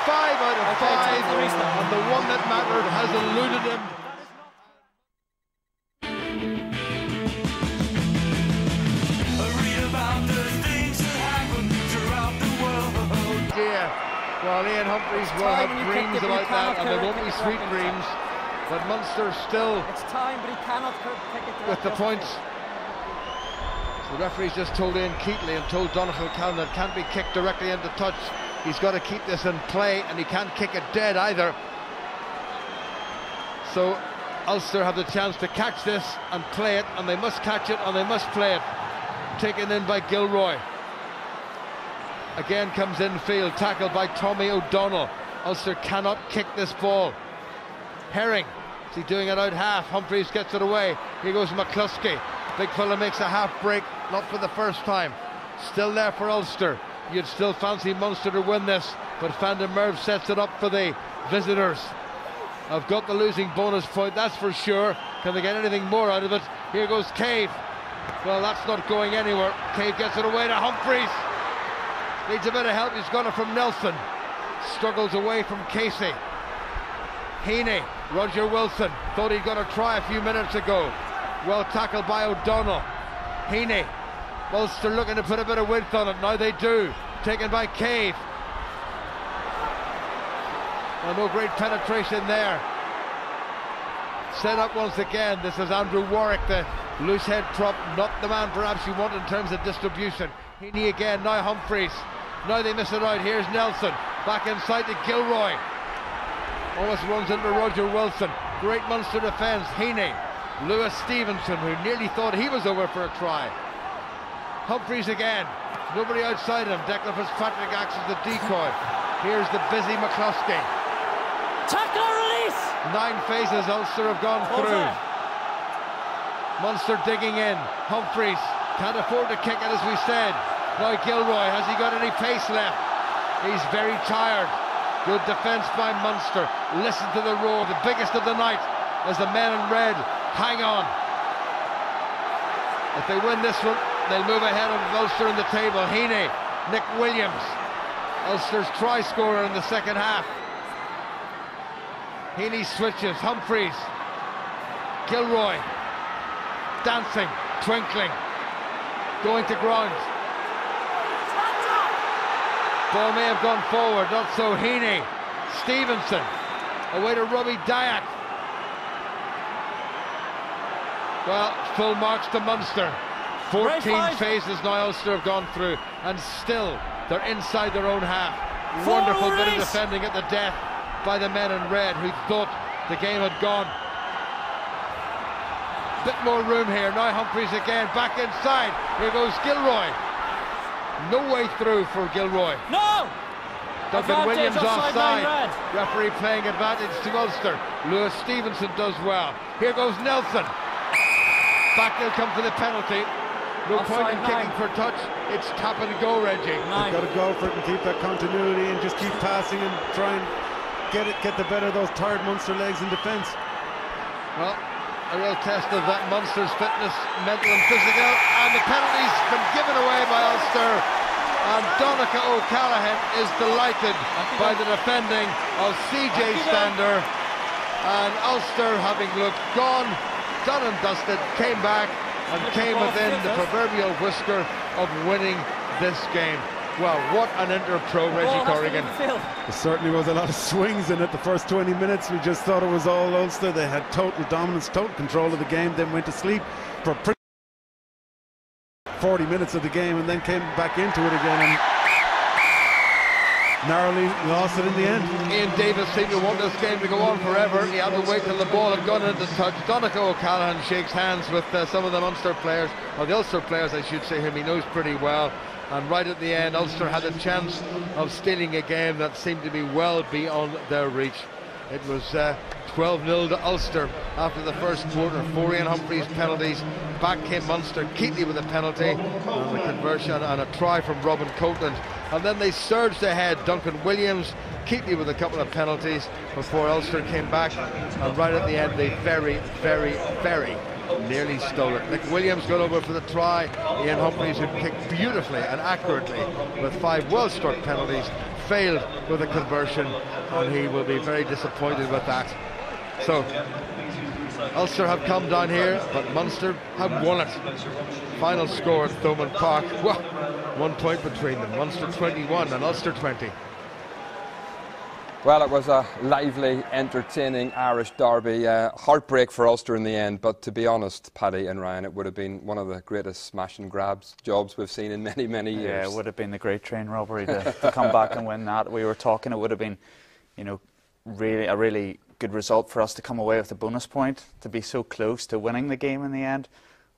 5 out of 5, and the one that mattered has eluded him. Dear. Well, Ian Humphreys will have dreams about that, and they won't be sweet dreams. But Munster still it's time, but he cannot kick it with the points. The referee's just told Ian Keatley and told Donegal Callan that it can't be kicked directly into touch. He's got to keep this in play, and he can't kick it dead either. So Ulster have the chance to catch this and play it, and they must catch it and they must play it. Taken in by Gilroy. Again comes infield, tackled by Tommy O'Donnell. Ulster cannot kick this ball. Herring, is he doing it out half? Humphreys gets it away. Here goes McCluskey. Big fella makes a half break, not for the first time. Still there for Ulster. You'd still fancy Munster to win this, but Van der Merwe sets it up for the visitors. I've got the losing bonus point, that's for sure. Can they get anything more out of it? Here goes Cave. Well, that's not going anywhere. Cave gets it away to Humphreys. Needs a bit of help, he's got it from Nelson. Struggles away from Casey. Heaney, Roger Wilson, thought he'd got a try a few minutes ago. Well tackled by O'Donnell. Heaney, Ulster looking to put a bit of width on it, now they do. Taken by Cave. Well, no great penetration there. Set up once again, this is Andrew Warwick, the loose head prop, not the man perhaps you want in terms of distribution. Heaney again, now Humphreys. Now they miss it out, here's Nelson. Back inside to Gilroy. Almost runs into Roger Wilson. Great Munster defence. Heaney. Lewis Stevenson, who nearly thought he was over for a try. Humphreys again. Nobody outside him. Declan Fitzpatrick acts as the decoy. Here's the busy McCluskey. Tackle release! 9 phases Ulster have gone through. Munster digging in. Humphreys can't afford to kick it, as we said. Now Gilroy, has he got any pace left? He's very tired. Good defence by Munster. Listen to the roar, the biggest of the night, as the men in red hang on. If they win this one, they'll move ahead of Ulster in the table. Heaney, Nick Williams, Ulster's try scorer in the second half. Heaney switches, Humphreys, Gilroy, dancing, twinkling. going to ground. Ball may have gone forward, not so Heaney. Stevenson, away to Robbie Dyack. Well, full marks to Munster. 14 phases now Ulster have gone through, and still they're inside their own half. Wonderful bit of defending at the death by the men in red, who thought the game had gone. Bit more room here. Now Humphreys again, back inside. Here goes Gilroy. No way through for Gilroy. No! Duncan Williams offside. Referee playing advantage to Ulster. Lewis Stevenson does well. Here goes Nelson. Back they'll come for the penalty. No point in kicking for touch. It's tap and go, Reggie. You've got to go for it and keep that continuity and just keep passing and try and get the better of those tired Munster legs in defence. Well, a real test of that Munster's fitness, mental and physical, and the penalty's been given away by Ulster, and Donncha O'Callaghan is delighted by the defending of CJ Stander, and Ulster, having looked gone, done and dusted, came back and came within the proverbial whisker of winning this game. Well, what an inter-pro, Reggie Corrigan. There certainly was a lot of swings in it. The first 20 minutes, we just thought it was all Ulster. They had total dominance, total control of the game, then went to sleep for 40 minutes of the game and then came back into it again and narrowly lost it in the end. Ian Davis seemed to want this game to go on forever. He had to wait till the ball had gone into touch. Donncha O'Callaghan shakes hands with some of the Munster players, or the Ulster players I should say, whom he knows pretty well. And right at the end, Ulster had a chance of stealing a game that seemed to be well beyond their reach. It was 12-0 to Ulster after the first quarter. 4 Ian Humphreys penalties. Back came Munster. Keatley with a penalty and a conversion and a try from Robin Copeland. And then they surged ahead. Duncan Williams, Keatley with a couple of penalties before Ulster came back. And right at the end, they very, very, very nearly stole it. Nick Williams got over for the try. Ian Humphreys, who kicked beautifully and accurately with 5 well-struck penalties, failed with a conversion, and he will be very disappointed with that. So Ulster have come down here, but Munster have won it. Final score at Thomond Park, well, 1 point between them. Munster 21 and Ulster 20. Well, it was a lively, entertaining Irish derby. Heartbreak for Ulster in the end, but to be honest, Paddy and Ryan, it would have been one of the greatest smash and grabs jobs we've seen in many, many years. Yeah, it would have been the great train robbery to come back and win that. We were talking, it would have been, you know, a really good result for us to come away with a bonus point, to be so close to winning the game in the end.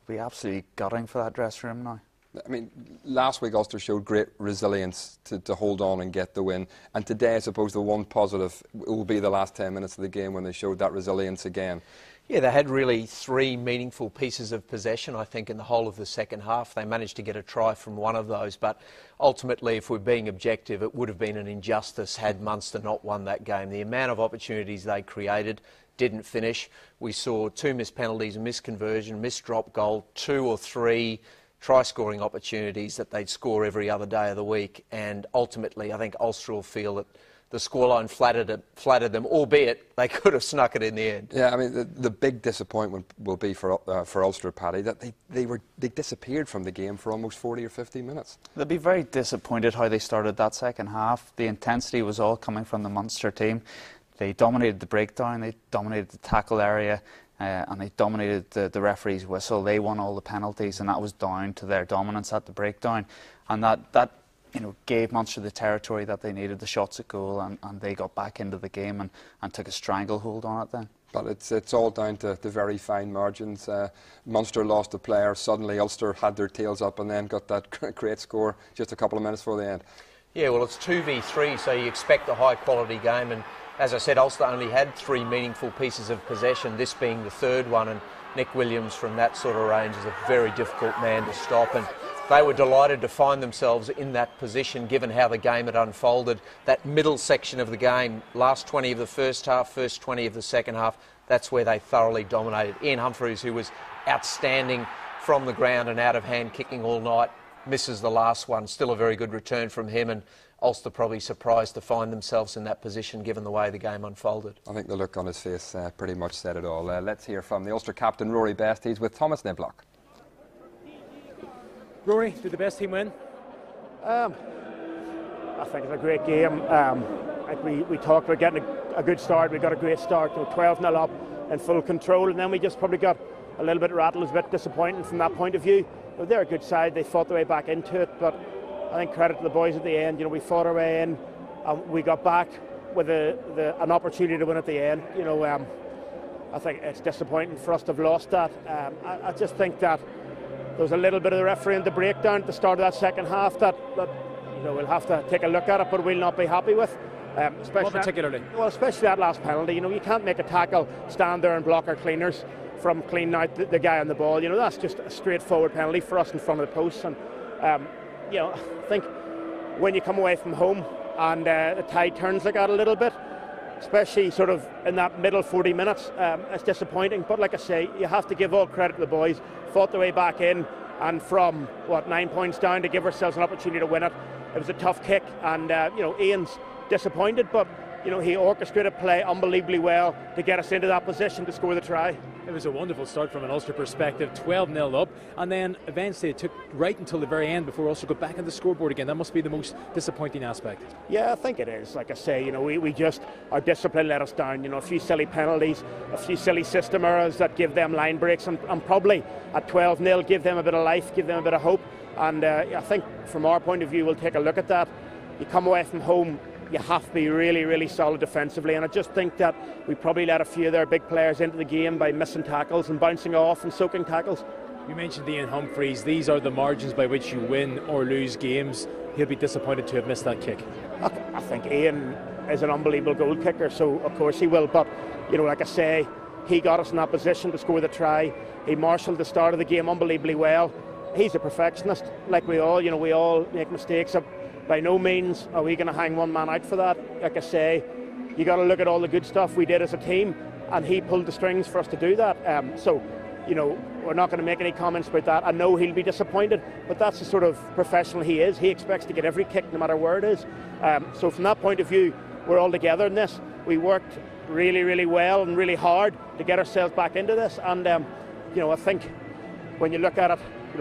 We'll be absolutely gutting for that dressing room now. I mean, last week Ulster showed great resilience to hold on and get the win. And today, I suppose, the one positive will be the last 10 minutes of the game when they showed that resilience again. Yeah, they had really 3 meaningful pieces of possession, I think, in the whole of the second half. They managed to get a try from one of those, but ultimately, if we're being objective, it would have been an injustice had Munster not won that game. The amount of opportunities they created didn't finish. We saw 2 missed penalties, a missed conversion, missed drop goal, 2 or 3 try-scoring opportunities that they'd score every other day of the week, and ultimately I think Ulster will feel that the scoreline flattered them, albeit they could have snuck it in the end. Yeah, I mean, the big disappointment will be for Ulster, Paddy, that they disappeared from the game for almost 40 or 50 minutes. They'll be very disappointed how they started that second half. The intensity was all coming from the Munster team. They dominated the breakdown, they dominated the tackle area, and they dominated the referee's whistle. They won all the penalties, and that was down to their dominance at the breakdown. And that gave Munster the territory that they needed, the shots at goal, and they got back into the game and took a stranglehold on it then. But it's all down to the very fine margins. Munster lost a player, suddenly Ulster had their tails up and then got that great score just a couple of minutes before the end. Yeah, well, it's 2v3, so you expect a high-quality game, and as I said, Ulster only had 3 meaningful pieces of possession, this being the third one, and Nick Williams from that sort of range is a very difficult man to stop, and they were delighted to find themselves in that position given how the game had unfolded. That middle section of the game, last 20 of the first half, first 20 of the second half, that's where they thoroughly dominated. Ian Humphreys, who was outstanding from the ground and out of hand kicking all night, misses the last one. Still a very good return from him, and Ulster probably surprised to find themselves in that position given the way the game unfolded. I think the look on his face pretty much said it all. Let's hear from the Ulster captain, Rory Best. He's with Thomas Niblock. Rory, did the best team win? I think it's a great game. Like we talked about getting a good start. We got a great start, 12-0 up in full control, and then we just probably got a little bit rattled. It was a bit disappointing from that point of view. They're a good side. They fought their way back into it, but I think credit to the boys at the end. We fought our way in, and we got back with an opportunity to win at the end. I think it's disappointing for us to have lost that. I just think that there was a little bit of the referee in the breakdown at the start of that second half that we'll have to take a look at it, but we'll not be happy with. What particularly? Especially that last penalty. You can't make a tackle, stand there and block our cleaners from cleaning out the guy on the ball. That's just a straightforward penalty for us in front of the post. And I think when you come away from home and the tide turns like that a little bit, especially sort of in that middle 40 minutes, it's disappointing. But like I say, you have to give all credit to the boys. Fought their way back in, and from 9 points down to give ourselves an opportunity to win it. It was a tough kick, and Ian's disappointed, but he orchestrated play unbelievably well to get us into that position to score the try. It was a wonderful start from an Ulster perspective, 12-0 up, and then eventually it took right until the very end before Ulster got back on the scoreboard again. That must be the most disappointing aspect. Yeah, I think it is. Like I say, we just, our discipline let us down. A few silly penalties, a few silly system errors that give them line breaks, and probably at 12-0 give them a bit of life, give them a bit of hope. And I think from our point of view, we'll take a look at that. You come away from home, you have to be really, really solid defensively, and I just think that we probably let a few of their big players into the game by missing tackles and bouncing off and soaking tackles. You mentioned Ian Humphreys. These are the margins by which you win or lose games. He'll be disappointed to have missed that kick. I think Ian is an unbelievable goal kicker, so of course he will, but like I say, he got us in that position to score the try. He marshalled the start of the game unbelievably well. He's a perfectionist, like we all. We all make mistakes. By no means are we going to hang one man out for that. Like I say, you got to look at all the good stuff we did as a team, and he pulled the strings for us to do that. We're not going to make any comments about that. I know he'll be disappointed, but that's the sort of professional he is. He expects to get every kick no matter where it is. So from that point of view, we're all together in this. We worked really, really well and really hard to get ourselves back into this. And, I think when you look at it,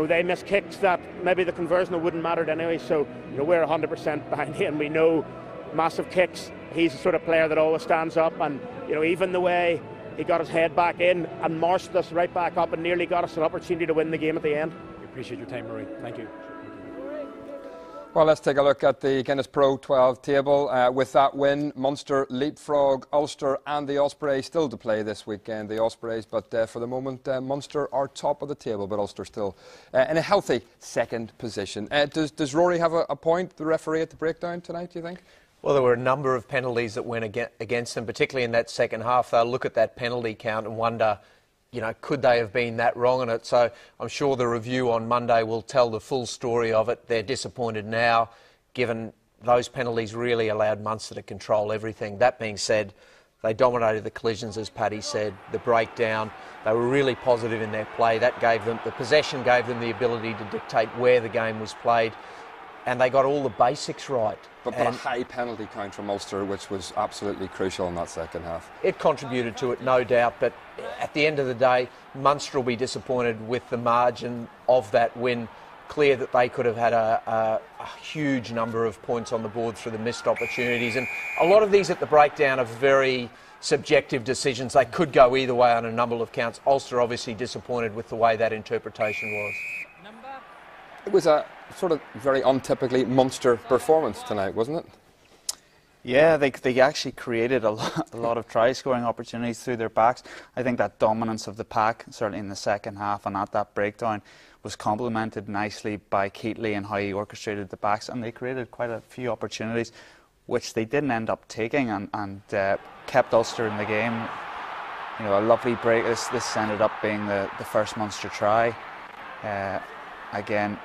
they miss kicks that maybe the conversion wouldn't matter anyway. So, we're 100% behind him. We know massive kicks. He's the sort of player that always stands up. And, even the way he got his head back in and marched us right back up and nearly got us an opportunity to win the game at the end. We appreciate your time, Murray. Thank you. Well, let's take a look at the Guinness Pro 12 table. With that win, Munster leapfrog Ulster and the Ospreys still to play this weekend, the Ospreys. But for the moment, Munster are top of the table, but Ulster still in a healthy second position. Does Rory have a point, the referee, at the breakdown tonight, do you think? Well, there were a number of penalties that went against them, particularly in that second half. They'll look at that penalty count and wonder, could they have been that wrong on it? So I'm sure the review on Monday will tell the full story of it. They're disappointed now, given those penalties really allowed Munster to control everything. That being said, they dominated the collisions, as Paddy said, the breakdown. They were really positive in their play. That gave them, the possession gave them the ability to dictate where the game was played. And they got all the basics right. But a high penalty count from Ulster, which was absolutely crucial in that second half. It contributed to it, no doubt, but at the end of the day, Munster will be disappointed with the margin of that win. Clear that they could have had a huge number of points on the board through the missed opportunities. And a lot of these at the breakdown are very subjective decisions. They could go either way on a number of counts. Ulster obviously disappointed with the way that interpretation was. It was a sort of very untypically Munster performance tonight, wasn't it? Yeah, they actually created a lot of try-scoring opportunities through their backs. I think that dominance of the pack, certainly in the second half and at that breakdown, was complemented nicely by Keatley and how he orchestrated the backs, and they created quite a few opportunities, which they didn't end up taking, and kept Ulster in the game. A lovely break. This ended up being the first Munster try. Again,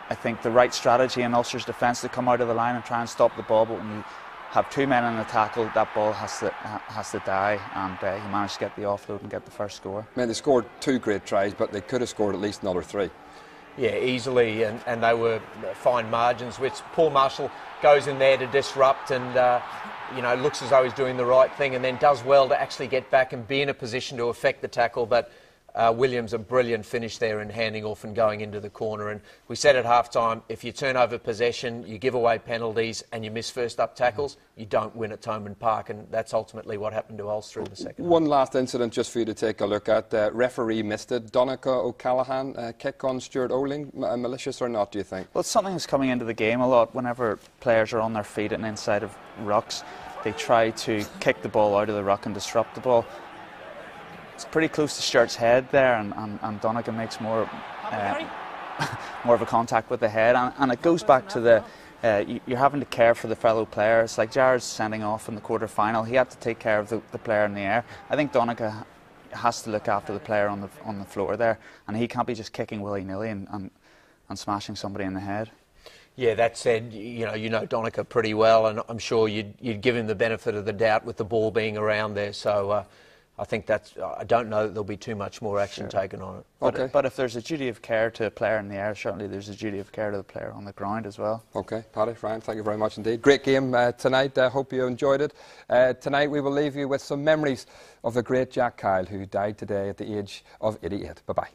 I think the right strategy in Ulster's defence to come out of the line and try and stop the ball, but when you have two men in the tackle, that ball has to die, and he managed to get the offload and get the first score. They scored two great tries, but they could have scored at least another three. Yeah, easily, and they were fine margins, which Paul Marshall goes in there to disrupt and looks as though he's doing the right thing, and then does well to actually get back and be in a position to affect the tackle, but Williams a brilliant finish there in handing off and going into the corner. And we said at half-time, if you turn over possession, you give away penalties and you miss first-up tackles, you don't win at Thomond Park, and that's ultimately what happened to Ulster in the second half. One last incident just for you to take a look at. Referee missed it. Donica O'Callaghan kick on Stuart Oling. Malicious or not, do you think? Well, it's something that's coming into the game a lot. Whenever players are on their feet and inside of rucks, they try to kick the ball out of the ruck and disrupt the ball. It's pretty close to Stuart's head there, and Donica makes more of a contact with the head, and it goes back to the you're having to care for the fellow players. Like Jared's sending off in the quarter-final, he had to take care of the player in the air. I think Donica has to look after the player on the floor there, and he can't be just kicking willy-nilly and smashing somebody in the head. Yeah, that said, you know Donica pretty well, and I'm sure you'd give him the benefit of the doubt with the ball being around there. So I think I don't know that there'll be too much more action taken on it. But if there's a duty of care to a player in the air, certainly there's a duty of care to the player on the ground as well. Okay, Paddy, Ryan, thank you very much indeed. Great game tonight. Hope you enjoyed it. Tonight we will leave you with some memories of the great Jack Kyle, who died today at the age of 88. Bye-bye.